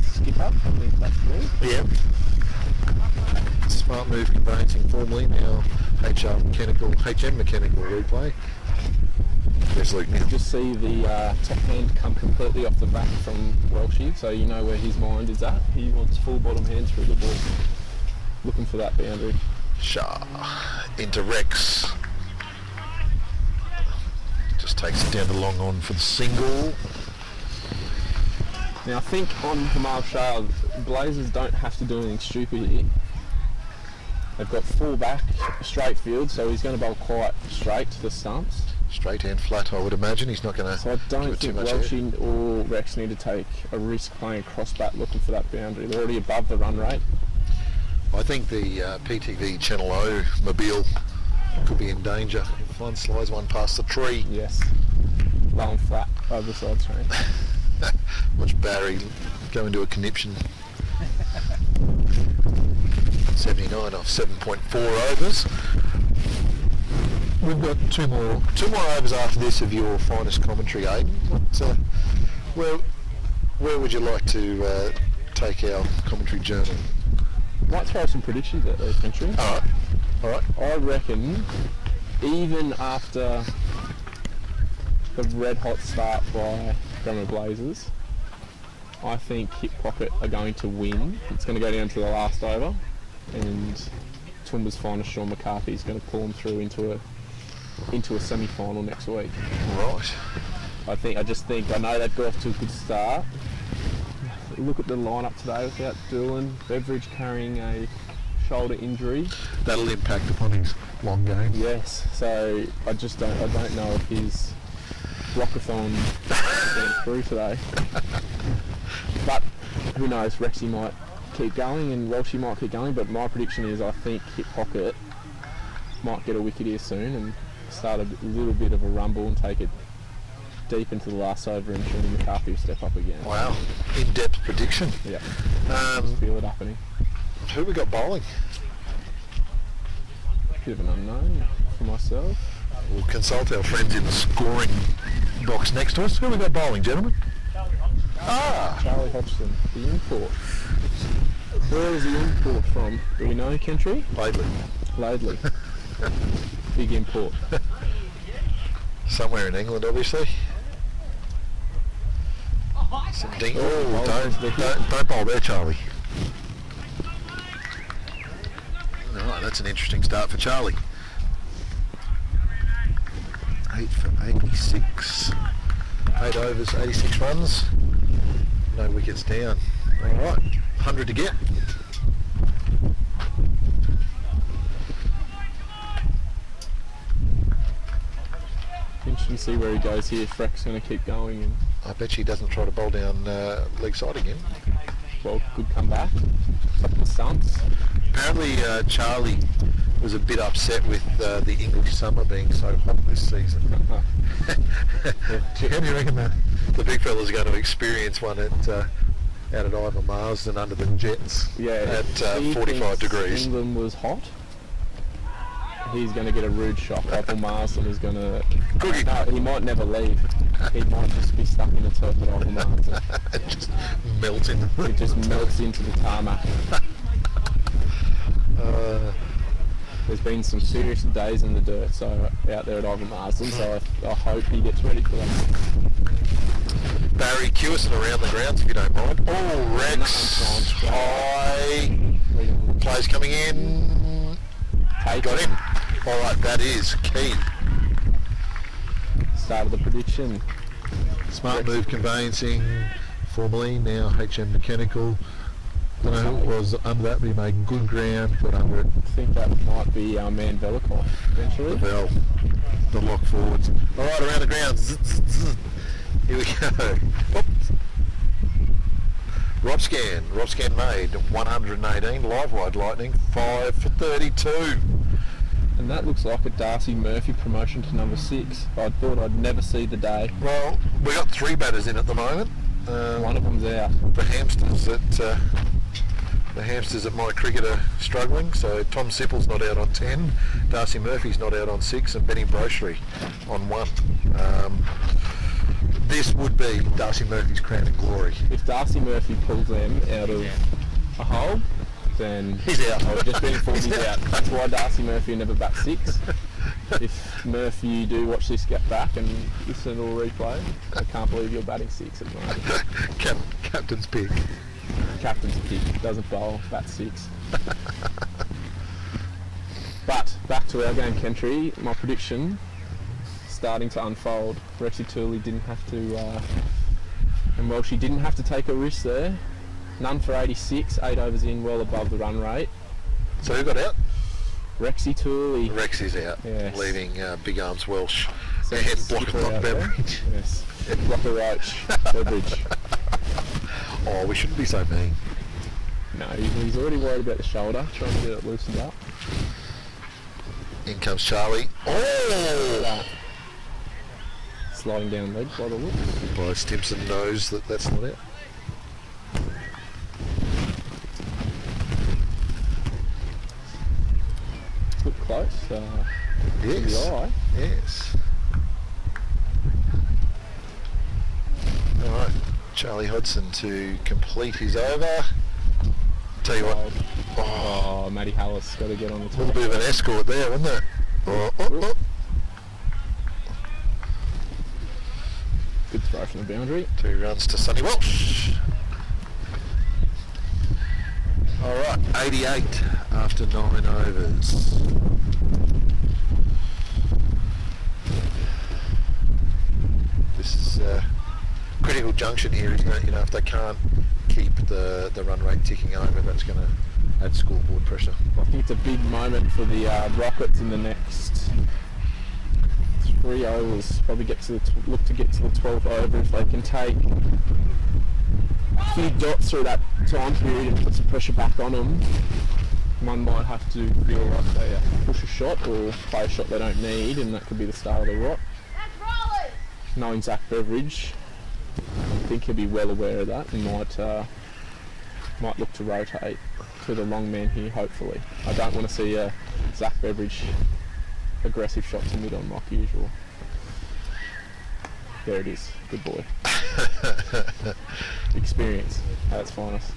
Skipper, I think that's me. Yep. Smart Move Conveyancing, formerly, now HM Mechanical replay. There's Luke now. Just see the top hand come completely off the back from Welshie, so you know where his mind is at. He wants full bottom hand through the ball. Looking for that boundary. Shah into Rex. Just takes it down the long on for the single. Now I think on Hamal Shah, Blazers don't have to do anything stupid here. They've got full back, straight field, so he's going to bowl quite straight to the stumps. Straight and flat, I would imagine. He's not going to. So I don't think Welshie or Rex need to take a risk playing cross bat looking for that boundary. They're already above the run rate. I think the PTV Channel O mobile could be in danger if one slides one past the tree. Yes. Low and flat over the side train. Watch Barry go into a conniption. 79 off 7.4 overs. We've got two more overs after this of your finest commentary, Aiden. Where would you like to take our commentary journal? Might throw some predictions at those country. All right. I reckon even after the red hot start by Bremer Blazers, I think Hip Pocket are going to win. It's going to go down to the last over, and Toowoomba's finest Sean McCarthy is going to pull them through into a semi-final next week. Right. I know they've got off to a good start. Look at the lineup today without Doolan, Beveridge carrying a shoulder injury. That'll impact upon his long game. Yes, so I don't know if his blockathon is getting through today. But who knows, Rexy might keep going and Welshie might keep going, but my prediction is I think Hip Pocket might get a wicket here soon and start a little bit of a rumble and take it deep into the last over and Sean McCarthy will step up again. Wow, in-depth prediction. Yeah, just feel it happening. Who we got bowling? Bit of an unknown for myself. We'll consult our friends in the scoring box next to us. Who we got bowling, gentlemen? Charlie Hodgson, the import. Where is the import from? Do we know, Kentry? Laidley. Big import. Somewhere in England, obviously. Some ding. Don't bowl there, Charlie. Alright, that's an interesting start for Charlie. 8 for 86. 8 overs, 86 runs. No wickets down. Alright, 100 to get. Interesting to see where he goes here. Freck's going to keep going. And I bet he doesn't try to bowl down leg side again. Well, good comeback. Up in the stumps. Apparently Charlie was a bit upset with the English summer being so hot this season. How do you reckon the big fella's going to experience one out at Ivor Marsden under the Jets at 45 degrees? England was hot. He's going to get a rude shock. Ivor Marsden is going to... No, he might never leave. He might just be stuck in the turf at Ivor Marsden. It just melts in. It just melts into the tarmac. There's been some serious days in the dirt out there at Ivor Marsden, so I hope he gets ready for that. Barry Kewison around the grounds if you don't mind. Oh, Rex high. Players coming in. Got him. All right, that is key. Start of the prediction. Smart Move Conveyancing, formerly, now HM Mechanical. Don't know who it was under that, but he made good ground, got under it. I think that might be our man Velikov eventually. The bell, the lock forwards. All right, around the ground. Zzz, zzz, zzz. Here we go. Oops. Rob Scan made 118. Livewide Lightning 5 for 32. And that looks like a Darcy Murphy promotion to number 6. I thought I'd never see the day. Well, we got 3 batters in at the moment. One of them's out. The hamsters at my cricket are struggling. So Tom Sipple's not out on 10, Darcy Murphy's not out on 6, and Benny Brochery on 1. This would be Darcy Murphy's crown and glory. If Darcy Murphy pulls them out of a hole, then he's out. I've just been informed he's out. That's why Darcy Murphy never bat 6. If Murphy, you do watch this get back and listen to a replay, I can't believe you're batting 6 at the moment. Captain's pick. Captain's pick. Doesn't bowl, bat 6. But back to our game, Kentry. My prediction starting to unfold. Rexy Tooley didn't have to, and well, she didn't have to take a risk there. None for 86, 8 overs in, well above the run rate. So who got out? Rexy Tooley. Rexy's out, yes. Leaving Big Arms Welsh So and Blocker Beveridge. Yes, Blocker Roach, Beveridge. Oh, we shouldn't be so mean. No, he's already worried about the shoulder, trying to get it loosened up. In comes Charlie. Oh! Sliding down leg by the look. Well, Stimson knows that that's not out. Look close. Yes. To the eye. Yes. All right, Charlie Hodson to complete his over. Tell you what. Oh, Matty Hallis got to get on the A top. little bit of an escort there, wasn't it? Oh. Good throw from the boundary. 2 runs to Sonny Welsh. All right, 88 after 9 overs. This is a critical junction here, isn't it? You know, if they can't keep the run rate ticking over, that's going to add scoreboard pressure. I think it's a big moment for the Rockets in the next 3 overs. Probably look to get to the 12th over if they can take a few dots through that time period and put some pressure back on them. One might have to feel like they push a shot or play a shot they don't need, and that could be the start of the rot. Knowing Zach Beveridge, I think he'll be well aware of that and might look to rotate to the long man here, hopefully. I don't want to see a Zach Beveridge aggressive shot to mid on like usual. There it is. Good boy. Experience at its finest.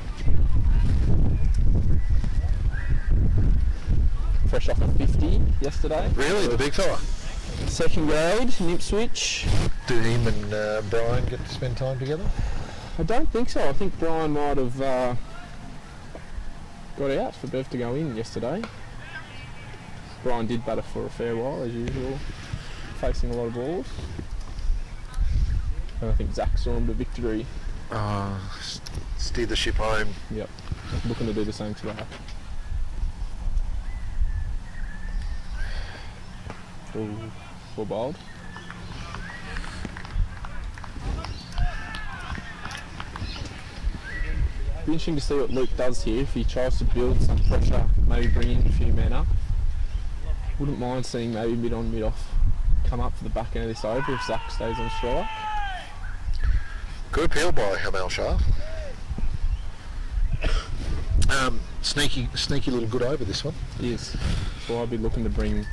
Fresh off a 50 yesterday. Really, the big fella? Second grade in Ipswich. Do him and Brian get to spend time together? I don't think so. I think Brian might have got out for Bev to go in yesterday. Brian did batter for a fair while, as usual, facing a lot of balls. And I think Zach saw him to victory. Steer the ship home. Yep. Looking to do the same today. Full bowled. Be interesting to see what Luke does here. If he tries to build some pressure, maybe bring in a few men up. Wouldn't mind seeing maybe mid on, mid off come up for the back end of this over if Zach stays on strike. Good appeal by Hamal Shah. Sneaky little good over this one. Yes. So I'd be looking to bring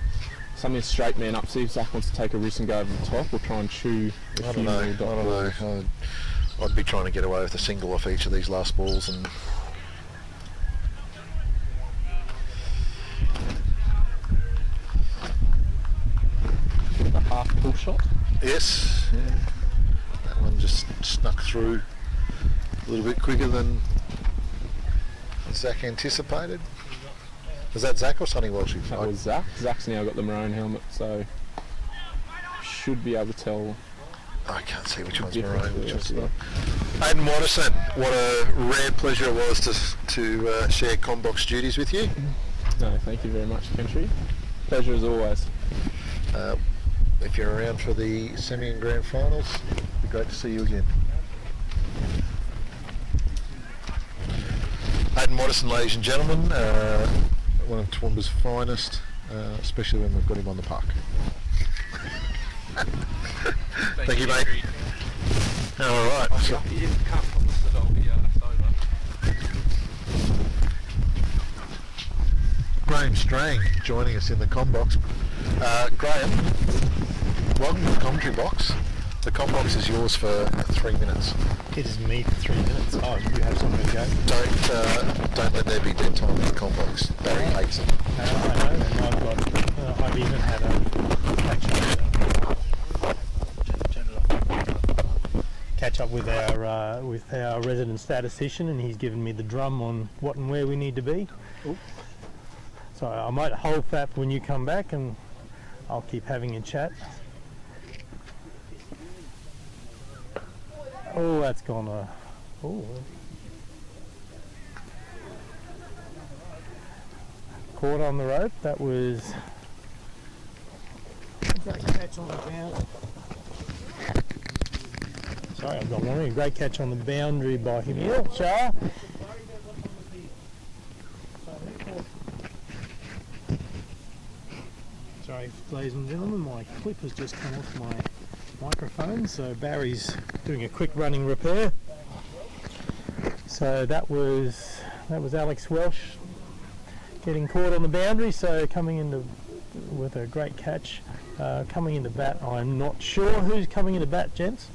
some of the straight men up, see if Zach wants to take a risk and go over the top or try and chew a few more dot balls. I'd be trying to get away with a single off each of these last balls and bit of a half pull shot. yes. Yeah. That one just snuck through a little bit quicker than Zach anticipated. Was that Zach or Sonny Walsh? That was Zach. Zach's now got the maroon helmet, so should be able to tell. I can't see which one's maroon, which one's not. Aidan Watterson, what a rare pleasure it was to share Combox duties with you. No, thank you very much, Country. Pleasure as always. If you're around for the semi and grand finals, it'd be great to see you again. Aidan Watterson, ladies and gentlemen, one of Toowoomba's finest, especially when we've got him on the park. Thank you, mate. All right. Graham Strang joining us in the Combox. Graham, welcome to the commentary box. The Combox is yours for 3 minutes. It is me for 3 minutes. Oh, you have somewhere to go. Don't let there be dead time in the Combox. Barry hates it. I know, and I've even had a catch up with our resident statistician, and he's given me the drum on what and where we need to be. Ooh. So I might hold that when you come back, and I'll keep having a chat. Oh, that's gone. Caught on the rope. That was a great catch on the boundary. Sorry, I've got one. A great catch on the boundary by him. Shah. Sorry, ladies and gentlemen, my clip has just come off my microphone, so Barry's doing a quick running repair. So that was Alex Welsh getting caught on the boundary, so coming into with a great catch. Coming into bat, I'm not sure who's coming into bat, gents.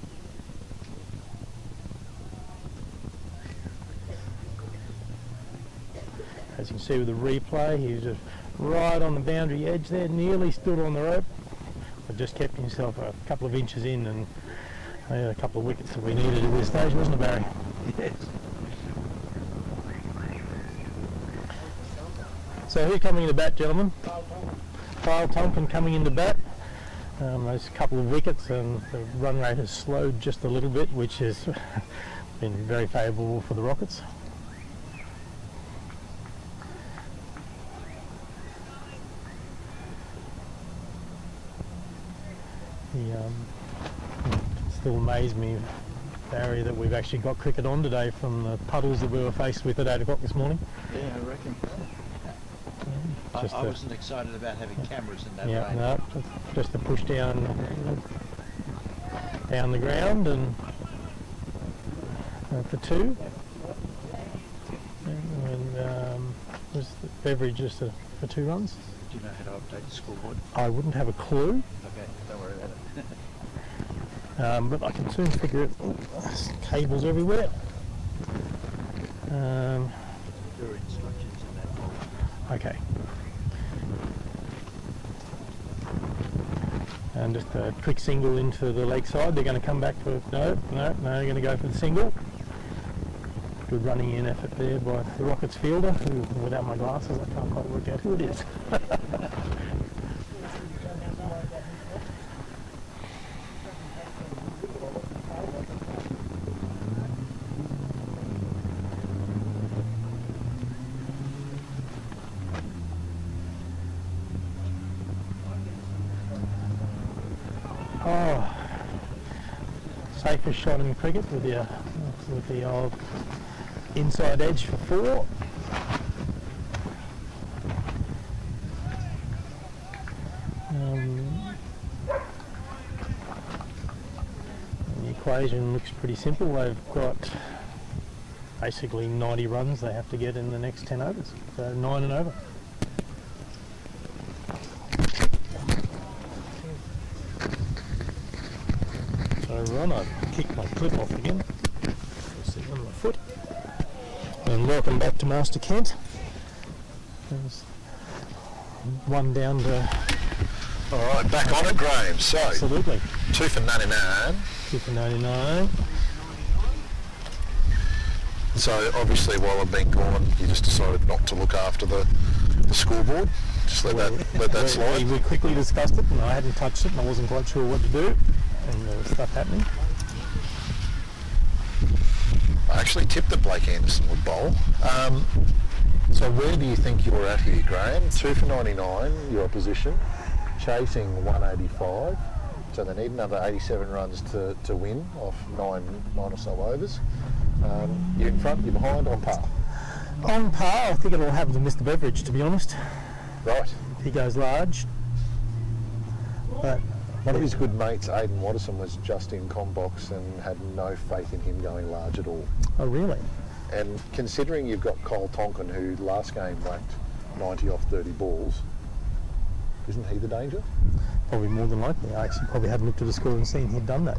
As you can see with the replay, he was just right on the boundary edge there, nearly stood on the rope, but just kept himself a couple of inches in, and a couple of wickets that we needed at this stage, wasn't it, Barry? Yes. So who's coming into bat, gentlemen? Kyle Tonkin coming into bat. Those couple of wickets, and the run rate has slowed just a little bit, which has been very favourable for the Rockets. It still amazes me, Barry, that we've actually got cricket on today from the puddles that we were faced with at 8 o'clock this morning. Yeah, I reckon. I wasn't excited about having cameras in that rain. No, just to push down the ground, and for two. And was the beverage just for 2 runs? Do you know how to update the scoreboard? I wouldn't have a clue. Okay, don't worry about it. But I can soon figure it. There's cables everywhere. There are instructions in that folder. Okay. And just a quick single into the leg side. They're going to come back for no, they're going to go for the single. Good running in effort there by the Rockets fielder, who, without my glasses, I can't quite work out who it is. Oh, safest shot in cricket with the old inside edge for 4. The equation looks pretty simple. They've got basically 90 runs they have to get in the next 10 overs, so 9 and over. Ron, I kicked my clip off again. Sitting on my foot. And welcome back to Master Kent. There's one down to. All right, back on it, Graham. So absolutely. 2 for 99. 2 for 99. So obviously, while I've been gone, you just decided not to look after the the scoreboard? Just let that slide? We quickly discussed it, and I hadn't touched it, and I wasn't quite sure what to do, and there was stuff happening. I actually tipped that Blake Anderson would bowl. So where do you think you're at here, Graham? 2 for 99, your opposition, chasing 185. So they need another 87 runs to win off nine or so overs. You're in front, you're behind, on par? On par. I think it'll happen to Mr. Beveridge, to be honest. Right. He goes large. But one of his good mates, Aidan Watterson, was just in Combox and had no faith in him going large at all. Oh, really? And considering you've got Cole Tonkin, who last game whacked 90 off 30 balls, isn't he the danger? Probably more than likely. I actually probably hadn't looked at the score and seen he'd done that.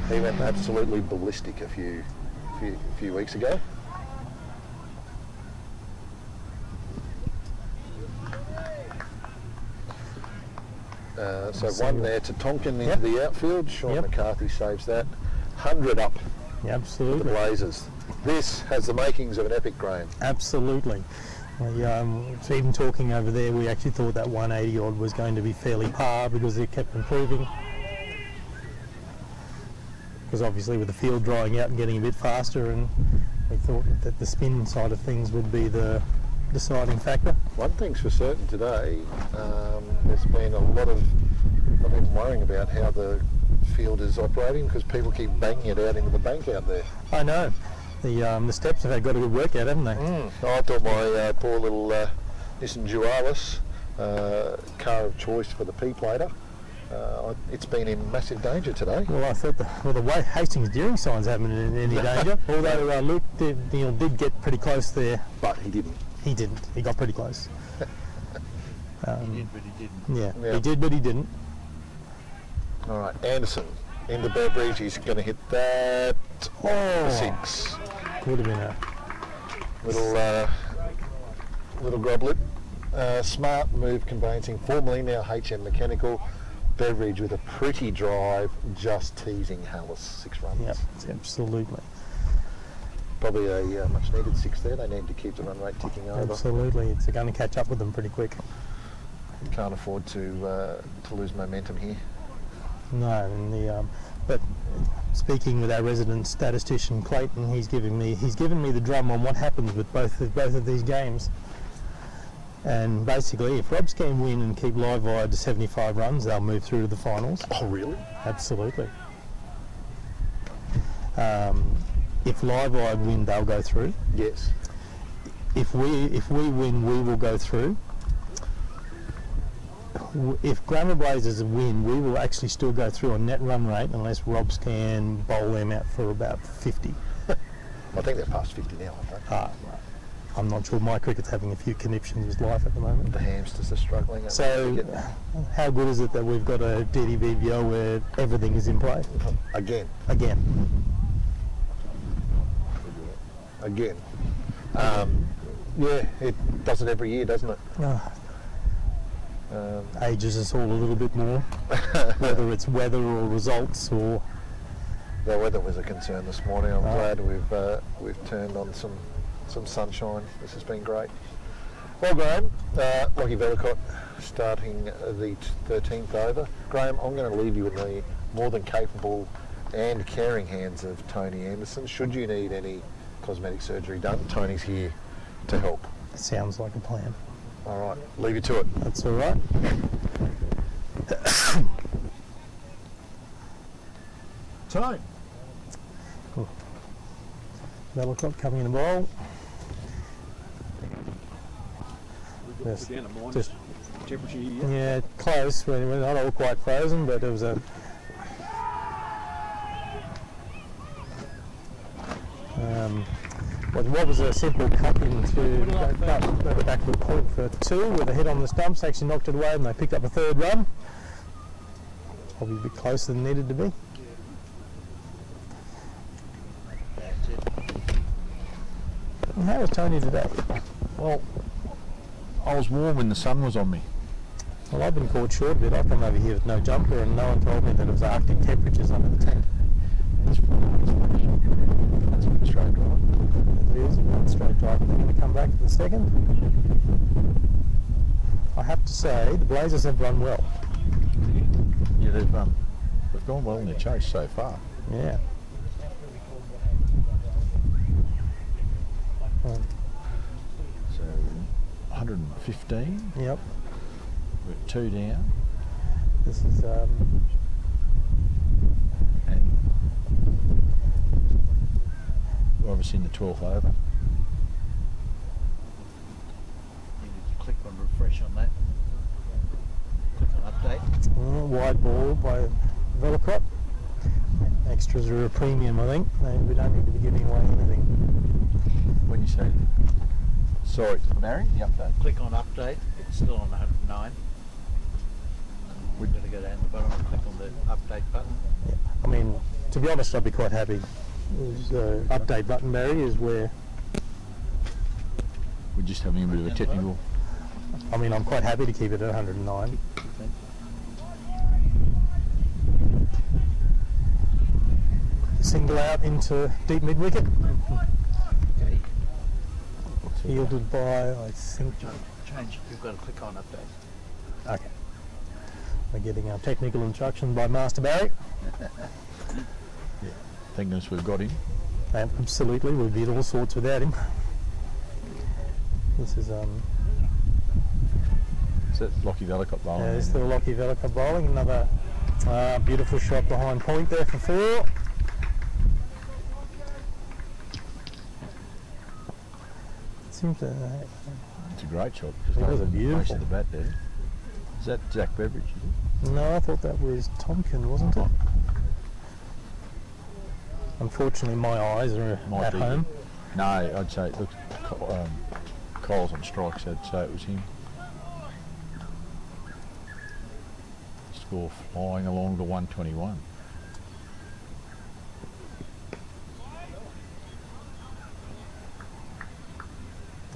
He went absolutely ballistic a few weeks ago. So one there to Tonkin into the outfield. Sean McCarthy saves that. 100 up. Yeah, absolutely. For the Blazers. This has the makings of an epic, Graham. Absolutely. So even talking over there, we actually thought that 180 odd was going to be fairly par because it kept improving. Because obviously with the field drying out and getting a bit faster, and we thought that the spin side of things would be the deciding factor. One thing's for certain today, there's been a lot of, I've been worrying about how the field is operating because people keep banging it out into the bank out there. I know. The steps have got a good workout, haven't they? I thought my poor little Nissan Dualis car of choice for the P-plater, it's been in massive danger today. Well, I thought the way Hastings' gearing signs haven't been in any danger, although Luke did get pretty close there. But he didn't. He didn't. He got pretty close. He did, but he didn't. Yeah, he did, but he didn't. All right, Anderson into Beveridge. He's going to hit that for 6. Would have been a little grublet. Smart move conveyancing, formerly now HM Mechanical. Beveridge with a pretty drive, just teasing Hallis. 6 runs. Yep, absolutely. Probably a much needed 6 there. They need to keep the run rate ticking over. Absolutely, it's going to catch up with them pretty quick. Can't afford to lose momentum here. No, and but speaking with our resident statistician Clayton, he's given me the drum on what happens with both of these games. And basically, if Robs can win and keep Livewide to 75 runs, they'll move through to the finals. Oh, really? Absolutely. If Livewide win, they'll go through. Yes. If we win, we will go through. If Glamour Blazers win, we will actually still go through on net run rate unless Robs can bowl them out for about 50. I think they're past 50 now, aren't they? I'm not sure. My cricket's having a few conniptions with life at the moment. The hamsters are struggling. So, how good is it that we've got a DDBBL where everything is in play? Again. Yeah, it does it every year, doesn't it? Ages us all a little bit more, whether it's weather or results or... The weather was a concern this morning. I'm glad we've turned on some sunshine. This has been great. Well, Graham, Lockie Velicott starting the 13th over. Graham, I'm going to leave you in the more than capable and caring hands of Tony Anderson. Should you need any cosmetic surgery done, Tony's here to help. Sounds like a plan. All right, leave you to it. That's all right. Tone. Cool. Velicott coming in the bowl. Just temperature. Yeah, close. We're not all quite frozen, but it was a... what was a simple cut into backward point for 2 with a hit on the stumps, actually knocked it away and they picked up a 3rd run. Probably a bit closer than needed to be. That's it. And how was Tony today? Well, I was warm when the sun was on me. Well, I've been caught short a bit. I come over here with no jumper and no one told me that it was Arctic temperatures under the tent. That's a straight drive. It is a straight drive. They're going to come back. back to the second. I have to say, the Blazers have run well. Yeah, they've gone well in their chase so far. Yeah. So 115. Yep. We're at 2 down. This is And we're obviously in the 12th over. You need to click on refresh on that. Click on update. wide ball by Velocrop. Extras are a premium, I think. We don't need to be giving away anything. When you say, sorry, Barry, the update. Click on update. It's still on 109. We're going to go down the bottom and click on the update button. Yeah. I mean, to be honest, I'd be quite happy. The update button, Barry, is where... We're just having a bit of a technical... I mean, I'm quite happy to keep it at 109. Single out into deep mid-wicket. Okay. Fielded by, I think... Change. You've got to click on update. Okay. We're getting our technical instruction by Master Barry. Yeah. Thank goodness we've got him. And absolutely, we'd be all sorts without him. This is Is that Lockie Velocrop bowling? yeah, still Lockie Velocrop bowling. Another beautiful shot behind point there for 4. Seems to. It's a great shot. It was a beautiful. Most of the bat there. Is that Jack Beveridge? Is it? No, I thought that was Tompkin, wasn't it? Unfortunately, my eyes are at home. No, I'd say it looks Cole's on strike, so I'd say it was him. Score flying along to 121.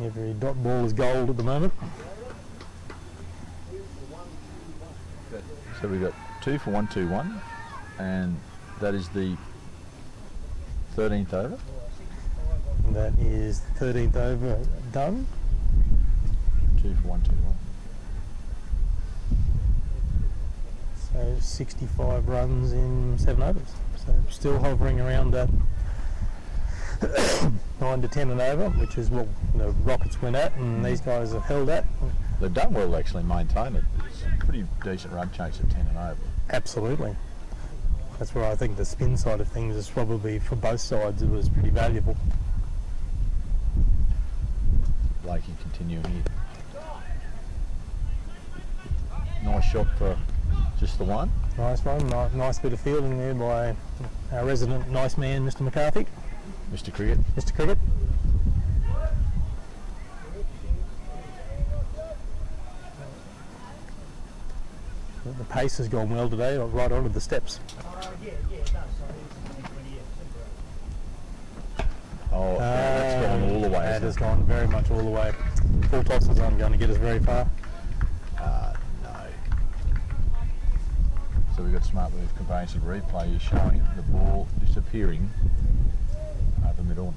Every dot ball is gold at the moment. So we've got 2 for 121, and that is the 13th over. And that is 13th over done. 2 for 121. So 65 runs in 7 overs. So still hovering around that 9 to 10 and over, which is what the Rockets went at, and these guys have held at. They've done well to actually maintain it. It's a pretty decent run chase at 10 and over. Absolutely. That's where I think the spin side of things is probably, for both sides, it was pretty valuable. Blakey continuing here. Nice shot for just the one. Nice one. Nice bit of fielding there by our resident nice man, Mr. McCarthy. Mr. Cricket. Mr. Cricket. The pace has gone well today, right onto the steps. Oh, that's gone all the way. That has gone very much all the way. Full tosses aren't going to get us very far. No. So we've got smart move conveyance and replay is showing the ball disappearing over mid-on.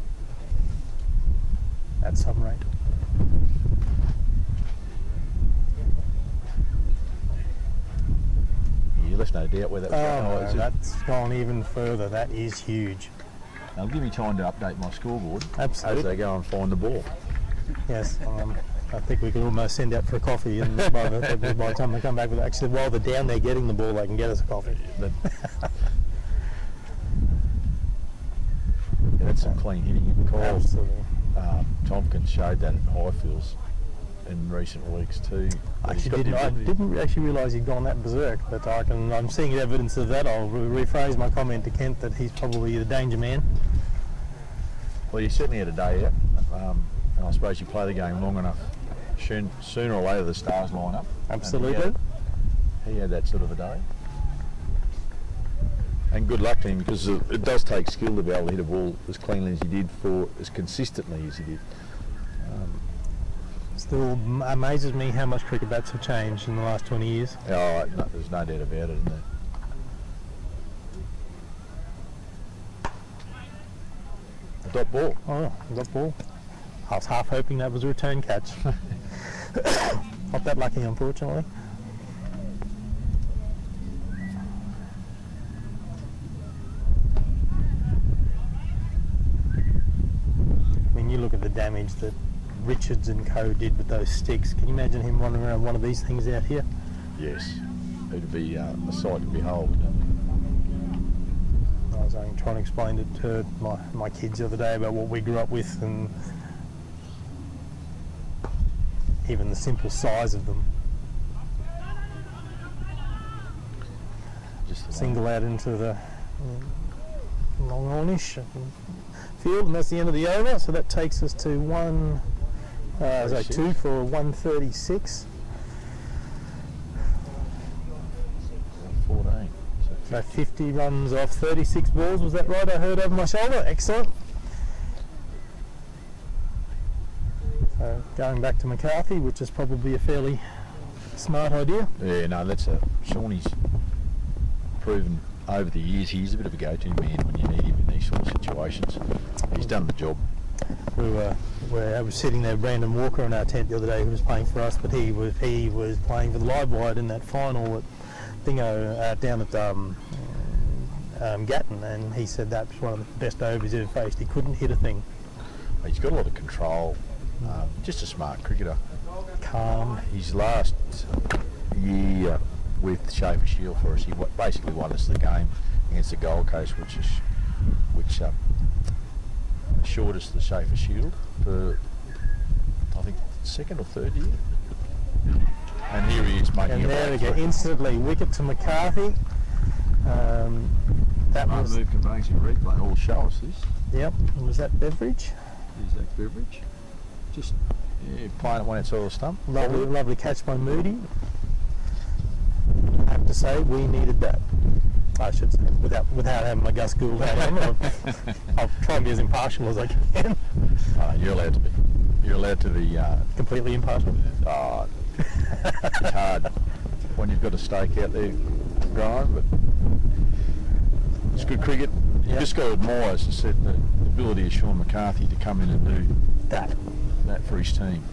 At some rate. You left no doubt where that was going. No, that's gone even further. That is huge. Now give me time to update my scoreboard Absolutely. as they go and find the ball. Yes, I think we could almost send out for a coffee, and by the time they come back with actually, while they're down there getting the ball, they can get us a coffee. Yeah, that's some clean hitting. Absolutely. Tompkins showed that at Highfields in recent weeks too. I didn't actually realise he'd gone that berserk, but I'm seeing evidence of that. I'll rephrase my comment to Kent that he's probably the danger man. Well, you certainly had a day out, and I suppose you play the game long enough, sooner or later the stars line up. Absolutely. He had that sort of a day. And good luck to him, because it does take skill to be able to hit a ball as cleanly as he did for as consistently as he did. Still amazes me how much cricket bats have changed in the last 20 years. Oh, no, there's no doubt about it, isn't there? Dot ball. Oh, dot ball. I was half hoping that was a return catch. Not that lucky, unfortunately. I mean, you look at the damage that Richards and co did with those sticks. Can you imagine him running around one of these things out here? Yes, it'd be a sight to behold. I was trying to explain it to my kids the other day about what we grew up with, and even the simple size of them. Just single out into the Longhornish field, and that's the end of the over. So that takes us to 2 for 136. 14. So 50 runs off 36 balls. Was that right? I heard over my shoulder. Excellent. So going back to McCarthy, which is probably a fairly smart idea. Yeah, no, Shawnee's proven over the years he's a bit of a go-to man when you need him in these sort of situations. He's done the job. I was sitting there, Brandon Walker in our tent the other day, who was playing for us, but he was playing for the Livewide in that final at Dingo down at Gatton, and he said that was one of the best overs he's ever faced. He couldn't hit a thing. He's got a lot of control. Just a smart cricketer. Calm. His last year with Schaefer Shield for us, he basically won us the game against the Gold Coast, which assured us the Schaefer Shield for, I think, second or third year. And here he is making and a there we go, instantly wicket to McCarthy. That was move conveyance in replay. All show us this. Yep. And was that Beveridge? Is that Beveridge? Just playing it one outside the stump. Lovely catch by Moody. I have to say, we needed that. I should say, without having my Gus Gould hat on. I'll try and be as impartial as I can. You're allowed to be. You're allowed to be completely impartial. It's hard when you've got a stake out there growing, but it's good cricket. You just got to admire, as I said, the ability of Sean McCarthy to come in and do that for his team,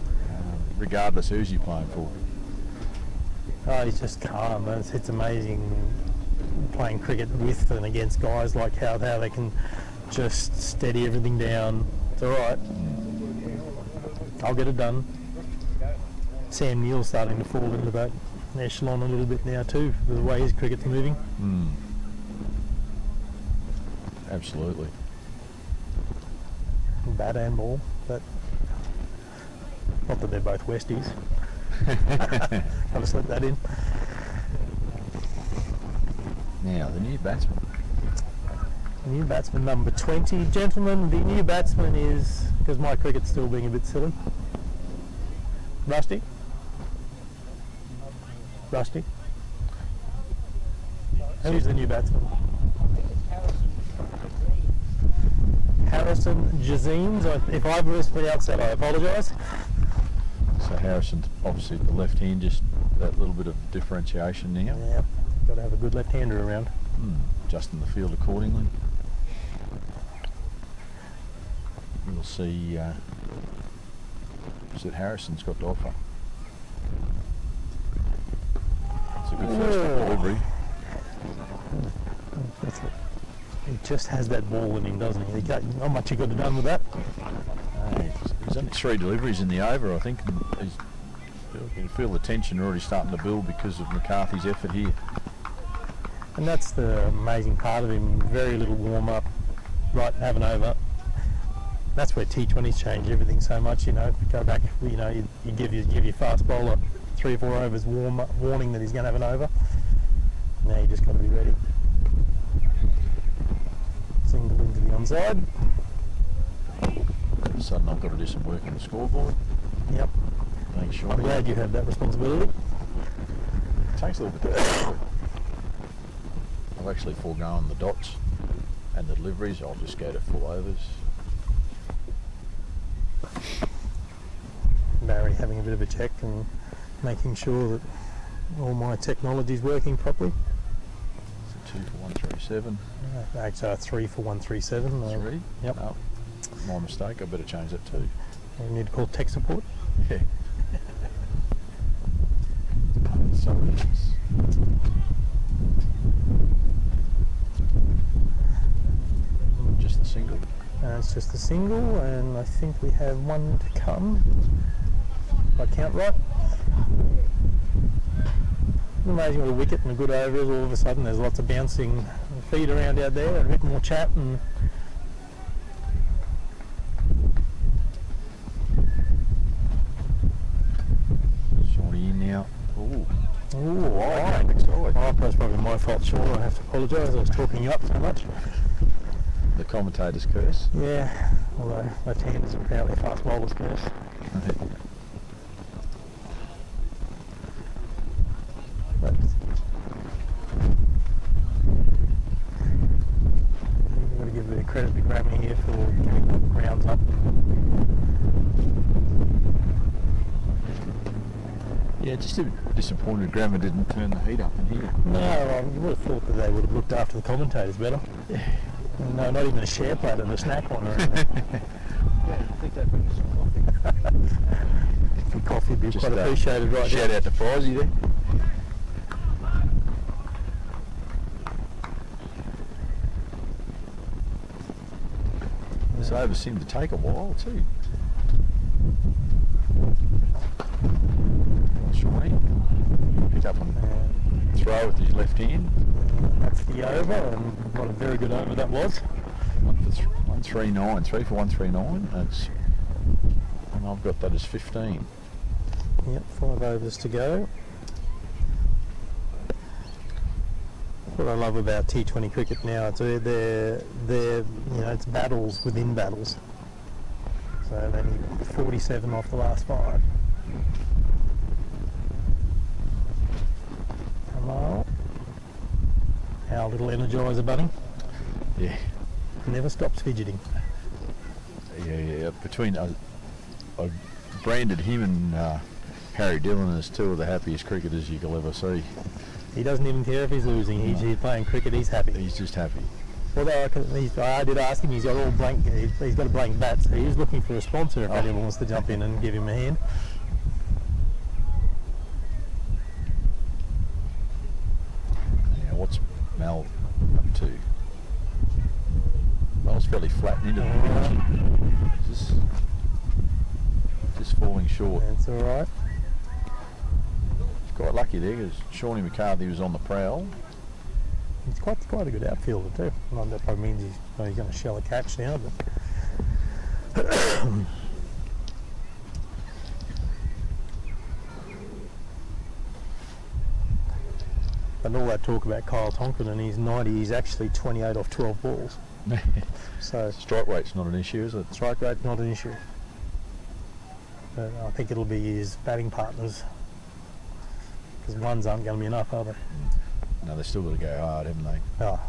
regardless who's he playing for. Oh, he's just calm. It's amazing playing cricket with and against guys like how they can just steady everything down. It's all right. I'll get it done. Sam Neill's starting to fall into that echelon a little bit now too, the way his cricket's moving. Absolutely. Bat and ball, but not that they're both Westies. I'll slip that in. Now, the new batsman. New batsman number 20. Gentlemen, the new batsman is, because my cricket's still being a bit silly, Rusty. Who's the new batsman? Harrison Jazines. If I've mispronounced that, I apologise. So Harrison's obviously the left hand, just that little bit of differentiation now. Yeah, got to have a good left-hander around. Adjusting the field accordingly. We'll see that Harrison's got to offer. It's a good first delivery. He just has that ball in him, doesn't he? Not much he could have done with that. There's only 3 deliveries in the over, I think. And you can feel the tension already starting to build because of McCarthy's effort here. And that's the amazing part of him. Very little warm-up, right, have an over. That's where T20s change everything so much, you know. Go back, you know, you give your fast bowler 3 or 4 overs warning that he's going to have an over. Now you just got to be ready. Single into the onside. All of a sudden I've got to do some work on the scoreboard. Yep. Thanks, Sean. I'm glad you had that responsibility. It takes a little bit of effort. I've actually foregone the dots and the deliveries. I'll just go to full overs. Barry having a bit of a check and making sure that all my technology is working properly. So 2 for 137. Actually, 3 for 137. 3? Yep. No, my mistake. I better change that too. We need to call tech support. Yeah. So just the single. It's just a single, and I think we have one to come. If I count right. It's amazing what a wicket and a good over is. All of a sudden, there's lots of bouncing feet around out there, and a bit more chat. And Shorty in now. Ooh. ooh, that's probably my fault. Sure, I have to apologise. I was talking you up so much. The commentator's curse. Yeah, although left-hand is apparently a fast bowler's curse. But you've got to give a bit of credit to Grammy here for getting the grounds up. Yeah, just a bit disappointed Grammar didn't turn the heat up in here. No, you would have thought that they would have looked after the commentators better. Yeah. No, not even a share plate and a snack one or anything. Yeah, I think they'd bring us some coffee. Some coffee would be Just, quite appreciated right shout now. out to Frizy there. This over seemed to take a while too. Shawnee picked up on throw with his left hand. That's the over, and what a very good over that was. 139, 3 for 139. That's, and I've got that as 15. Yep, 5 overs to go. What I love about T20 cricket now, it's they're it's battles within battles. So they need 47 off the last 5. Hello. Our little Energizer bunny. Yeah. Never stops fidgeting. Yeah. Between I branded him and Harry Dillon as two of the happiest cricketers you could ever see. He doesn't even care if he's losing. He's playing cricket. He's happy. He's just happy. Although I did ask him, he's got all blank. He's got a blank bat, so he's looking for a sponsor if anyone wants to jump in and give him a hand. Yeah, what's Mel up to? Mel's fairly flattened into the pitch. Just falling short. That's all right. Quite lucky there because Shawnee Mccarthy was on the prowl. He's quite a good outfielder too. Well, that probably means he's going to shell a catch now. But and all that talk about Kyle Tonkin and he's 90, he's actually 28 off 12 balls. So strike rate's not an issue, is it? Strike rate's not an issue. But I think it'll be his batting partners. Because ones aren't going to be enough, are they? No, they've still got to go hard, haven't they? Oh,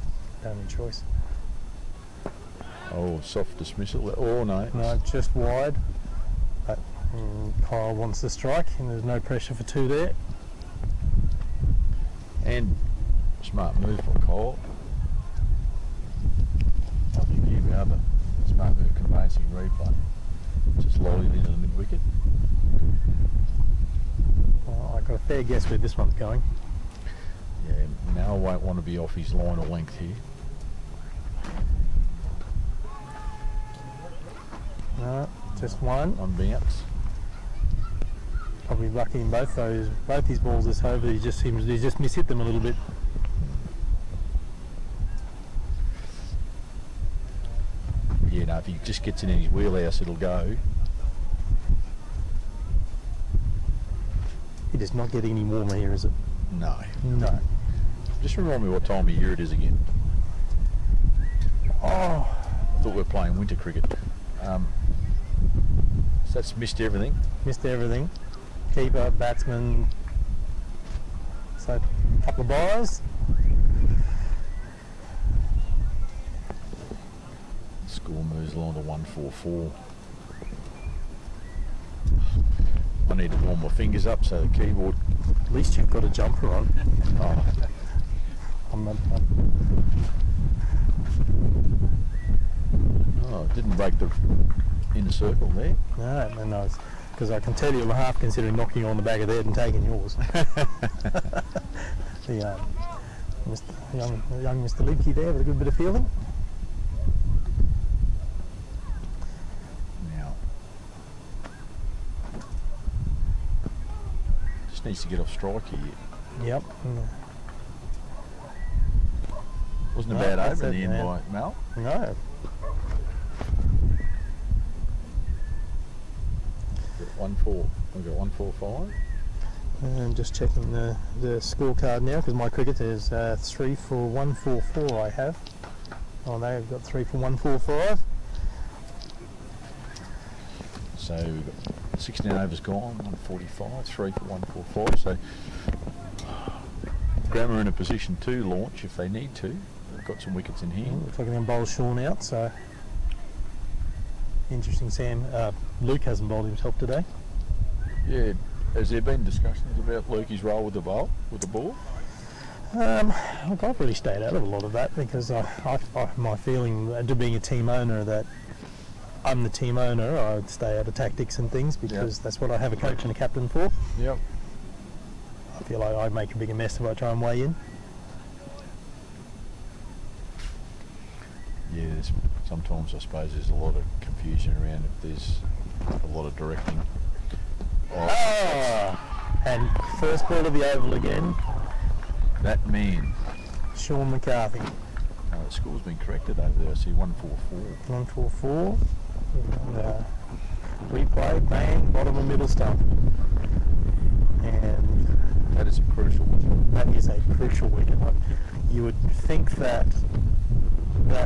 don't have a choice. Oh, soft dismissal. Oh, no. No, just wide. But Kyle wants the strike, and there's no pressure for 2 there. And smart move for Kyle. I think you have a smart move conveyancing replay. Just lollied into the mid wicket. Well, I've got a fair guess where this one's going. Yeah, Mal won't want to be off his line of length here. No, just one. On bounce. Probably lucky in both his balls this over. He just mishit them a little bit. Yeah, no, if he just gets in his wheelhouse, it'll go. It is not getting any warmer here, is it? No. No. Just remind me what time of year it is again. Oh, I thought we were playing winter cricket. So that's missed everything. Missed everything. Keeper, batsman. So a couple of byes. Score moves along to 144. I need to warm my fingers up so the keyboard. At least you've got a jumper on. Oh. Oh, didn't break the inner circle there. No, because I can tell you I'm half considering knocking you on the back of the head and taking yours. The young Mr. Libke there with a good bit of fielding. Now, just needs to get off strike here. Yep. Wasn't a bad over in the end by Mal. No. We've got 145. And just checking the scorecard now because my cricket is 3 for 144 I have. Oh, they've got 3 for 145. So we've got 16 overs gone, 145, 3 for 145. So Grammar in a position to launch if they need to. They've got some wickets in hand. Looks like they're going to bowl Sean out, so interesting. Luke hasn't bowled himself today. Yeah, has there been discussions about Lukey's role with the ball? Look, I've really stayed out of a lot of that because my feeling, being a team owner, that I'm the team owner, I would stay out of tactics and things because that's what I have a coach and a captain for. Yep. I feel like I'd make a bigger mess if I try and weigh in. Yeah, sometimes I suppose there's a lot of confusion around if there's a lot of directing. And first ball of the oval again. That man. Sean McCarthy. The score's been corrected over there. I see 144. 144. And, replay, bang, bottom of middle stump. And that is a crucial wicket. That is a crucial wicket. You would think that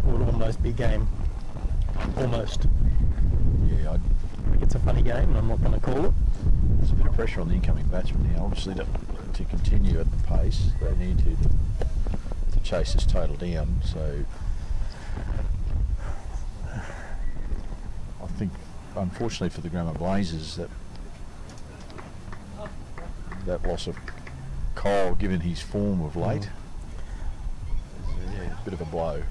would almost be game. Almost. Yeah, it's a funny game and I'm not going to call it. There's a bit of pressure on the incoming batsman now. Obviously to continue at the pace, they need to chase this total down. So I think, unfortunately for the Grammar Blazers, that loss of Kyle, given his form of late, is a bit of a blow.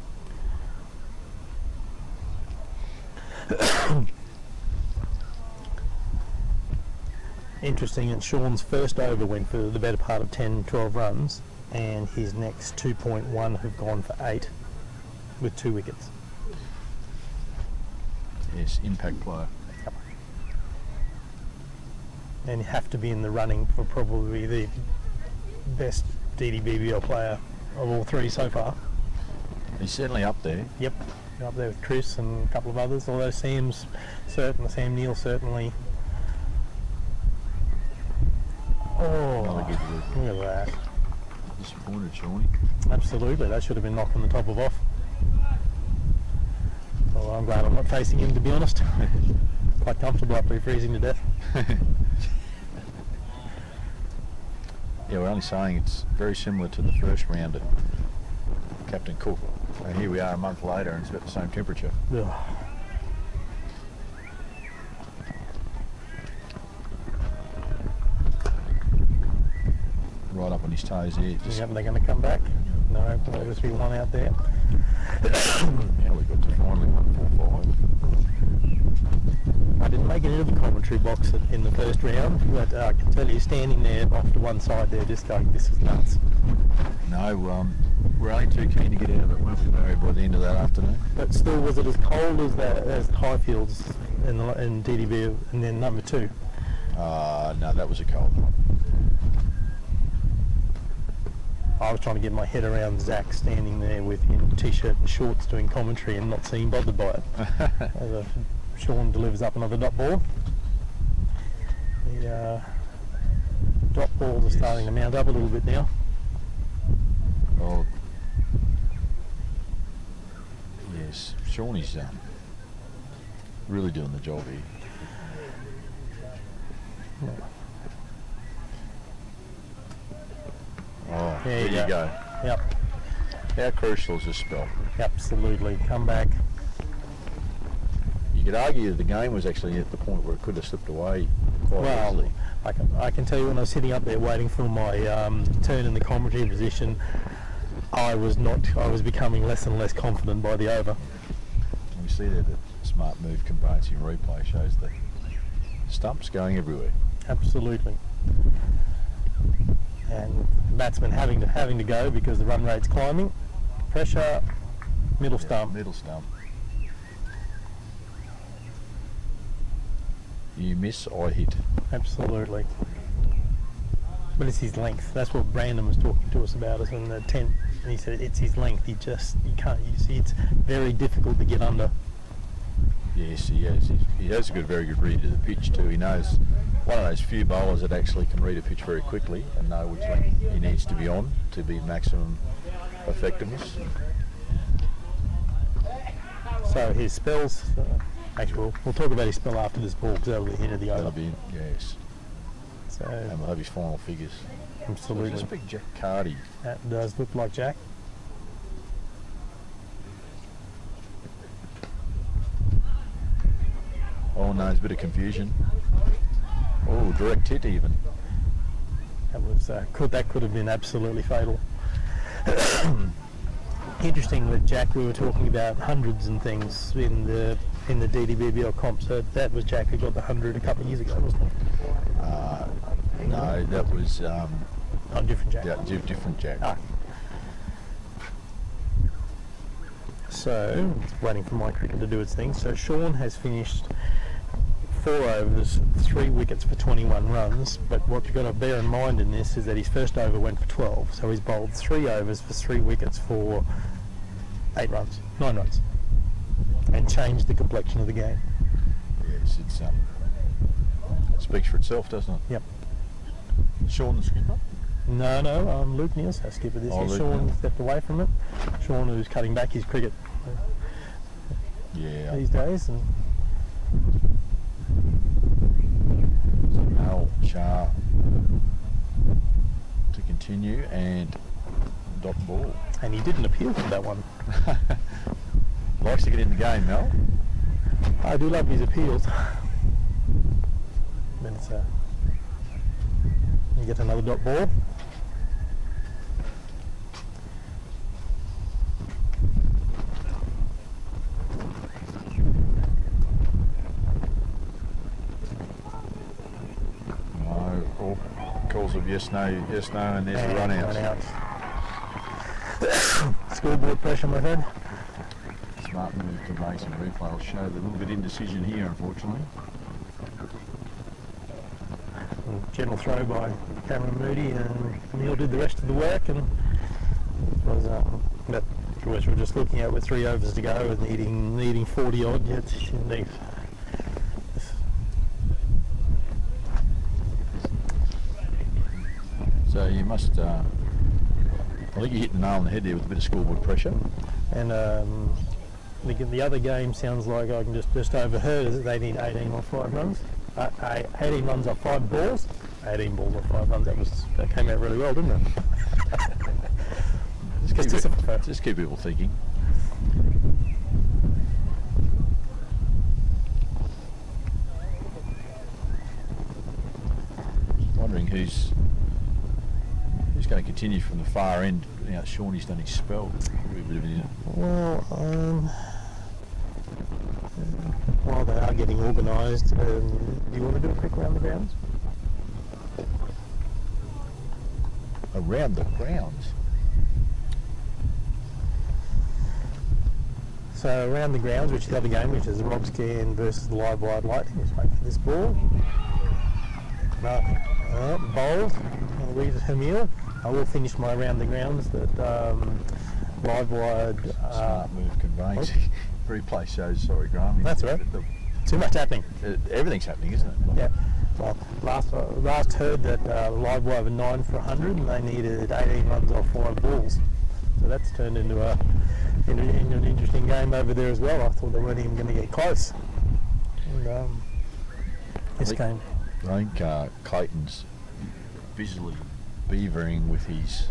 Interesting, and Sean's first over went for the better part of 10-12 runs, and his next 2.1 have gone for 8 with 2 wickets. Yes, impact player. Yep. And you have to be in the running for probably the best DDBBL player of all 3 so far. He's certainly up there. Yep, up there with Chris and a couple of others, although Sam Neill certainly. Oh, another good work. Look at that. Disappointed, Shawnee. Absolutely, that should have been knocked on the top of off. Well, I'm glad I'm not facing him, to be honest. Quite comfortable up there freezing to death. Yeah, we're only saying it's very similar to the first round at Captain Cook. And here we are a month later and it's about the same temperature. Ugh. Right up on his toes here. Yep, they're going to come back. No, there'll just be one out there. Yeah, we got to finally 145. I didn't make it into the commentary box in the first round, but I can tell you, standing there off to one side there, just going, this is nuts. No, we're only too keen to get out of it, weren't we, Barry, by the end of that afternoon? But still, was it as cold as Highfields in DDB and then number 2? No, that was a cold one. I was trying to get my head around Zach standing there with him t-shirt and shorts doing commentary and not seeming bothered by it. As Sean delivers up another dot ball. The dot balls are starting to mount up a little bit now. Oh, yes, Shawnee's really doing the job here. Yeah. Oh, there you go. Yep. How crucial is this spell? Absolutely. Come back. You could argue that the game was actually at the point where it could have slipped away quite easily. I can tell you, when I was sitting up there waiting for my turn in the commentary position, I was becoming less and less confident by the over. you see there, the smart move conveyancing replay shows the stumps going everywhere. Absolutely. And batsman having to go because the run rate's climbing. Pressure, middle stump. Middle stump. You miss, I hit. Absolutely. But it's his length. That's what Brandon was talking to us about us in the tent. And he said it's his length. You see, it's very difficult to get under. Yes, he has. He has got a very good read of the pitch too. He knows, one of those few bowlers that actually can read a pitch very quickly and know which length he needs to be on to be maximum effectiveness. So his spells, actually we'll talk about his spell after this ball because that'll be the end of the over. That'll be, yes. So, and we'll have his final figures. Absolutely. So it's a big Jack Cardy. That does look like Jack. Oh no, there's a bit of confusion. Oh, direct hit even. That was that could have been absolutely fatal. Interesting with Jack, we were talking about hundreds and things in the DDBBL comp. So that was Jack who got the 100 a couple of years ago, wasn't it? No, that was different Jack. Yeah, different Jack. Ah. So waiting for my cricket to do its thing. So Sean has finished 4 overs, 3 wickets for 21 runs, but what you've got to bear in mind in this is that his first over went for 12, so he's bowled 3 overs for 3 wickets for 9 runs, and changed the complexion of the game. Yes, it speaks for itself, doesn't it? Yep. Sean the skipper? No, Luke Neal's our skipper this year. Sean Neal stepped away from it. Sean, who's cutting back his cricket these days. And Al Char to continue and dot ball. And he didn't appeal for that one. Likes to get in the game, Mel. I do love his appeals. But it's you get another dot ball. Calls of yes, no, and there's a run out. Scoreboard pressure, my friend. Smart move to race and replay will show the little bit indecision here, unfortunately. General throw by Cameron Moody, and Neil did the rest of the work, and it was that which we're just looking at with 3 overs to go and needing 40 odd. Indeed. So you must, I think you hit the nail on the head there with a bit of scoreboard pressure. And the other game sounds like I can just overheard is that they need 18 or 5 runs. 18 runs off 5 balls. 18 balls off 5 runs. That came out really well, didn't it? Just keep people thinking. Wondering who's going to continue from the far end. Now Shawnee's done his spell. Well, while they are getting organised, do you want to do a quick round the grounds? Around the grounds? So around the grounds, which is the other game, which is the Rob Scan versus the Livewide Lightning. Let's wait for this ball. Bowled. I'll read it Hamil. I will finish my around the grounds that Livewide... Smart move conveys. Replay shows, sorry Graham. That's right. Too much happening. Everything's happening, isn't it? Yeah. Well, last heard that Livewide were 9 for 100 and they needed 18 runs off 5 balls. So that's turned into an interesting game over there as well. I thought they weren't even going to get close. And, this game. I think Clayton's visually beavering with his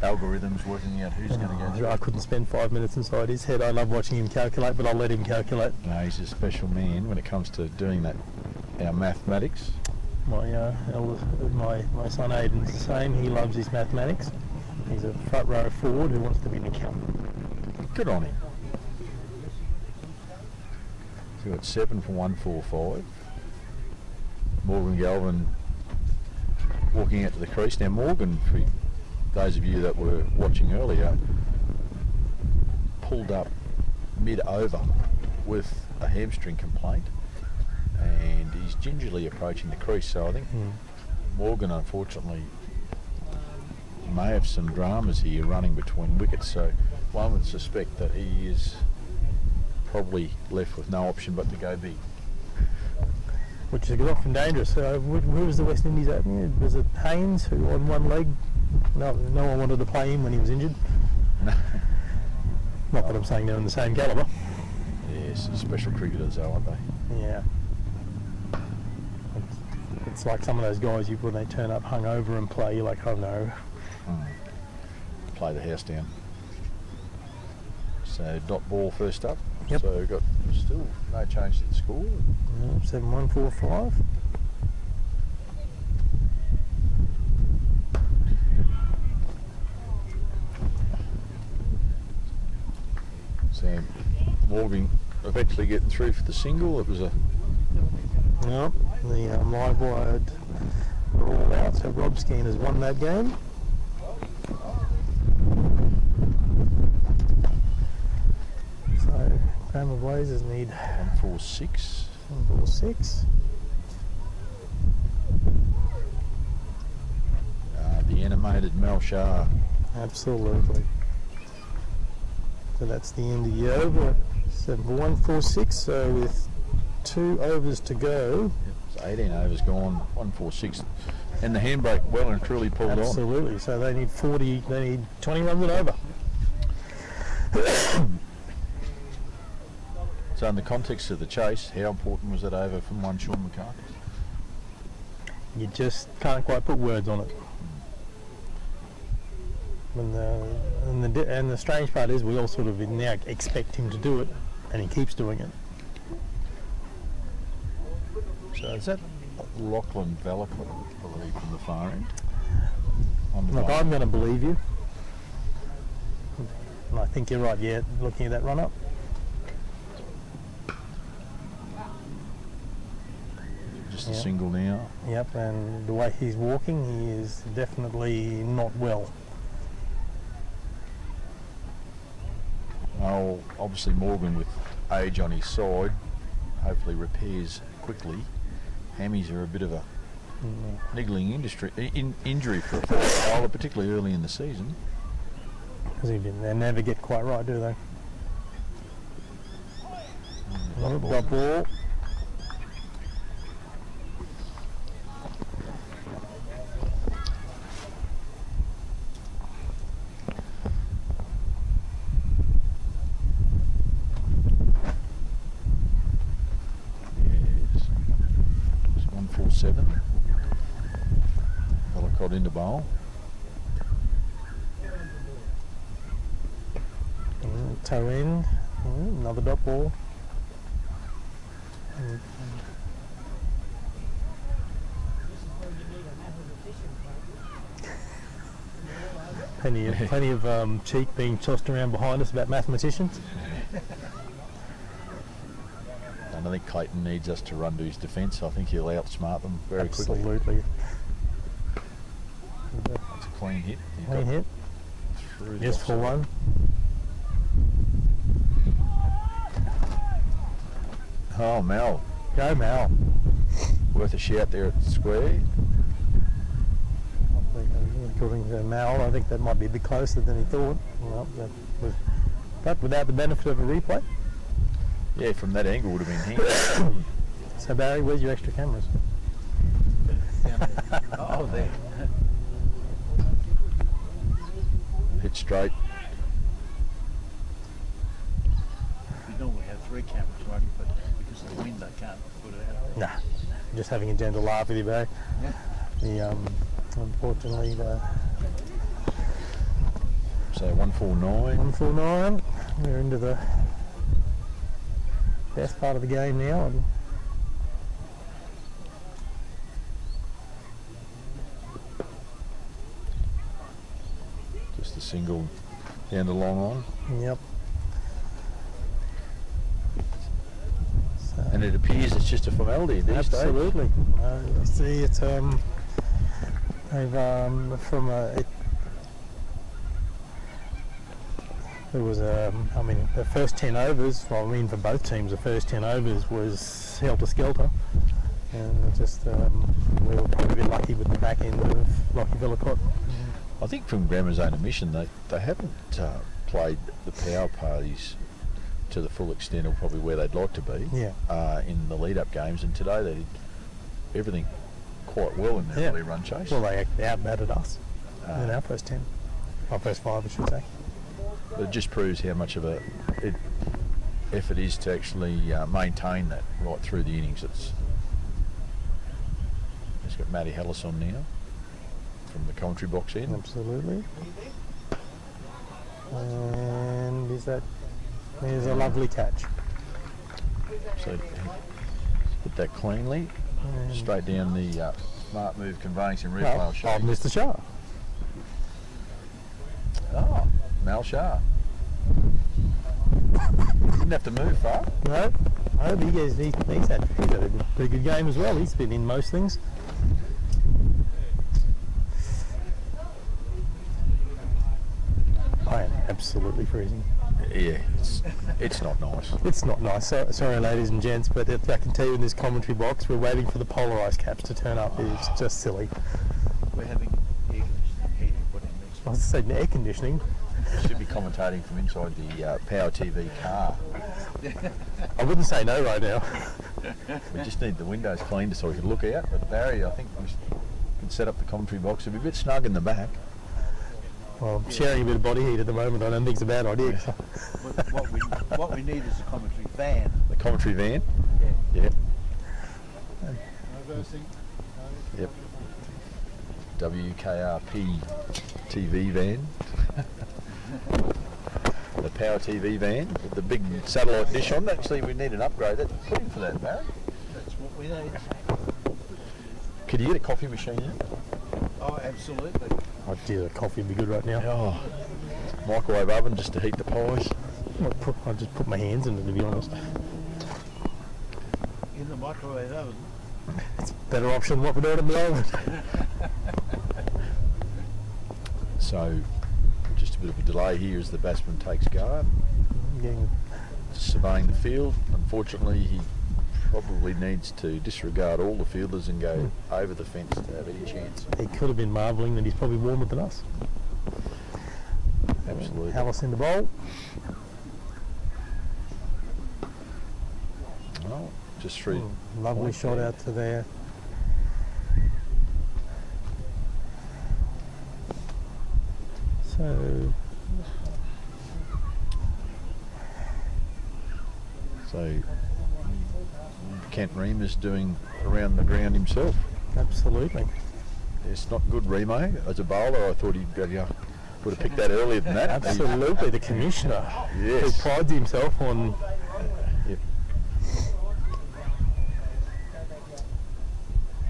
algorithms, working out who's going to go. I couldn't spend 5 minutes inside his head. I love watching him calculate, but I'll let him calculate. No, he's a special man when it comes to doing that. Our mathematics. My son Aiden's the same. He loves his mathematics. He's a front row forward who wants to be an accountant. Good on him. So we got 7 for 145. Morgan Galvin walking out to the crease. Now Morgan, for those of you that were watching earlier, pulled up mid-over with a hamstring complaint, and he's gingerly approaching the crease. So I think Morgan, unfortunately, may have some dramas here running between wickets. So one would suspect that he is probably left with no option but to go big. Which is often dangerous. Who was the West Indies opener? Was it Haynes, who on one leg? No one wanted to play him when he was injured. No. Not that I'm saying they're in the same calibre. Yes, special cricketers though, aren't they? Yeah. It's like some of those guys when they turn up hungover and play, you're like, oh no. Play the house down. So dot ball first up. Yep. So we've got still no change to the score. 7-1-4-5. So Morgan eventually getting through for the single. It was a Yep, the Livewide are all out, so Rob Scan has won that game. So Cramer Blazers need 146. 146. The animated Mel Shah. Absolutely. So that's the end of the over. 146. So with 2 overs to go. It's 18 overs gone, 146. And the handbrake well and truly pulled on. Absolutely. So they need 40. They need 20 runs and over. So in the context of the chase, how important was that over from one Sean McCarthy? You just can't quite put words on it. And the strange part is we all sort of now expect him to do it, and he keeps doing it. So is that Lachlan Valley, I believe, from the far end? Look, I'm going to believe you. And I think you're right, yeah, looking at that run-up. Just a single now. Yep, and the way he's walking, he is definitely not well. Oh, obviously Morgan with age on his side, hopefully repairs quickly. Hammies are a bit of a niggling injury for a bowler, particularly early in the season. Because they never get quite right, do they? Got ball. Into bowl. Toe in. Another dot ball. Plenty of cheek being tossed around behind us about mathematicians. And I think Clayton needs us to run to his defence. I think he'll outsmart them very quickly. Absolutely. That's a clean hit. Clean hit. Yes, for one. Oh, Mal. Go, Mal. Worth a shout there at the square. According to Mal, I think that might be a bit closer than he thought. Well, but without the benefit of a replay. Yeah, from that angle would have been handy. So Barry, where's your extra cameras? Oh, there. Hit straight. We normally have 3 cameras running, but because of the wind, they can't put it out. Nah, just having a gentle laugh with you, Barry. Yeah. Unfortunately, So 149. 149. We're into the best part of the game now. And just a single down the long on. Yep. So And it appears it's just a formality these days. Absolutely. You see, it's they've from there was I mean, the first 10 overs. Well, I mean, for both teams, the first 10 overs was helter skelter, and just we were probably a bit lucky with the back end of Lockie Villacott. I think from Grammer's own admission, they haven't played the power parties to the full extent of probably where they'd like to be in the lead-up games, and today they did everything quite well in their early run chase. Well, they out-batted us in our first 10. Our first 5, I should say. But it just proves how much of a effort is to actually maintain that right through the innings. It's got Matty Hallis on now from the commentary box in. Absolutely. And there's a lovely catch. So hit that cleanly, straight down the smart move conveyance and replay show. Mr. Shah. Oh, Mal Shah. Didn't have to move far. No, he's had a pretty good game as well. He's been in most things. I am absolutely freezing. Yeah, it's not nice. It's not nice. Sorry, ladies and gents, but I can tell you in this commentary box, we're waiting for the polarised caps to turn up. It's just silly. We're having air conditioning heating put in next week. I was saying air conditioning. You should be commentating from inside the Power TV car. I wouldn't say no right now. We just need the windows cleaned so we can look out. But Barry, I think we can set up the commentary box. It'll be a bit snug in the back. Well, I'm sharing a bit of body heat at the moment. I don't think it's a bad idea. What we need is a commentary van. The commentary van? Yeah. Yep. WKRP TV van. The Power TV van with the big satellite dish on. Actually, we need an upgrade. Put in for that, Barry. That's what we need. Could you get a coffee machine in? Oh, absolutely. Oh dear, coffee would be good right now. Oh, microwave oven just to heat the pies. I'll just put my hands in it, to be honest. In the microwave oven? It's a better option than what we're doing at the moment. So, just a bit of a delay here as the batsman takes guard. Surveying the field. Unfortunately, he probably needs to disregard all the fielders and go over the fence to have any chance. He could have been marvelling that he's probably warmer than us. Absolutely. Hallis in the bowl. Well, just through. Lovely shot out to there. So Kent Remus doing around the ground himself. Absolutely. It's not good, Remo. As a bowler, I thought he would have picked that earlier than that. Absolutely, the commissioner. Yes. Who prides himself on. Yep.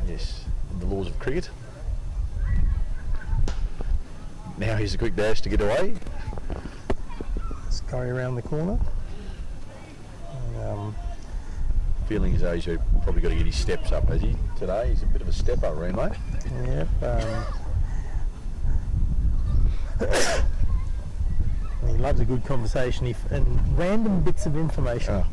Yes, in the laws of cricket. Now here's a quick dash to get away. Scurry around the corner. Feeling as though he's probably got to get his steps up, has he? Today he's a bit of a step up, Remo. Yep. He loves a good conversation and random bits of information. Oh,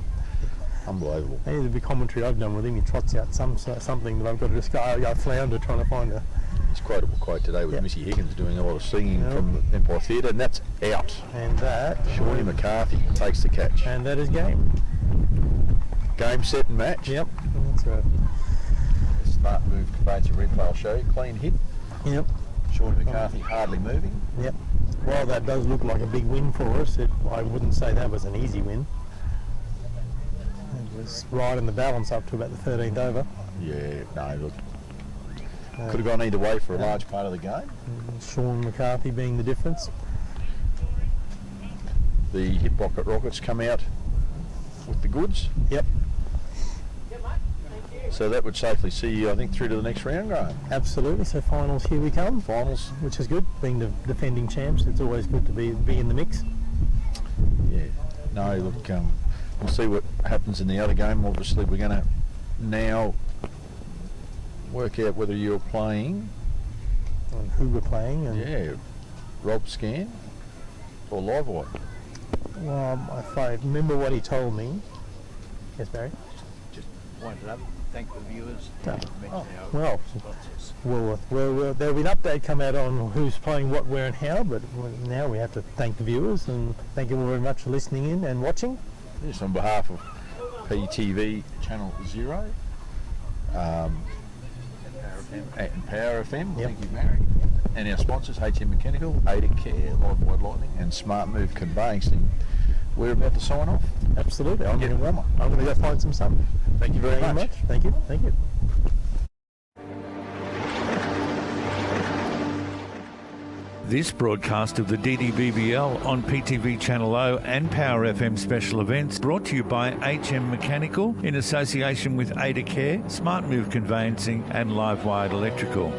unbelievable. Any of the commentary I've done with him, he trots out something that I've got to just go, I flounder trying to find a. His quotable quote today was Missy Higgins doing a lot of singing from Empire Theatre, and that's out. And that. Shawnee McCarthy takes the catch. And that is game. Game, set and match. Yep, that's right. Smart move, conveyance and replay will show you. Clean hit. Yep. Shawnee McCarthy hardly moving. Yep. While that does look like a big win for us, I wouldn't say that was an easy win. It was right in the balance up to about the 13th over. Yeah, no, look. Could have gone either way for a large part of the game. Sean McCarthy being the difference. The hip pocket Rockets come out with the goods. Yep. So that would safely see you, I think, through to the next round, Graham. Absolutely. So finals, here we come. Finals, which is good. Being the defending champs, it's always good to be in the mix. Yeah. No, look, we'll see what happens in the other game. Obviously, we're going to now work out whether you're playing and who we're playing. And Rob Scan or Livewide. Well, if I remember what he told me. Yes, Barry? Just wind it up. Thank the viewers. Well, there'll be an update come out on who's playing what, where and how, but now we have to thank the viewers and thank you all very much for listening in and watching. Yes, on behalf of PTV Channel 0 and Power FM, thank you, Mary, and our sponsors, HM Mechanical, Ada Care, Livewide Lightning and Smart Move Conveyancing. We're about to sign off. Absolutely. I'm getting warmer. I'm going to go find some sun. Thank you very much. Thank you. Thank you. This broadcast of the DDBBL on PTV Channel O and Power FM special events brought to you by HM Mechanical in association with Ada Care, Smart Move Conveyancing and Livewide Electrical.